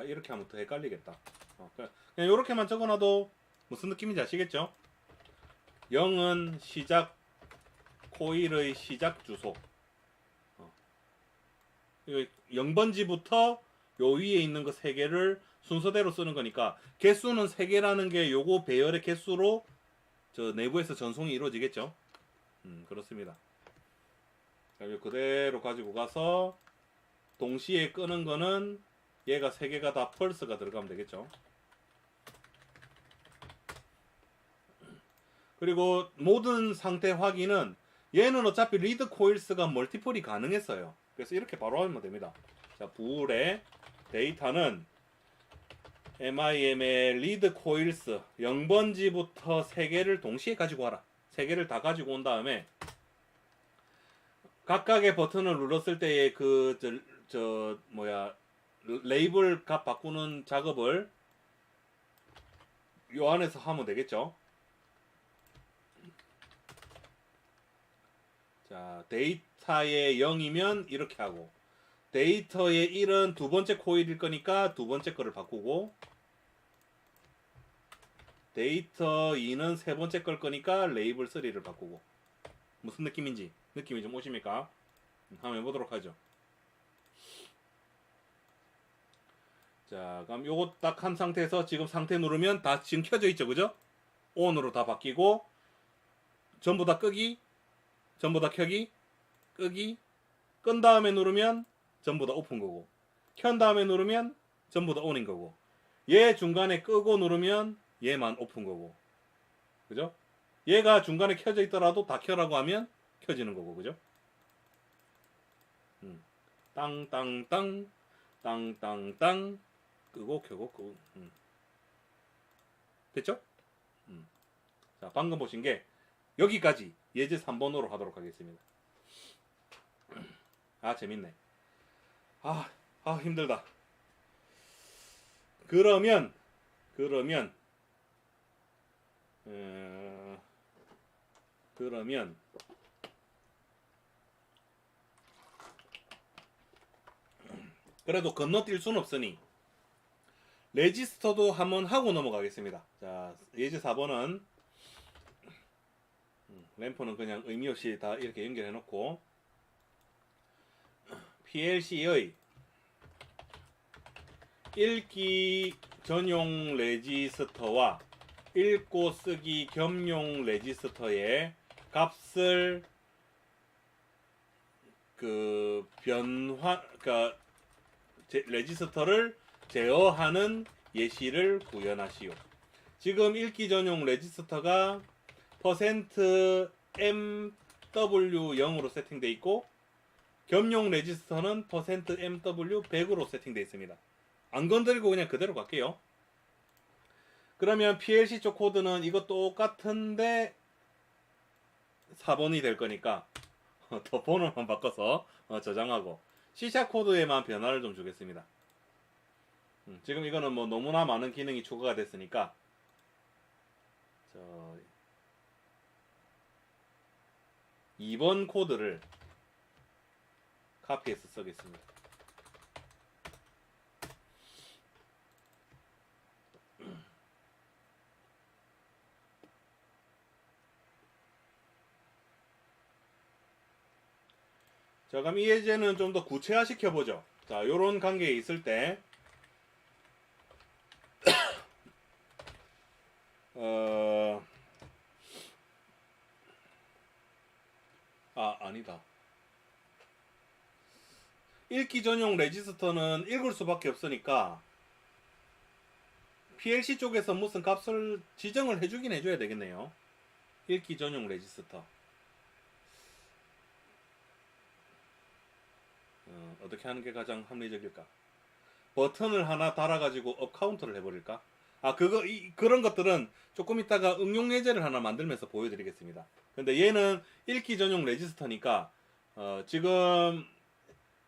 이렇게 하면 더 헷갈리겠다. 그냥 이렇게만 적어놔도 무슨 느낌인지 아시겠죠? 0은 시작 코일의 시작 주소. 0번지부터 요 위에 있는 거 3개를 순서대로 쓰는 거니까 개수는 3개라는 게 요거 배열의 개수로 저 내부에서 전송이 이루어지겠죠. 그렇습니다. 그대로 가지고 가서 동시에 끄는 거는 얘가 3개가 다 펄스가 들어가면 되겠죠. 그리고 모든 상태 확인은 얘는 어차피 리드 코일스가 멀티플이 가능했어요. 그래서 이렇게 바로 하면 됩니다. 자, 불의 데이터는 MIM의 리드 코일스 0번지부터 3개를 동시에 가지고 와라. 3개를 다 가지고 온 다음에 각각의 버튼을 눌렀을 때의 레이블 값 바꾸는 작업을 요 안에서 하면 되겠죠. 자, 데이터의 0이면 이렇게 하고, 데이터의 1은 두 번째 코일일 거니까 두 번째 거를 바꾸고, 데이터 2는 세 번째 걸 거니까 레이블 3를 바꾸고. 무슨 느낌인지 느낌이 좀 오십니까? 한번 해보도록 하죠. 자, 그럼 요거 딱 한 상태에서 지금 상태 누르면 다 지금 켜져 있죠, 그죠? ON으로 다 바뀌고, 전부 다 끄기, 전부 다 켜기, 끄기, 끈 다음에 누르면 전부 다 오픈 거고, 켠 다음에 누르면 전부 다 ON인 거고, 얘 중간에 끄고 누르면 얘만 오픈 거고, 그죠? 얘가 중간에 켜져 있더라도 다 켜라고 하면 켜지는 거고, 그죠? 땅땅땅 땅땅땅 끄고 켜고 끄고. 됐죠? 자, 방금 보신 게 여기까지 예제 3번으로 하도록 하겠습니다. 재밌네. 힘들다. 그러면 그래도 건너뛸 순 없으니 레지스터도 한번 하고 넘어가겠습니다. 자, 예제 4번은 램프는 그냥 의미 없이 다 이렇게 연결해 놓고, PLC의 읽기 전용 레지스터와 읽고 쓰기 겸용 레지스터의 값을 레지스터를 제어하는 예시를 구현하시오. 지금 읽기 전용 레지스터가 %MW0으로 세팅되어 있고, 겸용 레지스터는 %MW100으로 세팅되어 있습니다. 안 건드리고 그냥 그대로 갈게요. 그러면 PLC 쪽 코드는 이거 똑같은데 4번이 될 거니까 더 번호만 바꿔서 저장하고 C# 코드에만 변화를 좀 주겠습니다. 지금 이거는 뭐 너무나 많은 기능이 추가가 됐으니까 2번 코드를 카피해서 쓰겠습니다. 자, 그럼 이 예제는 좀 더 구체화 시켜보죠. 자, 요런 관계에 있을 때 아니다. 읽기 전용 레지스터는 읽을 수밖에 없으니까 PLC 쪽에서 무슨 값을 지정을 해주긴 해줘야 되겠네요. 읽기 전용 레지스터. 어떻게 하는 게 가장 합리적일까? 버튼을 하나 달아가지고 업 카운터를 해버릴까? 그런 것들은 조금 이따가 응용 예제를 하나 만들면서 보여드리겠습니다. 근데 얘는 읽기 전용 레지스터니까 지금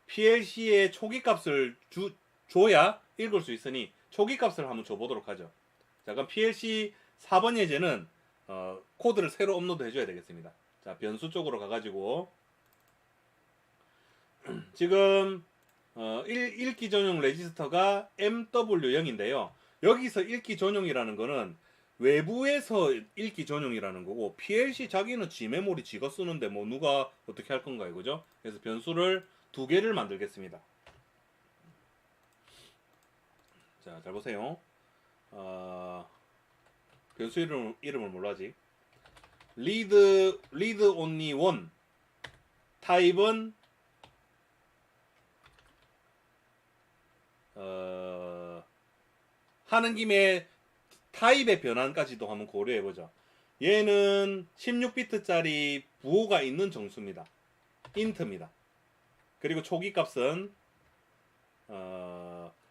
PLC의 초기 값을 줘야 읽을 수 있으니 초기 값을 한번 줘보도록 하죠. 자, 그럼 PLC 4번 예제는 코드를 새로 업로드 해줘야 되겠습니다. 자, 변수 쪽으로 가가지고 지금 읽기 전용 레지스터가 MW0인데요. 여기서 읽기 전용이라는 거는 외부에서 읽기 전용이라는 거고, PLC 자기는 지 메모리 지가 쓰는데 뭐 누가 어떻게 할 건가요, 그죠? 그래서 변수를 두 개를 만들겠습니다. 자, 잘 보세요. 변수 이름을 뭘로 하지? read only one. 타입은 하는 김에 타입의 변환까지도 한번 고려해보죠. 얘는 16비트짜리 부호가 있는 정수입니다. int입니다. 그리고 초기 값은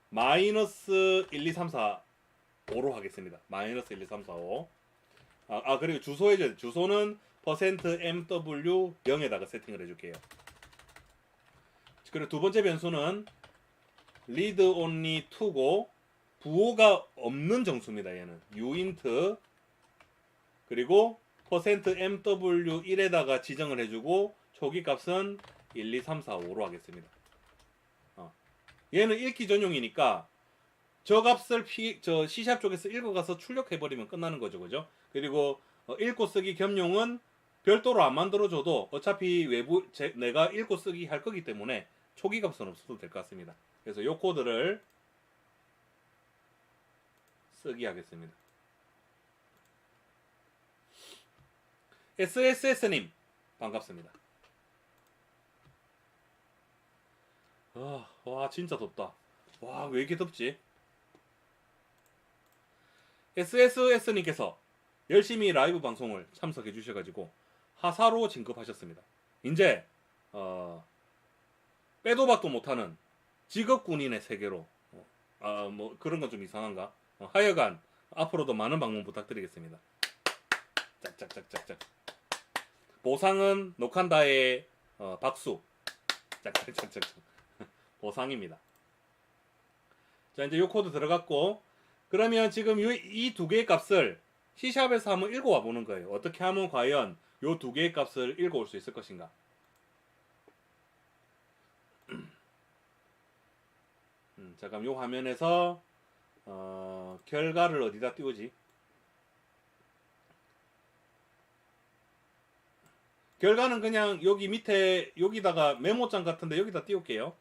마이너스 1, 2, 3, 4, 5로 하겠습니다. 마이너스 1, 2, 3, 4, 5. 그리고 주소 해줘야 돼. 주소는 %MW 0에다가 세팅을 해줄게요. 그리고 두 번째 변수는 read only 2고 부호가 없는 정수입니다. 얘는 uint 그리고 %MW 1에다가 지정을 해주고 초기 값은 1, 2, 3, 4, 5로 하겠습니다. 얘는 읽기 전용이니까 저 값을 C# 쪽에서 읽어가서 출력해버리면 끝나는 거죠. 그죠? 그리고 읽고 쓰기 겸용은 별도로 안 만들어줘도 어차피 내가 읽고 쓰기 할 거기 때문에 초기 값은 없어도 될 것 같습니다. 그래서 이 코드를 쓰기 하겠습니다. SSS님 반갑습니다. 와 진짜 덥다. 와 왜 이렇게 덥지? SSS님께서 열심히 라이브 방송을 참석해 주셔가지고 하사로 진급하셨습니다. 이제 빼도 박도 못하는 직업 군인의 세계로 뭐 그런 건 좀 이상한가? 하여간 앞으로도 많은 방문 부탁드리겠습니다. 짝짝짝짝짝. 보상은 녹한다의 박수. 짝짝짝짝. 보상입니다. 자, 이제 요 코드 들어갔고, 그러면 지금 이 두 개의 값을 C샵에서 한번 읽어와 보는 거예요. 어떻게 하면 과연 요 두 개의 값을 읽어올 수 있을 것인가? 잠깐 요 화면에서 결과를 어디다 띄우지? 결과는 그냥 여기 밑에 여기다가 메모장 같은데 여기다 띄울게요.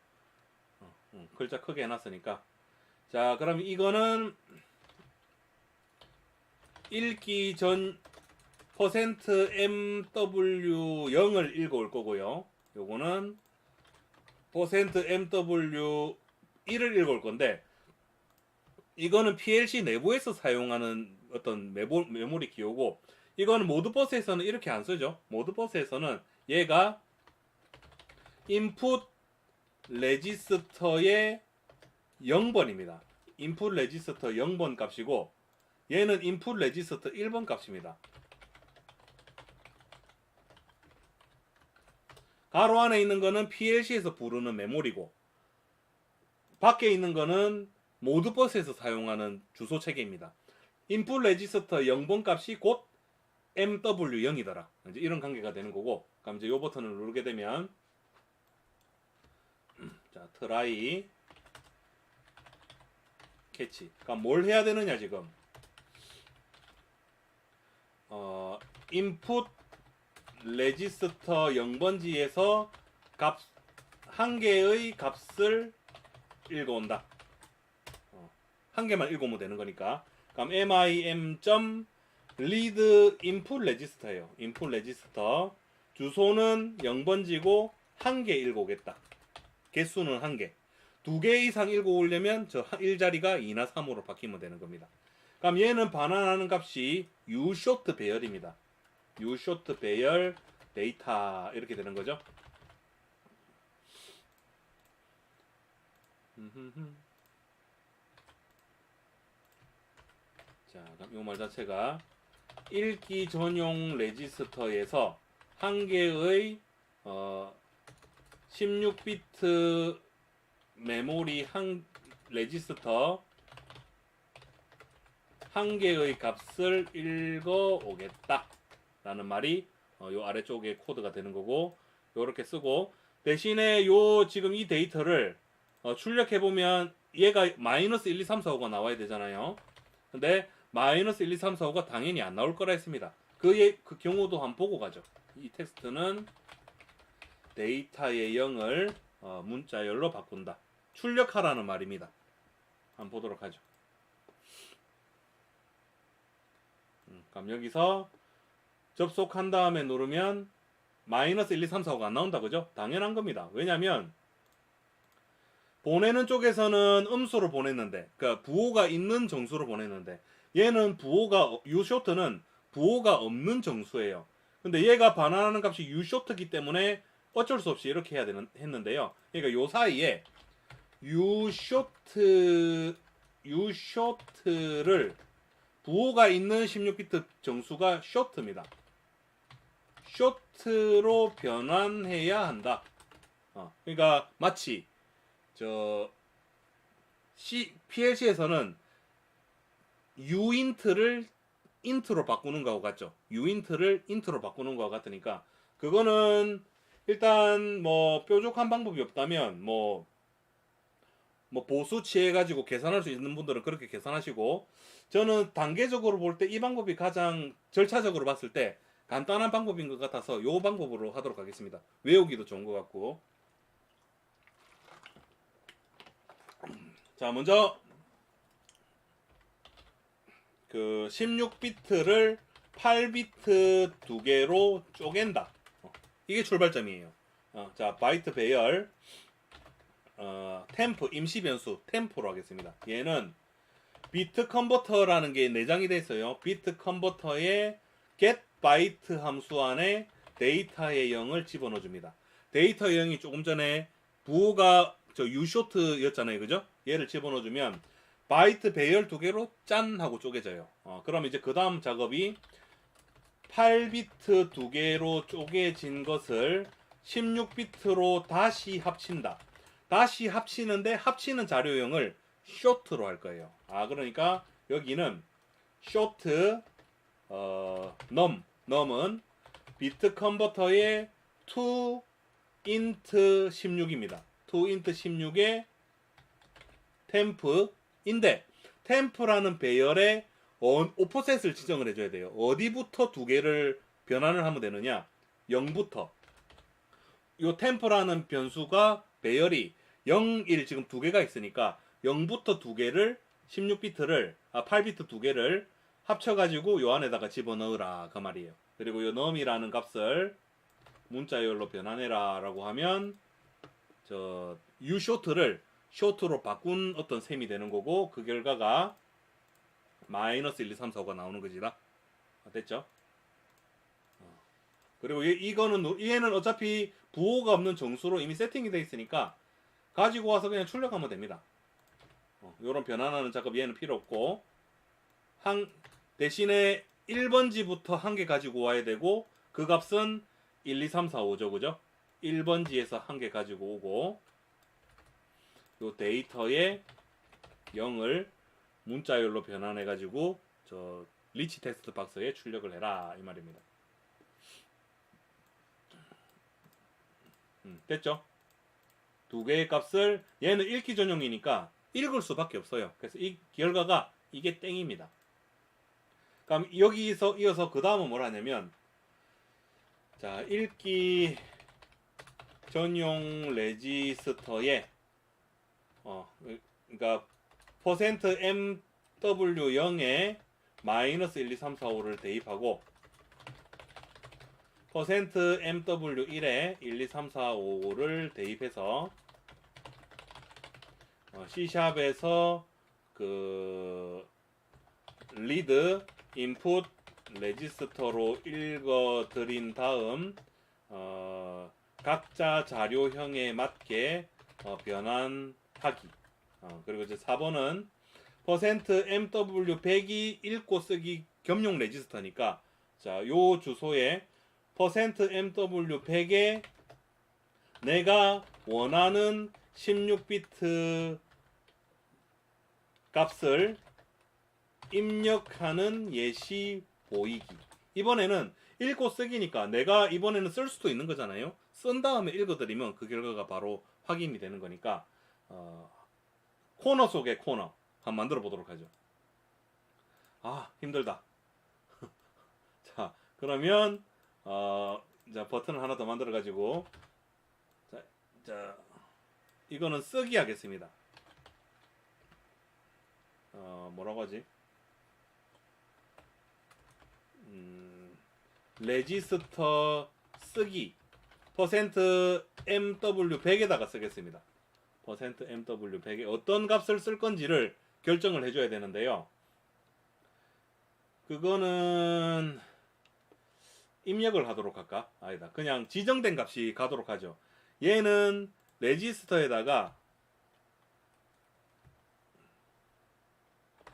글자 크게 해놨으니까. 자, 그럼 이거는 읽기 전 %MW0을 읽어올 거고요. 요거는 %MW1을 읽어올 건데, 이거는 PLC 내부에서 사용하는 어떤 메모리 기호고, 이거는 모드버스에서는 이렇게 안 쓰죠. 모드버스에서는 얘가 인풋 레지스터의 0번입니다. 인풋 레지스터 0번 값이고, 얘는 인풋 레지스터 1번 값입니다. 가로 안에 있는 거는 PLC에서 부르는 메모리고, 밖에 있는 거는 모드버스에서 사용하는 주소 체계입니다. 인풋 레지스터 0번 값이 곧 MW0이더라. 이제 이런 관계가 되는 거고, 그럼 이제 이 버튼을 누르게 되면, 자, 트라이, 캐치. 그럼 뭘 해야 되느냐, 지금. 인풋 레지스터 0번지에서 한 개의 값을 읽어온다. 한 개만 읽어오면 되는 거니까. 그럼 mim.read input register예요. input register. 주소는 0번지고 한 개 읽어오겠다. 개수는 한 개. 두 개 이상 읽어오려면 저 1자리가 2나 3으로 바뀌면 되는 겁니다. 그럼 얘는 반환하는 값이 ushort 배열입니다. ushort 배열 데이터 이렇게 되는 거죠. 자, 그럼 이 말 자체가 읽기 전용 레지스터에서 한 개의 16비트 메모리 한 레지스터 한 개의 값을 읽어 오겠다 라는 말이 요 아래쪽에 코드가 되는 거고, 요렇게 쓰고, 대신에 요 지금 이 데이터를 출력해 보면 얘가 마이너스 1, 2, 3, 4, 5가 나와야 되잖아요. 근데 마이너스 1, 2, 3, 4, 5가 당연히 안 나올 거라 했습니다. 그 경우도 한번 보고 가죠. 이 텍스트는 데이터의 0을 문자열로 바꾼다. 출력하라는 말입니다. 한번 보도록 하죠. 그럼 여기서 접속한 다음에 누르면 마이너스 1, 2, 3, 4, 5가 안 나온다. 그죠? 당연한 겁니다. 왜냐면 보내는 쪽에서는 음수로 보냈는데, 그러니까 부호가 있는 정수로 보냈는데, 얘는 ushort는 부호가 없는 정수예요. 근데 얘가 반환하는 값이 ushort이기 때문에 어쩔 수 없이 이렇게 해야 했는데요. 그러니까 요 사이에 ushort를 부호가 있는 16비트 정수가 short입니다. short로 변환해야 한다. 그러니까 마치 PLC에서는 uint를 int로 바꾸는 거하고 같죠. uint를 int로 바꾸는 거하고 같으니까, 그거는 일단 뭐 뾰족한 방법이 없다면 뭐 보수 취해 가지고 계산할 수 있는 분들은 그렇게 계산하시고, 저는 단계적으로 볼 때 이 방법이 가장 절차적으로 봤을 때 간단한 방법인 것 같아서 이 방법으로 하도록 하겠습니다. 외우기도 좋은 것 같고. 자, 먼저 그 16비트를 8비트 두 개로 쪼갠다. 이게 출발점이에요. 자, 바이트 배열 템프 임시 변수 템프로 하겠습니다. 얘는 비트 컨버터라는 게 내장이 돼 있어요. 비트 컨버터의 get byte 함수 안에 데이터의 0을 집어넣어 줍니다. 데이터의 0이 조금 전에 부호가 ushort였잖아요. 그죠? 얘를 집어넣어 주면 바이트 배열 두 개로 짠 하고 쪼개져요. 그럼 이제 그 다음 작업이 8비트 두 개로 쪼개진 것을 16비트로 다시 합친다. 다시 합치는데 합치는 자료형을 short로 할 거예요. 그러니까 여기는 short num은 비트 컨버터의 to int 16입니다. to int 16의 temp인데 temp라는 배열의 오프셋을 지정을 해줘야 돼요. 어디부터 두 개를 변환을 하면 되느냐? 0부터. 이 temp라는 변수가 배열이 0, 1 지금 두 개가 있으니까 0부터 두 개를 16비트를 8비트 두 개를 합쳐가지고 요 안에다가 집어넣으라 그 말이에요. 그리고 요 num이라는 값을 문자열로 변환해라 라고 하면 ushort를 short로 바꾼 어떤 셈이 되는 거고, 그 결과가 마이너스 1, 2, 3, 4, 5가 나오는 거지다. 됐죠? 그리고 얘는 어차피 부호가 없는 정수로 이미 세팅이 되어 있으니까 가지고 와서 그냥 출력하면 됩니다. 요런 변환하는 작업 얘는 필요 없고, 대신에 1번지부터 한 개 가지고 와야 되고, 그 값은 1, 2, 3, 4, 5죠. 그죠? 1번지에서 한 개 가지고 오고, 요 데이터의 0을 문자열로 변환해 가지고 리치 텍스트 박스에 출력을 해라 이 말입니다. 됐죠? 두 개의 값을, 얘는 읽기 전용이니까 읽을 수밖에 없어요. 그래서 이 결과가 이게 땡입니다. 그럼 여기서 이어서 그 다음은 뭘 하냐면, 자, 읽기 전용 레지스터에 그러니까 %MW0에 마이너스 1, 2, 3, 4, 5를 대입하고 %MW1에 1, 2, 3, 4, 5를 대입해서 C샵에서 그 리드 인풋 레지스터로 읽어 드린 다음 각자 자료형에 맞게 변환하기. 그리고 이제 4번은 %MW100이 읽고 쓰기 겸용 레지스터니까 자, 요 주소에 %MW100에 내가 원하는 16비트 값을 입력하는 예시 보이기. 이번에는 읽고 쓰기니까 내가 이번에는 쓸 수도 있는 거잖아요. 쓴 다음에 읽어드리면 그 결과가 바로 확인이 되는 거니까 코너 속의 코너 한번 만들어 보도록 하죠. 아, 힘들다. 자, 그러면 자, 버튼을 하나 더 만들어 가지고 자, 이거는 쓰기 하겠습니다. 뭐라고 하지? 레지스터 쓰기 %MW100에다가 쓰겠습니다. %MW100에 어떤 값을 쓸 건지를 결정을 해줘야 되는데요. 그거는 입력을 하도록 할까? 아니다. 그냥 지정된 값이 가도록 하죠. 얘는 레지스터에다가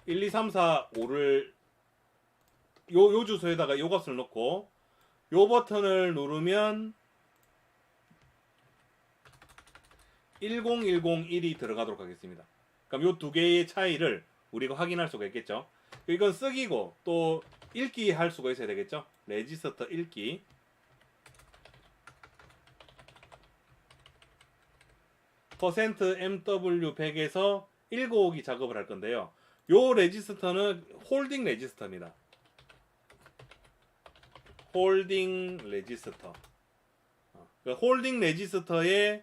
1, 2, 3, 4, 5를 요 주소에다가 요 값을 넣고 요 버튼을 누르면 10101이 들어가도록 하겠습니다. 그럼 요 두 개의 차이를 우리가 확인할 수가 있겠죠. 이건 쓰기고 또 읽기 할 수가 있어야 되겠죠. 레지스터 읽기 %MW100에서 읽어오기 작업을 할 건데요. 요 레지스터는 홀딩 레지스터입니다. 홀딩 레지스터. 홀딩 레지스터의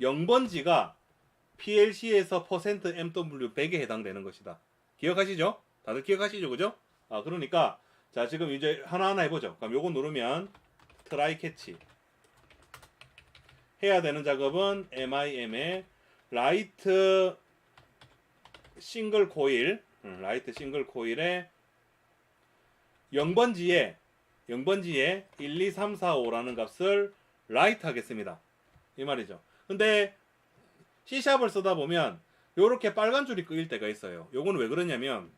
0번지가 PLC에서 %MW100에 해당되는 것이다. 기억하시죠? 다들 기억하시죠? 그죠? 그러니까 자, 지금 이제 하나하나 해보죠. 그럼 요거 누르면 트라이 캐치. 해야 되는 작업은 MIM의 라이트 싱글 코일, 라이트 싱글 코일에 0번지에 1, 2, 3, 4, 5라는 값을 라이트 하겠습니다. 이 말이죠. 근데 C샵을 쓰다 보면 요렇게 빨간 줄이 끄일 때가 있어요. 요거는 왜 그러냐면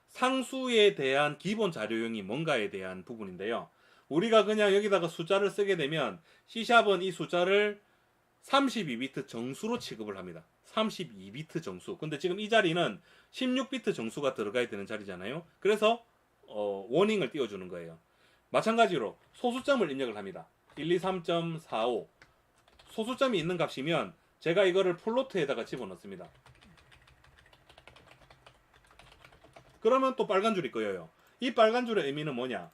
상수에 대한 기본 자료형이 뭔가에 대한 부분인데요. 우리가 그냥 여기다가 숫자를 쓰게 되면 C샵은 이 숫자를 32비트 정수로 취급을 합니다. 32비트 정수. 근데 지금 이 자리는 16비트 정수가 들어가야 되는 자리잖아요. 그래서 워닝을 띄워주는 거예요. 마찬가지로 소수점을 입력을 합니다. 123.45 소수점이 있는 값이면 제가 이거를 플로트에다가 집어넣습니다. 그러면 또 빨간 줄이 꺼여요. 이 빨간 줄의 의미는 뭐냐?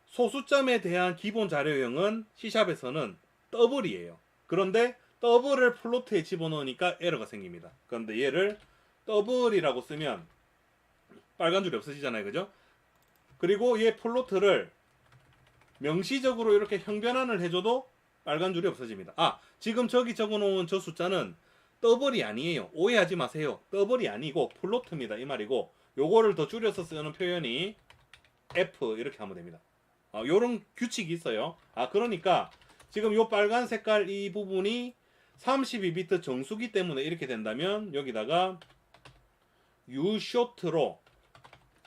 소수점에 대한 기본 자료형은 C샵에서는 더블이에요. 그런데 더블을 플로트에 집어넣으니까 에러가 생깁니다. 그런데 얘를 더블이라고 쓰면 빨간 줄이 없어지잖아요. 그죠? 그리고 얘 플로트를 명시적으로 이렇게 형변환을 해줘도 빨간 줄이 없어집니다. 지금 저기 적어놓은 저 숫자는 더블이 아니에요. 오해하지 마세요. 더블이 아니고 플로트입니다. 이 말이고 요거를 더 줄여서 쓰는 표현이 F 이렇게 하면 됩니다. 요런 규칙이 있어요. 그러니까 지금 요 빨간 색깔 이 부분이 32비트 정수기 때문에 이렇게 된다면 여기다가 Ushort로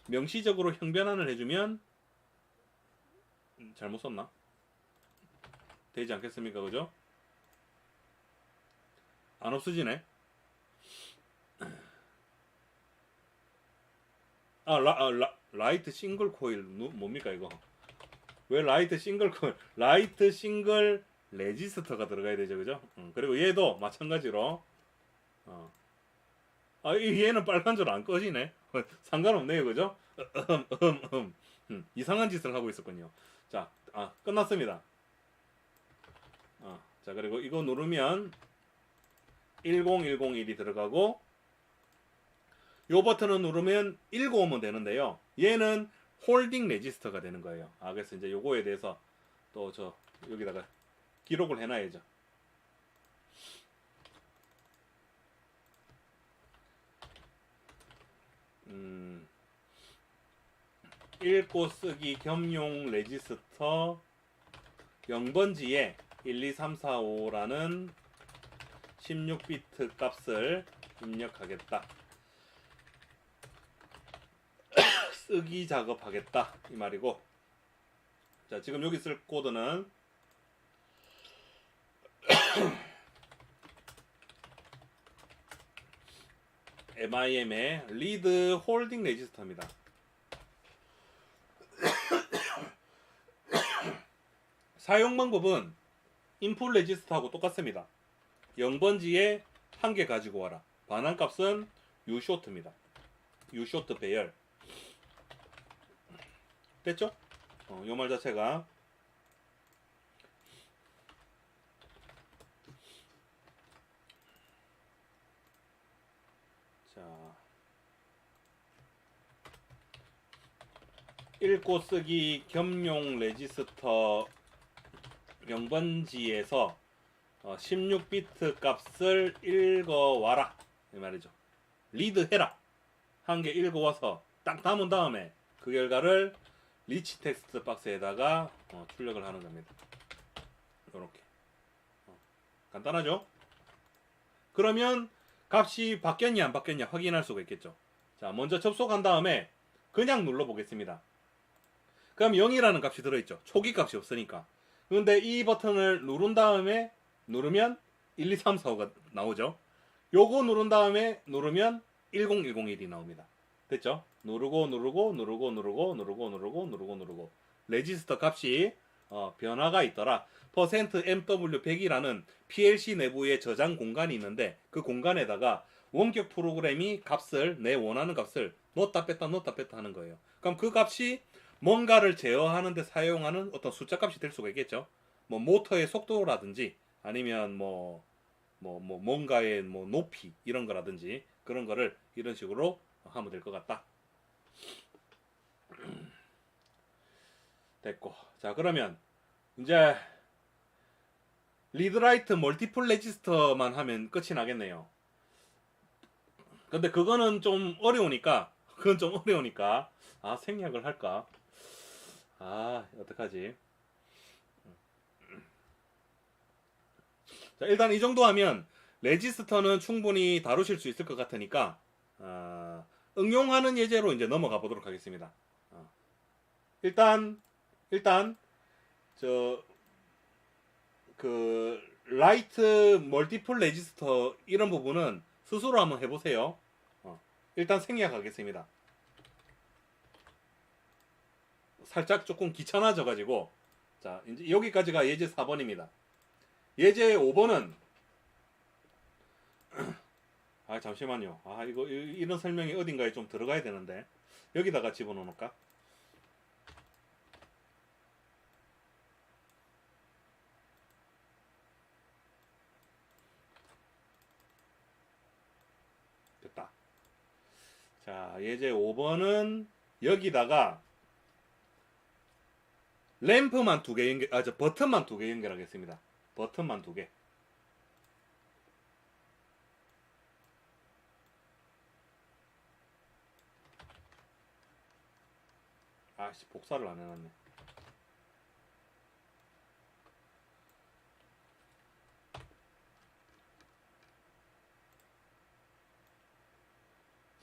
명시적으로 형변환을 해주면 잘못 썼나? 되지 않겠습니까? 그죠? 안 없어지네. 라이트 싱글 코일 뭡니까 이거? 왜 라이트 싱글 코일? 라이트 싱글 레지스터가 들어가야 되죠, 그죠? 그리고 얘도 마찬가지로 얘는 빨간 줄 안 꺼지네. 상관없네요, 그죠? 이상한 짓을 하고 있었군요. 자, 끝났습니다. 자, 그리고 이거 누르면 10101이 들어가고 요 버튼을 누르면 읽어오면 되는데요. 얘는 홀딩 레지스터가 되는 거예요. 그래서 이제 요거에 대해서 또 여기다가 기록을 해놔야죠. 읽고 쓰기 겸용 레지스터 0번지에 1, 2, 3, 4, 5라는 16비트 값을 입력하겠다. 쓰기 작업하겠다 이 말이고, 자 지금 여기 쓸 코드는 MIM의 리드 홀딩 레지스터입니다. 사용 방법은 인풋 레지스터하고 똑같습니다. 0번지에 한 개 가지고 와라. 반환값은 ushort입니다. ushort 배열. 됐죠? 요 말 자체가 자 읽고 쓰기 겸용 레지스터 0번지에서 16비트 값을 읽어와라 이 말이죠. 리드 해라. 한 개 읽어와서 딱 담은 다음에 그 결과를 리치 텍스트 박스에다가 출력을 하는 겁니다. 이렇게 간단하죠? 그러면 값이 바뀌었냐 안 바뀌었냐 확인할 수가 있겠죠. 자 먼저 접속한 다음에 그냥 눌러 보겠습니다. 그럼 0이라는 값이 들어있죠. 초기 값이 없으니까. 근데 이 버튼을 누른 다음에 누르면 1, 2, 3, 4, 5가 나오죠. 요거 누른 다음에 누르면 10101이 나옵니다. 됐죠? 누르고 레지스터 값이 변화가 있더라. %MW100이라는 PLC 내부에 저장 공간이 있는데 그 공간에다가 원격 프로그램이 값을 내 원하는 값을 넣었다 뺐다 하는 거예요. 그럼 그 값이 뭔가를 제어하는 데 사용하는 어떤 숫자 값이 될 수가 있겠죠. 뭐 모터의 속도라든지 아니면 뭔가의 높이 이런 거라든지 그런 거를 이런 식으로 하면 될 것 같다. 됐고, 자 그러면 이제 리드라이트 멀티플 레지스터만 하면 끝이 나겠네요. 근데 그건 좀 어려우니까 생략을 할까? 어떡하지? 자 일단 이 정도 하면 레지스터는 충분히 다루실 수 있을 것 같으니까 응용하는 예제로 이제 넘어가 보도록 하겠습니다. 일단 그 라이트 멀티플 레지스터 이런 부분은 스스로 한번 해보세요. 일단 생략하겠습니다. 살짝 조금 귀찮아져 가지고 자 이제 여기까지가 예제 4번입니다. 예제 5번은 잠시만요. 이거 이런 설명이 어딘가에 좀 들어가야 되는데 여기다가 집어넣을까? 됐다. 자 예제 5번은 여기다가 램프만 2개 연결, 버튼만 2개 연결하겠습니다. 버튼만 2개. 복사를 안 해놨네.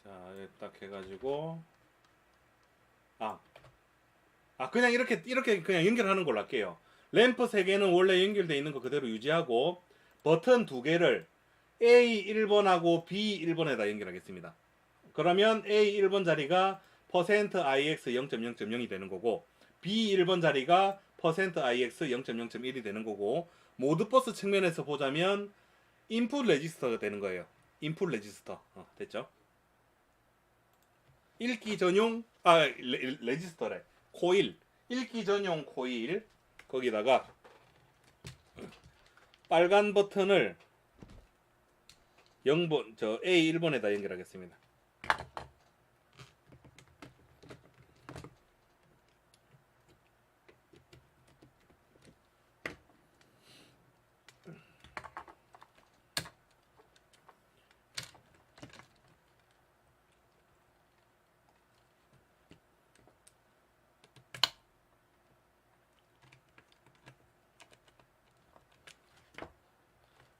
자, 딱 해가지고 그냥 이렇게 그냥 연결하는 걸로 할게요. 램프 3개는 원래 연결되어 있는 거 그대로 유지하고 버튼 2개를 A 1번하고 B 1번에다 연결하겠습니다. 그러면 A 1번 자리가 %IX 0.0.0이 되는 거고 B 1번 자리가 %IX 0.0.1이 되는 거고 모드 버스 측면에서 보자면 인풋 레지스터가 되는 거예요. 인풋 레지스터. 됐죠? 읽기 전용 레지스터래. 코일. 읽기 전용 코일. 거기다가 빨간 버튼을 0번 A 1번에다 연결하겠습니다.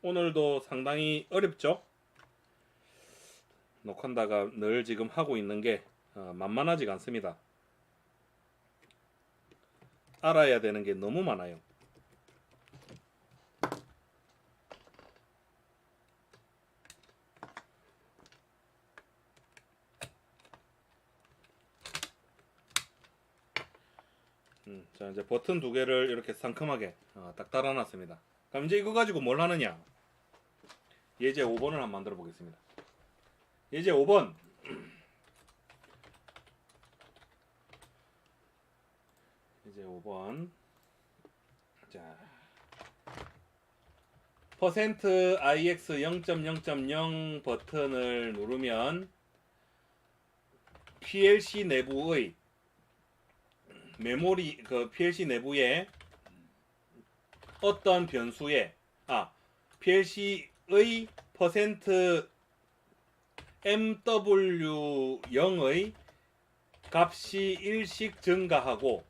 오늘도 상당히 어렵죠. 녹한다가 늘 지금 하고 있는 게 만만하지가 않습니다. 알아야 되는 게 너무 많아요. 자, 이제 버튼 두 개를 이렇게 상큼하게 딱 달아놨습니다. 그럼 이제 이거 가지고 뭘 하느냐? 예제 5번을 한번 만들어 보겠습니다. 예제 5번. 예제 5번. 자, %ix 0.0.0 버튼을 누르면 PLC 내부의 메모리 그 PLC 내부에 어떤 변수에 PLC의 %MW0의 값이 1씩 증가하고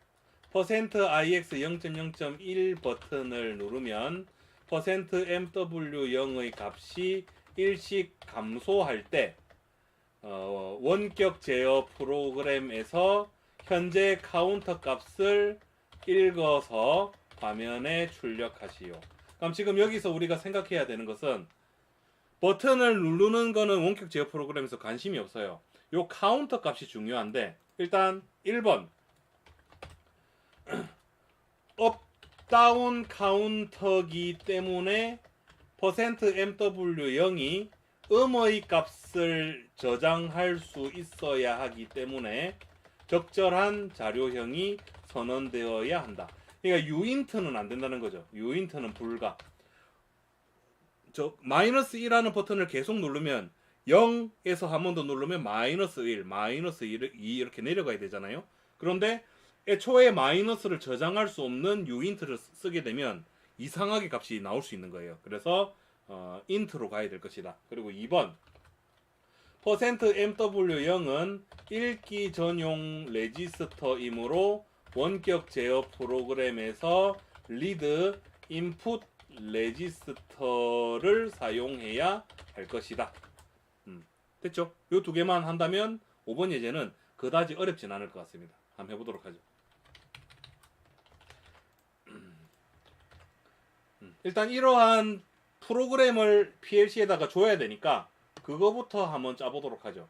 %ix 0.0.1 버튼을 누르면 %MW0의 값이 1씩 감소할 때 원격 제어 프로그램에서 현재 카운터 값을 읽어서 화면에 출력하시오. 그럼 지금 여기서 우리가 생각해야 되는 것은 버튼을 누르는 거는 원격 제어 프로그램에서 관심이 없어요. 요 카운터 값이 중요한데 일단 1번 업 다운 카운터기 때문에 %MW0이 음의 값을 저장할 수 있어야 하기 때문에 적절한 자료형이 선언되어야 한다. 그러니까 유인트는 안 된다는 거죠. 유인트는 불가. -1하는 버튼을 계속 누르면 0에서 한 번 더 누르면 -1, -2 이렇게 내려가야 되잖아요. 그런데 애초에 마이너스를 저장할 수 없는 유인트를 쓰게 되면 이상하게 값이 나올 수 있는 거예요. 그래서 인트로 가야 될 것이다. 그리고 2번 %MW0은 읽기 전용 레지스터이므로 원격 제어 프로그램에서 리드 인풋 레지스터를 사용해야 할 것이다. 됐죠? 이 두 개만 한다면 5번 예제는 그다지 어렵진 않을 것 같습니다. 한번 해보도록 하죠. 일단 이러한 프로그램을 PLC에다가 줘야 되니까 그거부터 한번 짜보도록 하죠.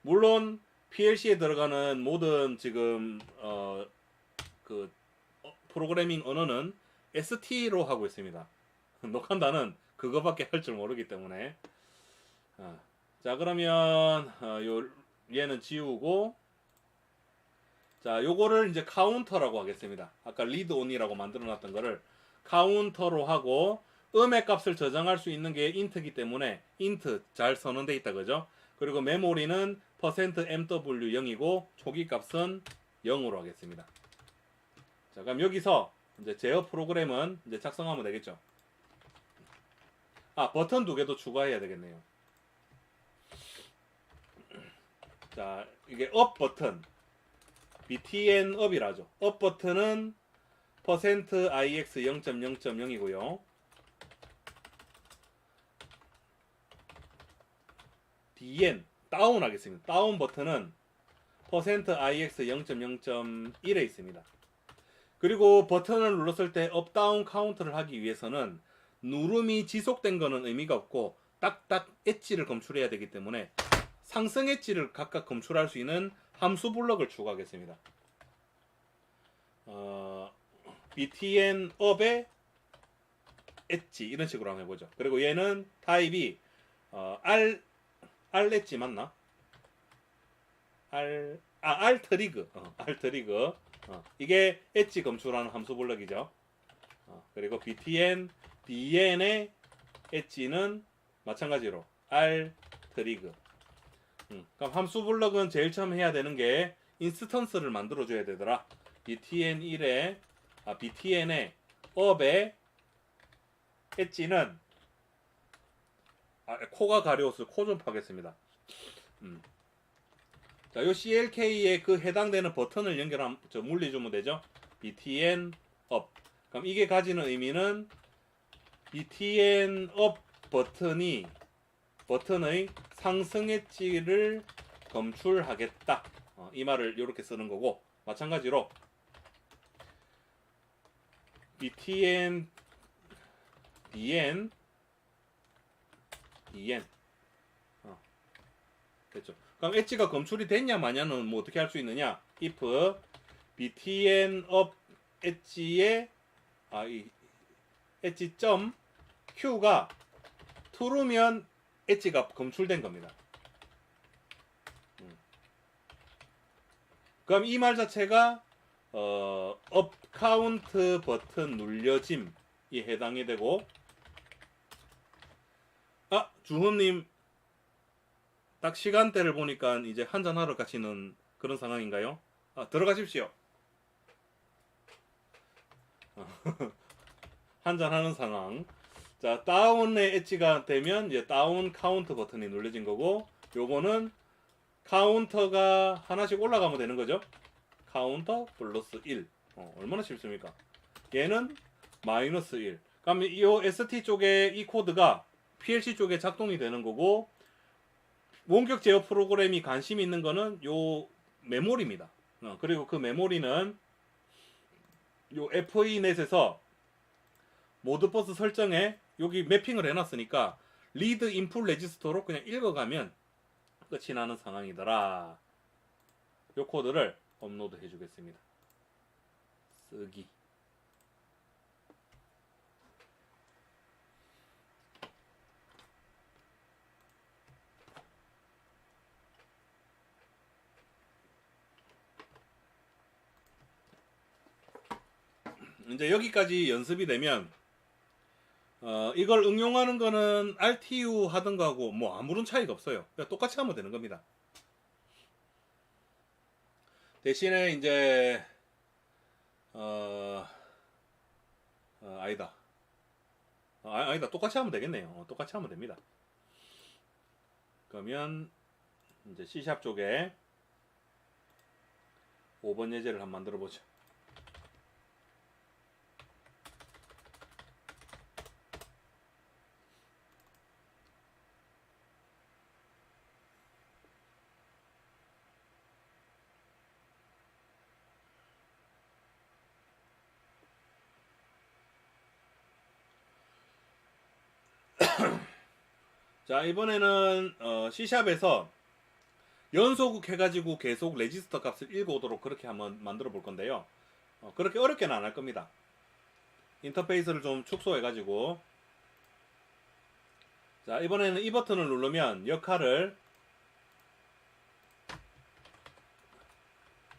물론 PLC에 들어가는 모든 지금 프로그래밍 언어는 ST로 하고 있습니다. 녹한다는 그거밖에 할 줄 모르기 때문에 자 그러면 얘는 지우고 자 요거를 이제 카운터라고 하겠습니다. 아까 리드 온이라고 만들어 놨던 거를 카운터로 하고 음의 값을 저장할 수 있는 게 인트이기 때문에 인트 잘 선언돼 있다 그죠? 그리고 메모리는 %MW0이고 초기 값은 0으로 하겠습니다. 자 그럼 여기서 이제 제어 프로그램은 이제 작성하면 되겠죠. 버튼 두 개도 추가해야 되겠네요. 자 이게 업 버튼 btn 업이라죠. 업 버튼은 %ix 0.0.0이고요. dn 다운 하겠습니다. 다운 버튼은 %ix 0.0.1에 있습니다. 그리고 버튼을 눌렀을 때 업다운 카운트를 하기 위해서는 누름이 지속된 거는 의미가 없고 딱딱 엣지를 검출해야 되기 때문에 상승 엣지를 각각 검출할 수 있는 함수 블럭을 추가하겠습니다. btn 업의 엣지 이런 식으로 한번 해보죠. 그리고 얘는 타입이 r 엣지 맞나? r 트리그 r 트리그 이게 엣지 검출하는 함수 블럭이죠. 그리고 btn dn의 엣지는 마찬가지로 r 트리그. 그럼 함수 블럭은 제일 처음 해야 되는 게 인스턴스를 만들어 줘야 되더라. btn의 업의 엣지는 코가 가려워서 코 좀 파겠습니다. 자, 요 CLK에 그 해당되는 버튼을 물리주면 되죠. btn 업. 그럼 이게 가지는 의미는 이 TN 업 버튼의 상승 엣지를 검출하겠다. 이 말을 이렇게 쓰는 거고, 마찬가지로 이 TN DN 됐죠. 그럼 엣지가 검출이 됐냐 마냐는 뭐 어떻게 할 수 있느냐? if btn up 엣지의 이 엣지 점 q가 true면 엣지가 검출된 겁니다. 그럼 이 말 자체가 up count 버튼 눌려짐이 해당이 되고, 주흠님 딱 시간대를 보니까 이제 한잔하러 가시는 그런 상황인가요? 들어가십시오. 한잔하는 상황. 자, 다운의 엣지가 되면 이제 다운 카운트 버튼이 눌려진 거고, 요거는 카운터가 하나씩 올라가면 되는 거죠. 카운터 플러스 1. 얼마나 쉽습니까? 얘는 마이너스 1. 그럼 이 ST 쪽에 이 코드가 PLC 쪽에 작동이 되는 거고, 원격 제어 프로그램이 관심 있는 거는 요 메모리입니다. 그리고 그 메모리는 요 FENet에서 모드버스 설정에 여기 매핑을 해놨으니까 리드 인풋 레지스터로 그냥 읽어가면 끝이 나는 상황이더라. 요 코드를 업로드 해주겠습니다. 쓰기. 이제 여기까지 연습이 되면 이걸 응용하는 거는 RTU 하던 거하고 뭐 아무런 차이가 없어요. 그냥 똑같이 하면 되는 겁니다. 대신에 이제 아니다. 아니다. 똑같이 하면 되겠네요. 똑같이 하면 됩니다. 그러면 이제 C# 쪽에 5번 예제를 한번 만들어 보죠. 자, 이번에는 C샵에서 연소국 해가지고 계속 레지스터 값을 읽어오도록 그렇게 한번 만들어 볼 건데요. 그렇게 어렵게는 안 할 겁니다. 인터페이스를 좀 축소해가지고, 자, 이번에는 이 버튼을 누르면 역할을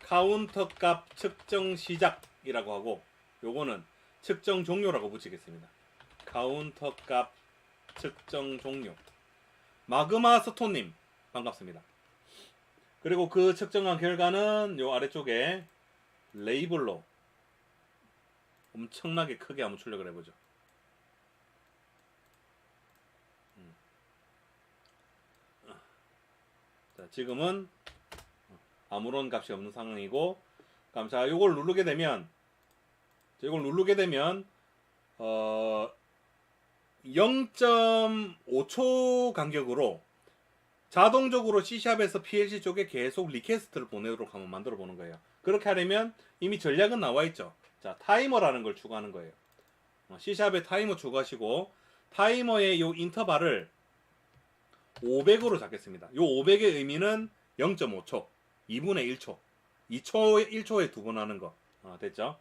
카운터 값 측정 시작이라고 하고, 요거는 측정 종료라고 붙이겠습니다. 카운터 값 측정 종료. 마그마 스톤님 반갑습니다. 그리고 그 측정한 결과는 요 아래쪽에 레이블로 엄청나게 크게 한번 출력을 해보죠. 자, 지금은 아무런 값이 없는 상황이고, 그럼 자, 요걸 누르게 되면 0.5초 간격으로 자동적으로 C샵에서 PLC 쪽에 계속 리퀘스트를 보내도록 한번 만들어 보는 거예요. 그렇게 하려면 이미 전략은 나와 있죠. 자, 타이머라는 걸 추가하는 거예요. C샵에 타이머 추가하시고, 타이머의 요 인터벌을 500으로 잡겠습니다. 요 500의 의미는 0.5초, 2분의 1초, 1초에 두 번 하는 거. 됐죠?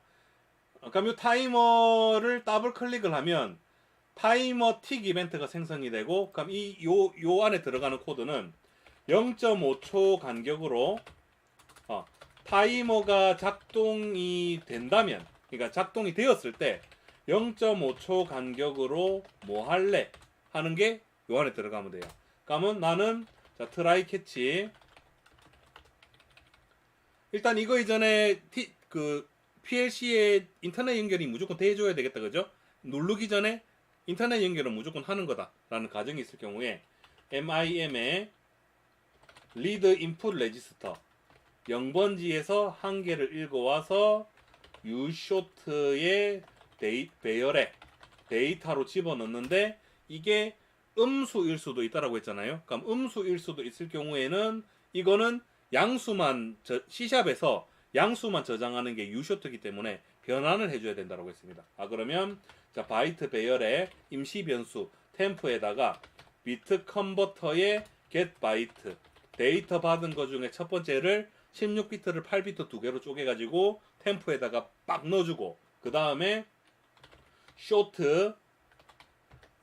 그럼 요 타이머를 더블 클릭을 하면 타이머 틱 이벤트가 생성이 되고, 그럼 요 안에 들어가는 코드는 0.5초 간격으로 타이머가 작동이 된다면, 그러니까 작동이 되었을 때 0.5초 간격으로 뭐 할래 하는 게 요 안에 들어가면 돼요. 그러면 나는 자, 트라이 캐치. 일단 이거 이전에 그 PLC에 인터넷 연결이 무조건 돼줘야 되겠다, 그죠? 누르기 전에 인터넷 연결은 무조건 하는 거다라는 가정이 있을 경우에 MIM에 리드 인풋 레지스터 0번지에서 한 개를 읽어와서 Ushort의 배열에 데이터로 집어넣는데 이게 음수일 수도 있다라고 했잖아요. 그럼 음수일 수도 있을 경우에는 이거는 양수만 C샵에서 양수만 저장하는 게 유쇼트이기 때문에 변환을 해줘야 된다고 했습니다. 그러면 자 바이트 배열의 임시 변수 템프에다가 비트 컨버터의 get 바이트 데이터 받은 것 중에 첫 번째를 16비트를 8비트 두 개로 쪼개가지고 템프에다가 빡 넣어주고 그 다음에 쇼트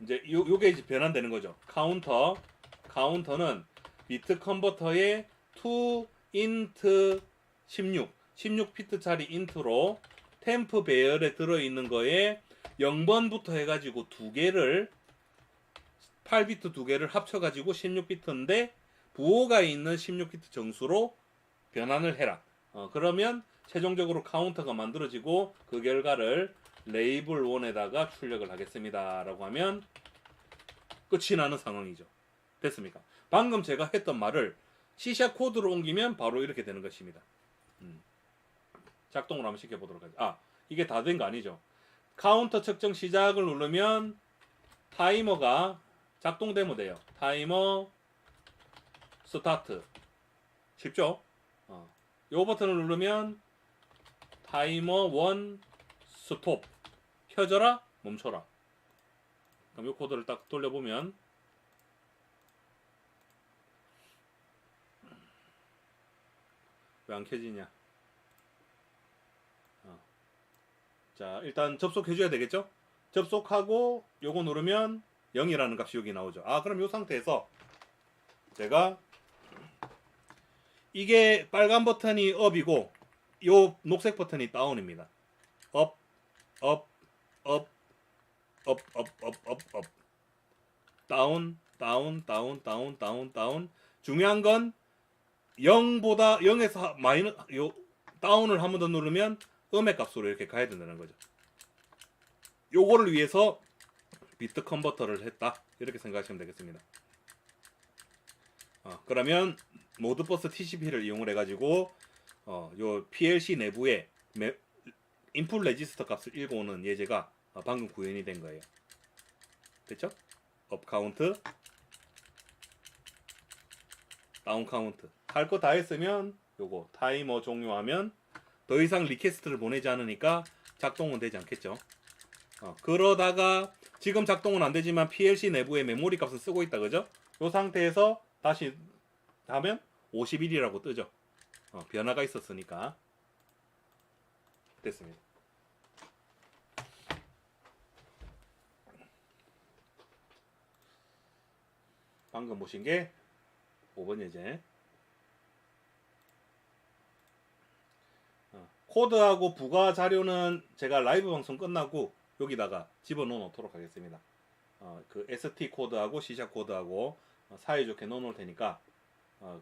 이제 요게 이제 변환되는 거죠. 카운터는 비트 컨버터의 to int 16비트짜리 int로 템프 배열에 들어있는 거에 0번부터 해가지고 두 개를 8비트 두 개를 합쳐가지고 16비트인데 부호가 있는 16비트 정수로 변환을 해라. 그러면 최종적으로 카운터가 만들어지고 그 결과를 레이블 1에다가 출력을 하겠습니다. 라고 하면 끝이 나는 상황이죠. 됐습니까? 방금 제가 했던 말을 C# 코드로 옮기면 바로 이렇게 되는 것입니다. 작동을 한번 시켜보도록 하죠. 이게 다 된 거 아니죠? 카운터 측정 시작을 누르면 타이머가 작동되면 돼요. 타이머 스타트. 쉽죠? 요 버튼을 누르면 타이머 1 스톱. 켜져라 멈춰라. 그럼 요 코드를 딱 돌려보면 왜 안 켜지냐. 자 일단 접속해줘야 되겠죠. 접속하고 요거 누르면 0이라는 값이 여기 나오죠. 그럼 요 상태에서 제가 이게 빨간 버튼이 업이고 요 녹색 버튼이 다운입니다. 업, 업, 업, 업, 업, 업, 업, 업. 다운, 다운, 다운, 다운, 다운, 다운. 중요한 건 0보다 0에서 마이너스 요 다운을 한 번 더 누르면 음의 값으로 이렇게 가야 된다는 거죠. 요거를 위해서 비트 컨버터를 했다. 이렇게 생각하시면 되겠습니다. 그러면 모드버스 TCP를 이용을 해가지고 요 PLC 내부에 인풋 레지스터 값을 읽어오는 예제가 방금 구현이 된 거예요. 됐죠? 업 카운트, 다운 카운트. 할 거 다 했으면 요거 타이머 종료하면 더 이상 리퀘스트를 보내지 않으니까 작동은 되지 않겠죠. 그러다가 지금 작동은 안 되지만 PLC 내부에 메모리 값은 쓰고 있다 그죠? 요 상태에서 다시 하면 51이라고 뜨죠. 변화가 있었으니까. 됐습니다. 방금 보신 게 5번 예제. 코드하고 부가 자료는 제가 라이브 방송 끝나고 여기다가 집어넣어 놓도록 하겠습니다. 그 ST 코드하고 C# 코드하고 사이좋게 넣어 놓을 테니까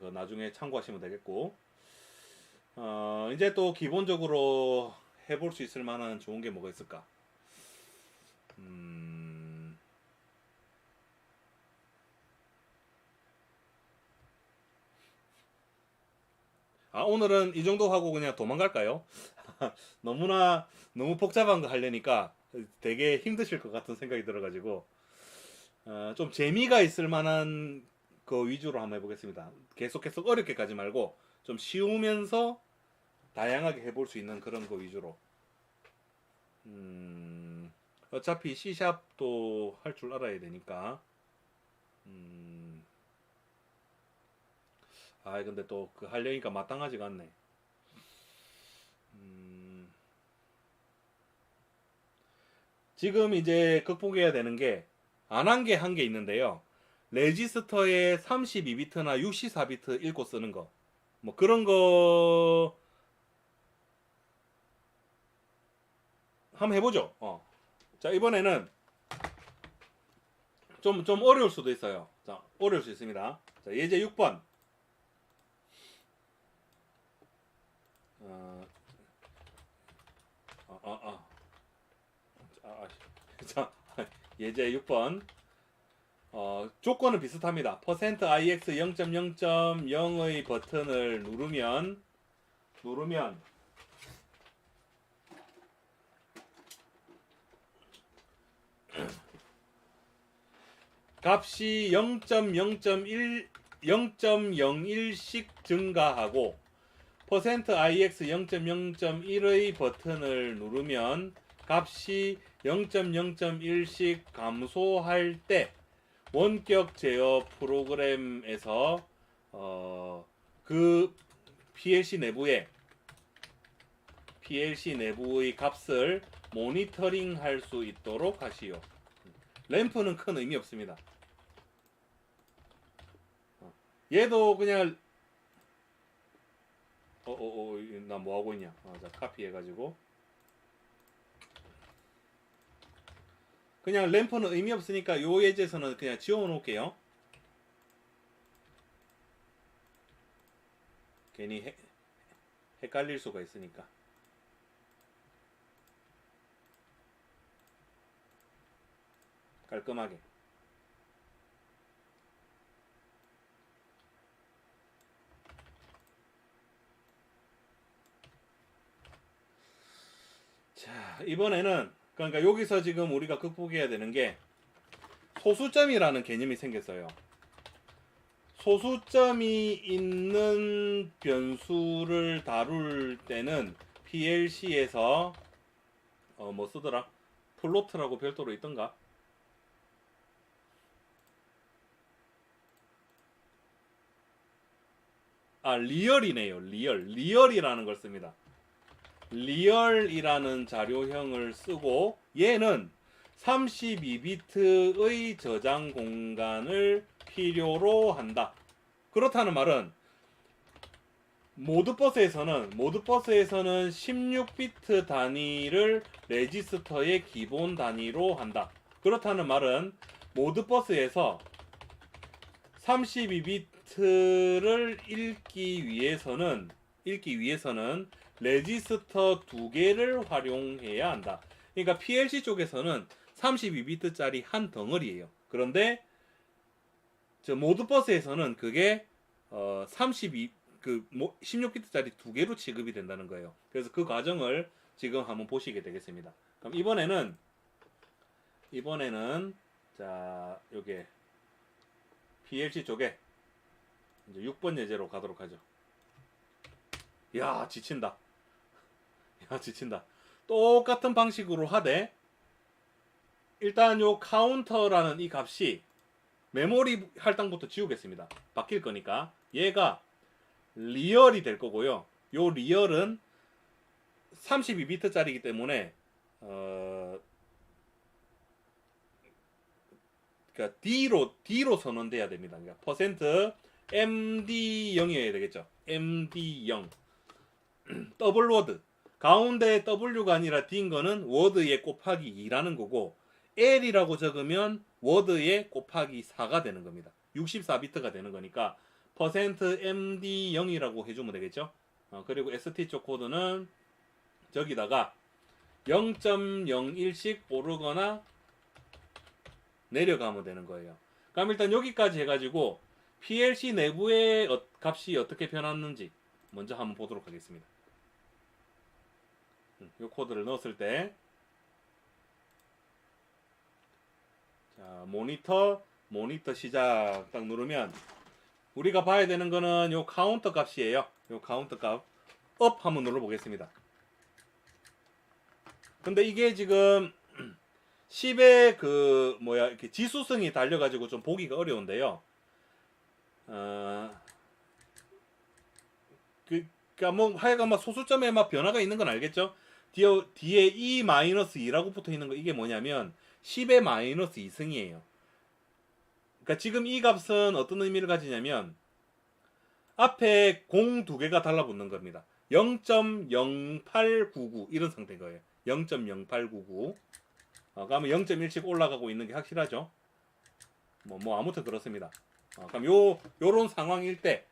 그 나중에 참고하시면 되겠고, 이제 또 기본적으로 해볼 수 있을 만한 좋은 게 뭐가 있을까? 오늘은 이 정도 하고 그냥 도망갈까요? 너무 복잡한 거 하려니까 되게 힘드실 것 같은 생각이 들어가지고 좀 재미가 있을 만한 거 위주로 한번 해보겠습니다. 계속 어렵게 가지 말고 좀 쉬우면서 다양하게 해볼 수 있는 그런 거 위주로. 어차피 C샵도 할 줄 알아야 되니까. 근데 또 그 하려니까 마땅하지가 않네. 지금 이제 극복해야 되는 게 안 한 게 한 게 있는데요. 레지스터에 32비트나 64비트 읽고 쓰는 거. 뭐 그런 거 한번 해보죠. 자, 이번에는 좀 어려울 수도 있어요. 자, 어려울 수 있습니다. 자, 예제 6번. 자, 예제 6번. 조건은 비슷합니다. %ix 0.0.0의 버튼을 누르면 값이 0.01씩 증가하고 %ix 0.0.1의 버튼을 누르면 값이 0.0.1씩 감소할 때 원격 제어 프로그램에서 그 PLC 내부의 값을 모니터링 할 수 있도록 하시오. 램프는 큰 의미 없습니다. 얘도 그냥 나 뭐 하고 있냐? 자, 카피 해가지고 그냥 램프는 의미 없으니까 요 예제에서는 그냥 지워 놓을게요. 괜히 헷갈릴 수가 있으니까. 깔끔하게. 자, 이번에는 그러니까 여기서 지금 우리가 극복해야 되는 게 소수점이라는 개념이 생겼어요. 소수점이 있는 변수를 다룰 때는 PLC에서 뭐 쓰더라? 플로트라고 별도로 있던가? 리얼이네요. 리얼이라는 걸 씁니다. 리얼이라는 자료형을 쓰고 얘는 32비트의 저장 공간을 필요로 한다. 그렇다는 말은 모드버스에서는 16비트 단위를 레지스터의 기본 단위로 한다. 그렇다는 말은 모드버스에서 32비트를 읽기 위해서는 레지스터 2개를 활용해야 한다. 그러니까 PLC 쪽에서는 32비트짜리 한 덩어리예요. 그런데 저 모드버스에서는 그게 16비트짜리 2개로 취급이 된다는 거예요. 그래서 그 과정을 지금 한번 보시게 되겠습니다. 그럼 이번에는 자, 요게 PLC 쪽에 이제 6번 예제로 가도록 하죠. 야, 지친다. 똑같은 방식으로 하되 일단 요 카운터라는 이 값이 메모리 할당부터 지우겠습니다. 바뀔 거니까 얘가 리얼이 될 거고요. 요 리얼은 32비트짜리이기 때문에 그러니까 D로 선언돼야 됩니다. 그러니까 %MD0이어야 되겠죠. MD0 더블 워드 가운데 W가 아니라 D인 거는 워드에 곱하기 2라는 거고 L이라고 적으면 워드에 곱하기 4가 되는 겁니다. 64비트가 되는 거니까 %MD0이라고 해주면 되겠죠. 그리고 ST 쪽 코드는 저기다가 0.01씩 오르거나 내려가면 되는 거예요. 그럼 일단 여기까지 해가지고 PLC 내부의 값이 어떻게 변했는지 먼저 한번 보도록 하겠습니다. 이 코드를 넣었을 때 자, 모니터 시작 딱 누르면 우리가 봐야 되는 거는 요 카운터 값이에요. 요 카운터 값 업 한번 눌러 보겠습니다. 근데 이게 지금 10의 이렇게 지수성이 달려가지고 좀 보기가 어려운데요. 그러니까 뭐 하여간 막 소수점에 막 변화가 있는 건 알겠죠? 뒤에 E-2라고 붙어 있는 거 이게 뭐냐면 10의 마이너스 2승이에요. 그러니까 지금 이 값은 어떤 의미를 가지냐면 앞에 공 2개가 달라붙는 겁니다. 0.0899 이런 상태인 거예요. 0.0899 그러면 0.1씩 올라가고 있는 게 확실하죠. 뭐 아무튼 그렇습니다. 그럼 요런 상황일 때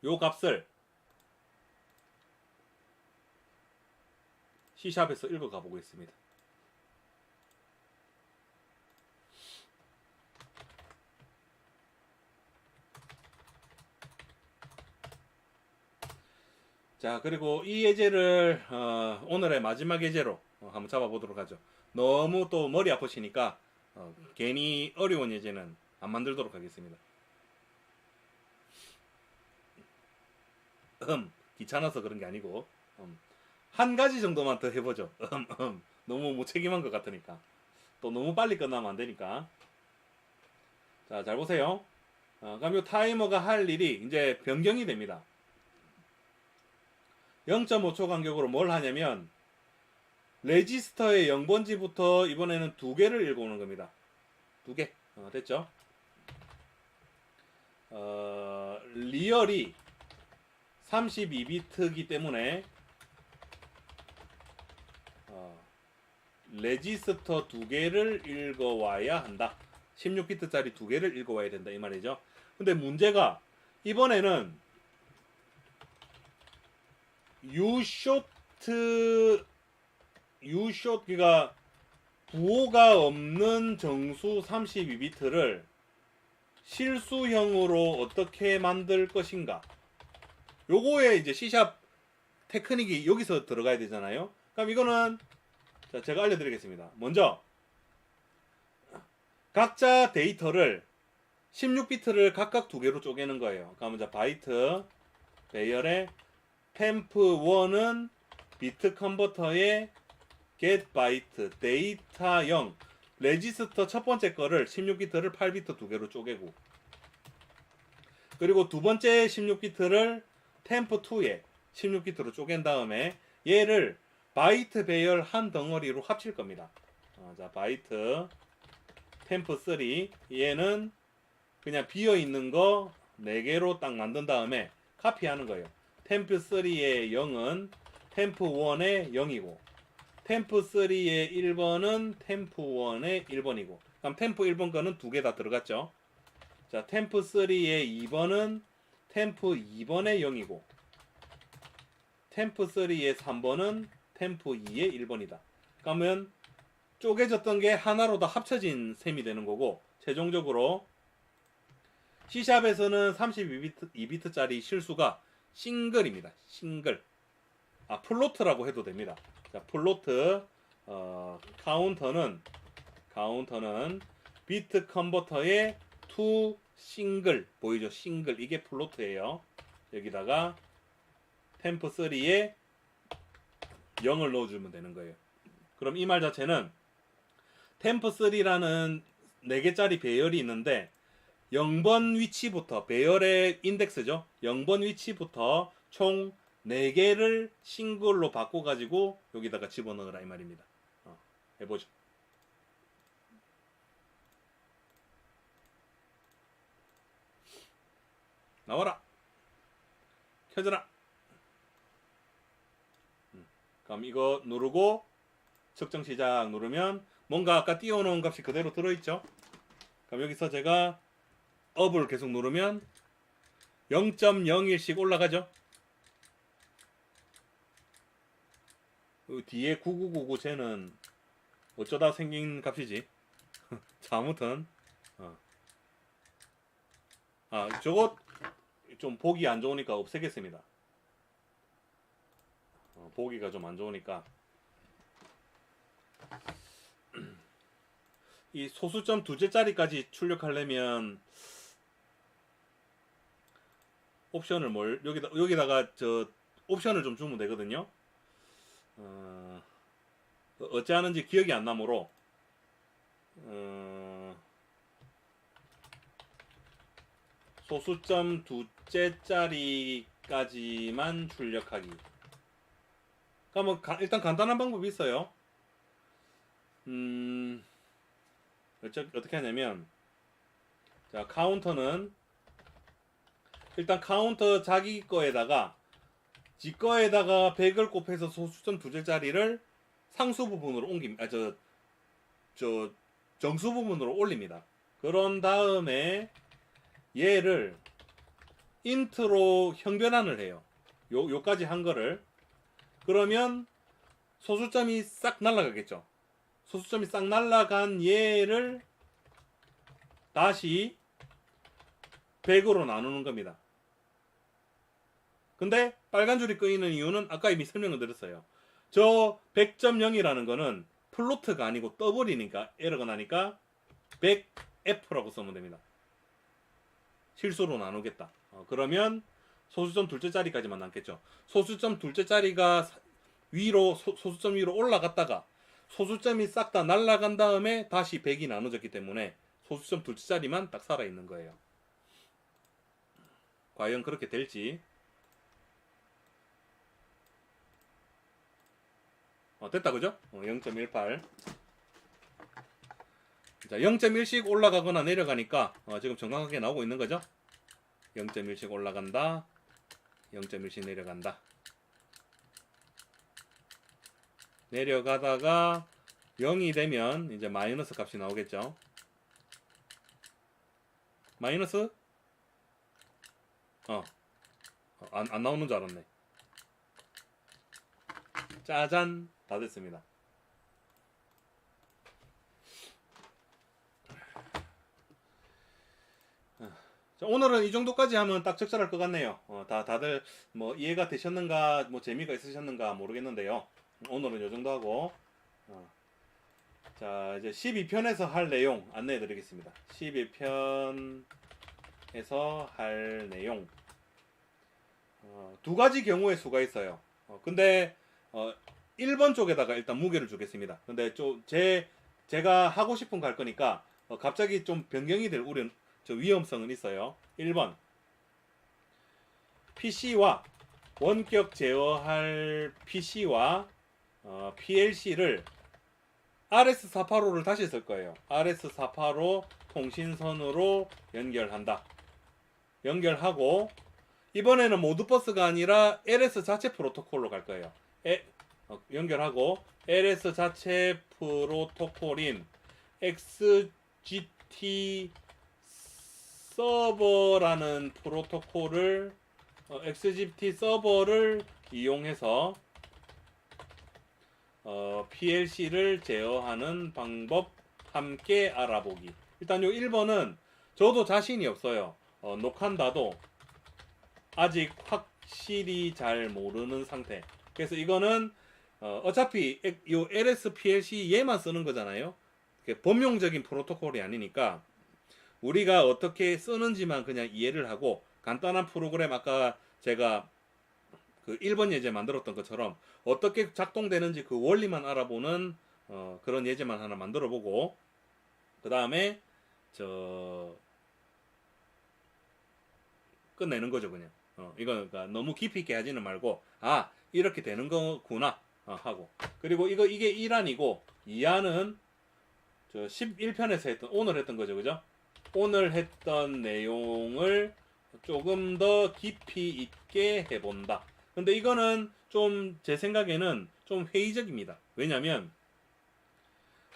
요 값을 C샵에서 읽어가 보겠습니다. 자, 그리고 이 예제를 오늘의 마지막 예제로 한번 잡아보도록 하죠. 너무 또 머리 아프시니까 괜히 어려운 예제는 안 만들도록 하겠습니다. 귀찮아서 그런 게 아니고 한 가지 정도만 더 해보죠. 너무 무책임한 것 같으니까. 또 너무 빨리 끝나면 안 되니까. 자, 잘 보세요. 그럼 이 타이머가 할 일이 이제 변경이 됩니다. 0.5초 간격으로 뭘 하냐면 레지스터의 0번지부터 이번에는 2개를 읽어오는 겁니다. 2개. 됐죠? 리얼이 32비트이기 때문에 레지스터 2개를 읽어와야 한다. 16비트짜리 2개를 읽어와야 된다 이 말이죠. 근데 문제가 이번에는 그러니까 부호가 없는 정수 32비트를 실수형으로 어떻게 만들 것인가. 요거에 이제 C샵 테크닉이 여기서 들어가야 되잖아요. 그럼 이거는 자, 제가 알려드리겠습니다. 먼저 각자 데이터를 16비트를 각각 2개로 쪼개는 거예요. 그러니까 먼저 바이트 배열의 템프1은 비트 컨버터의 get 바이트 데이터 0 레지스터 첫 번째 거를 16비트를 8비트 2개로 쪼개고, 그리고 두 번째 16비트를 템프2에 16비트로 쪼갠 다음에 얘를 바이트 배열 한 덩어리로 합칠 겁니다. 자, 바이트 템프3 얘는 그냥 비어있는 거 4개로 딱 만든 다음에 카피하는 거예요. 템프3의 0은 템프1의 0이고 템프3의 1번은 템프1의 1번이고, 그럼 템프 1번 거는 2개 다 들어갔죠. 자, 템프3의 2번은 템프 2번의 0이고 템프3의 3번은 템프 2의 1번이다. 그러면 쪼개졌던 게 하나로 다 합쳐진 셈이 되는 거고, 최종적으로 C샵에서는 32비트짜리 실수가 싱글입니다. 싱글. 플로트라고 해도 됩니다. 자, 플로트 카운터는 비트 컨버터의 to 싱글 보이죠? 싱글. 이게 플로트예요. 여기다가 템프3에 0을 넣어주면 되는 거예요. 그럼 이 말 자체는 템프3라는 4개짜리 배열이 있는데 0번 위치부터 배열의 인덱스죠. 0번 위치부터 총 4개를 싱글로 바꿔가지고 여기다가 집어넣으라 이 말입니다. 해보죠. 나와라. 켜져라. 그럼 이거 누르고 측정 시작 누르면 뭔가 아까 띄워놓은 값이 그대로 들어있죠. 그럼 여기서 제가 업을 계속 누르면 0.01씩 올라가죠. 뒤에 9999 쟤는 어쩌다 생긴 값이지. 자, 아무튼 저것 좀 보기 안 좋으니까 없애겠습니다. 보기가 좀 안 좋으니까 이 소수점 2개짜리까지 출력하려면 옵션을 여기다가 저 옵션을 좀 주면 되거든요. 어찌 하는지 기억이 안 나므로 소수점 2개짜리까지만 출력하기. 그러면 일단 간단한 방법이 있어요. 어떻게 하냐면, 자, 카운터는 일단 카운터 자기 거에다가 지 거에다가 100을 곱해서 소수점 2개짜리를 상수 부분으로 옮깁니다. 정수 부분으로 올립니다. 그런 다음에 얘를 인트로 형변환을 해요. 요까지 한 거를. 그러면 소수점이 싹 날아가겠죠. 소수점이 싹 날아간 얘를 다시 100으로 나누는 겁니다. 근데 빨간 줄이 끄이는 이유는 아까 이미 설명을 드렸어요. 저 100.0이라는 거는 플로트가 아니고 떠버리니까 에러가 나니까 100F라고 쓰면 됩니다. 실수로 나누겠다. 그러면 소수점 둘째 자리까지만 남겠죠. 소수점 둘째 자리가 위로 소수점 위로 올라갔다가 소수점이 싹 다 날아간 다음에 다시 100이 나눠졌기 때문에 소수점 둘째 자리만 딱 살아있는 거예요. 과연 그렇게 될지. 됐다 그죠? 0.18. 자, 0.1씩 올라가거나 내려가니까 지금 정확하게 나오고 있는 거죠? 0.1씩 올라간다. 0.1씩 내려간다. 내려가다가 0이 되면 이제 마이너스 값이 나오겠죠. 마이너스? 안 나오는 줄 알았네. 짜잔! 다 됐습니다. 자, 오늘은 이 정도까지 하면 딱 적절할 것 같네요. 다들 뭐 이해가 되셨는가, 뭐 재미가 있으셨는가 모르겠는데요. 오늘은 이 정도 하고, 자, 이제 12편에서 할 내용 안내해 드리겠습니다. 12편에서 할 내용. 두 가지 경우의 수가 있어요. 근데 1번 쪽에다가 일단 무게를 주겠습니다. 근데 제가 하고 싶은 거 할 거니까 갑자기 좀 변경이 될 위험성은 있어요. 1번. PC와 원격 제어할 PC와 PLC를 RS485를 다시 쓸 거예요. RS485 통신선으로 연결한다. 연결하고 이번에는 모드버스가 아니라 LS 자체 프로토콜로 갈 거예요. 연결하고 LS 자체 프로토콜인 XGT 서버라는 프로토콜을 XGT 서버를 이용해서 PLC를 제어하는 방법 함께 알아보기. 일단 요 1번은 저도 자신이 없어요. 녹한다도 아직 확실히 잘 모르는 상태. 그래서 이거는 어차피 요 LS PLC 얘만 쓰는 거잖아요. 범용적인 프로토콜이 아니니까 우리가 어떻게 쓰는지만 그냥 이해를 하고 간단한 프로그램 아까 제가 그 1번 예제 만들었던 것처럼 어떻게 작동되는지 그 원리만 알아보는 그런 예제만 하나 만들어 보고 그 다음에 끝내는 거죠 그냥. 이거 그러니까 너무 깊이 있게 하지는 말고 이렇게 되는 거구나 하고. 그리고 이게 1안이고 2안은 11편에서 오늘 했던 거죠 그죠? 오늘 했던 내용을 조금 더 깊이 있게 해본다. 근데 이거는 좀 제 생각에는 좀 회의적입니다. 왜냐면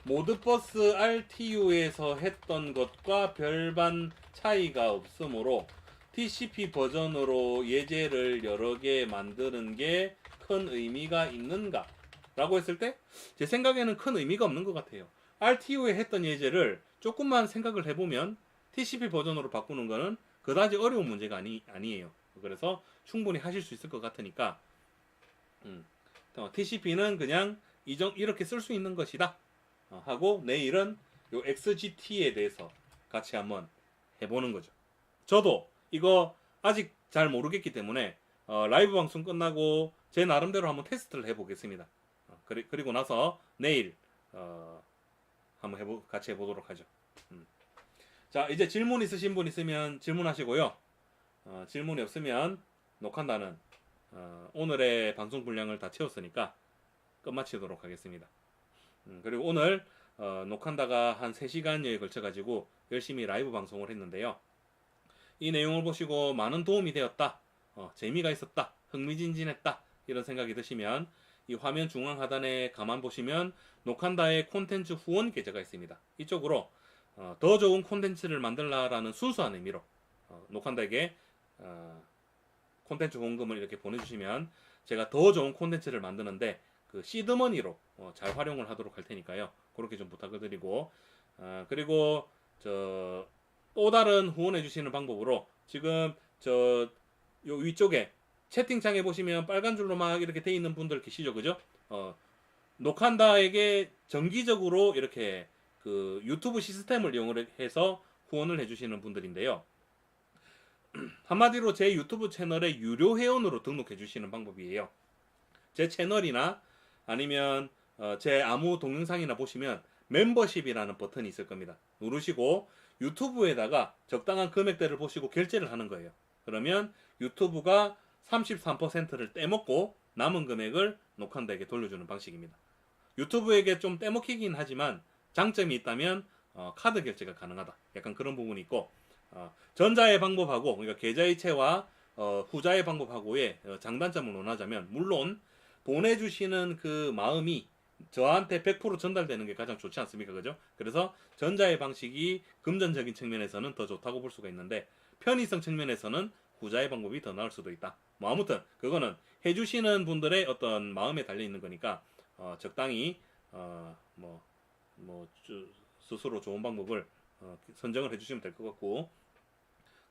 모드버스 RTU에서 했던 것과 별반 차이가 없으므로 TCP 버전으로 예제를 여러 개 만드는 게 큰 의미가 있는가? 라고 했을 때 제 생각에는 큰 의미가 없는 것 같아요. RTU에 했던 예제를 조금만 생각을 해보면 TCP 버전으로 바꾸는 거는 그다지 어려운 문제가 아니에요. 그래서 충분히 하실 수 있을 것 같으니까 TCP는 그냥 이렇게 쓸 수 있는 것이다 하고 내일은 요 XGT에 대해서 같이 한번 해보는 거죠. 저도 이거 아직 잘 모르겠기 때문에 라이브 방송 끝나고 제 나름대로 한번 테스트를 해보겠습니다. 그리고 나서 내일 한번 같이 해보도록 하죠. 자, 이제 질문 있으신 분 있으면 질문하시고요. 질문이 없으면 녹한다는 오늘의 방송 분량을 다 채웠으니까 끝마치도록 하겠습니다. 그리고 오늘 녹한다가 한 3시간여에 걸쳐가지고 열심히 라이브 방송을 했는데요. 이 내용을 보시고 많은 도움이 되었다, 재미가 있었다, 흥미진진했다 이런 생각이 드시면 이 화면 중앙 하단에 가만 보시면 녹한다의 콘텐츠 후원 계좌가 있습니다. 이쪽으로 더 좋은 콘텐츠를 만들라라는 순수한 의미로 녹한다에게 콘텐츠 후원금을 이렇게 보내주시면 제가 더 좋은 콘텐츠를 만드는데 그 시드머니로 잘 활용을 하도록 할 테니까요. 그렇게 좀 부탁을 드리고 그리고 또 다른 후원해 주시는 방법으로 지금 요 위쪽에 채팅창에 보시면 빨간 줄로 막 이렇게 돼 있는 분들 계시죠, 그죠? 녹한다에게 정기적으로 이렇게 그 유튜브 시스템을 이용해서 후원을 해주시는 분들인데요. 한마디로 제 유튜브 채널에 유료 회원으로 등록해 주시는 방법이에요. 제 채널이나 아니면 제 아무 동영상이나 보시면 멤버십이라는 버튼이 있을 겁니다. 누르시고 유튜브에다가 적당한 금액대를 보시고 결제를 하는 거예요. 그러면 유튜브가 33%를 떼먹고 남은 금액을 녹한다에게 돌려주는 방식입니다. 유튜브에게 좀 떼먹히긴 하지만 장점이 있다면 카드 결제가 가능하다. 약간 그런 부분이 있고 전자의 방법하고 그러니까 계좌이체와 후자의 방법하고의 장단점을 논하자면 물론 보내주시는 그 마음이 저한테 100% 전달되는 게 가장 좋지 않습니까? 그죠? 그래서 전자의 방식이 금전적인 측면에서는 더 좋다고 볼 수가 있는데 편의성 측면에서는 후자의 방법이 더 나을 수도 있다. 뭐 아무튼 그거는 해주시는 분들의 어떤 마음에 달려 있는 거니까 적당히 스스로 좋은 방법을 선정을 해주시면 될 것 같고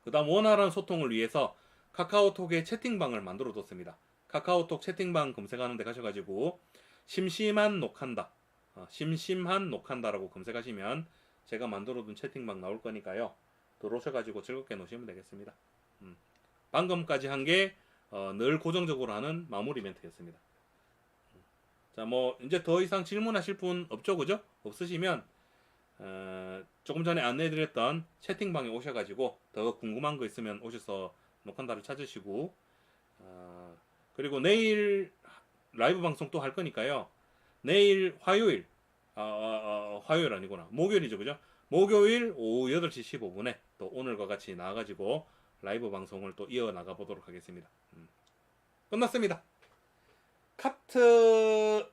그 다음 원활한 소통을 위해서 카카오톡에 채팅방을 만들어 뒀습니다. 카카오톡 채팅방 검색하는데 가셔가지고 심심한 녹한다 심심한 녹한다라고 검색하시면 제가 만들어둔 채팅방 나올 거니까요. 들어오셔가지고 즐겁게 노시면 되겠습니다. 방금까지 한 게 늘 고정적으로 하는 마무리 멘트였습니다. 자, 뭐 이제 더 이상 질문하실 분 없죠, 그죠? 없으시면 조금 전에 안내해드렸던 채팅방에 오셔가지고 더 궁금한 거 있으면 오셔서 녹한다를 찾으시고 그리고 내일 라이브 방송 또 할 거니까요. 내일 화요일 화요일 아니구나 목요일이죠, 그죠? 목요일 오후 8시 15분에 또 오늘과 같이 나와가지고 라이브 방송을 또 이어나가 보도록 하겠습니다. 끝났습니다. 카트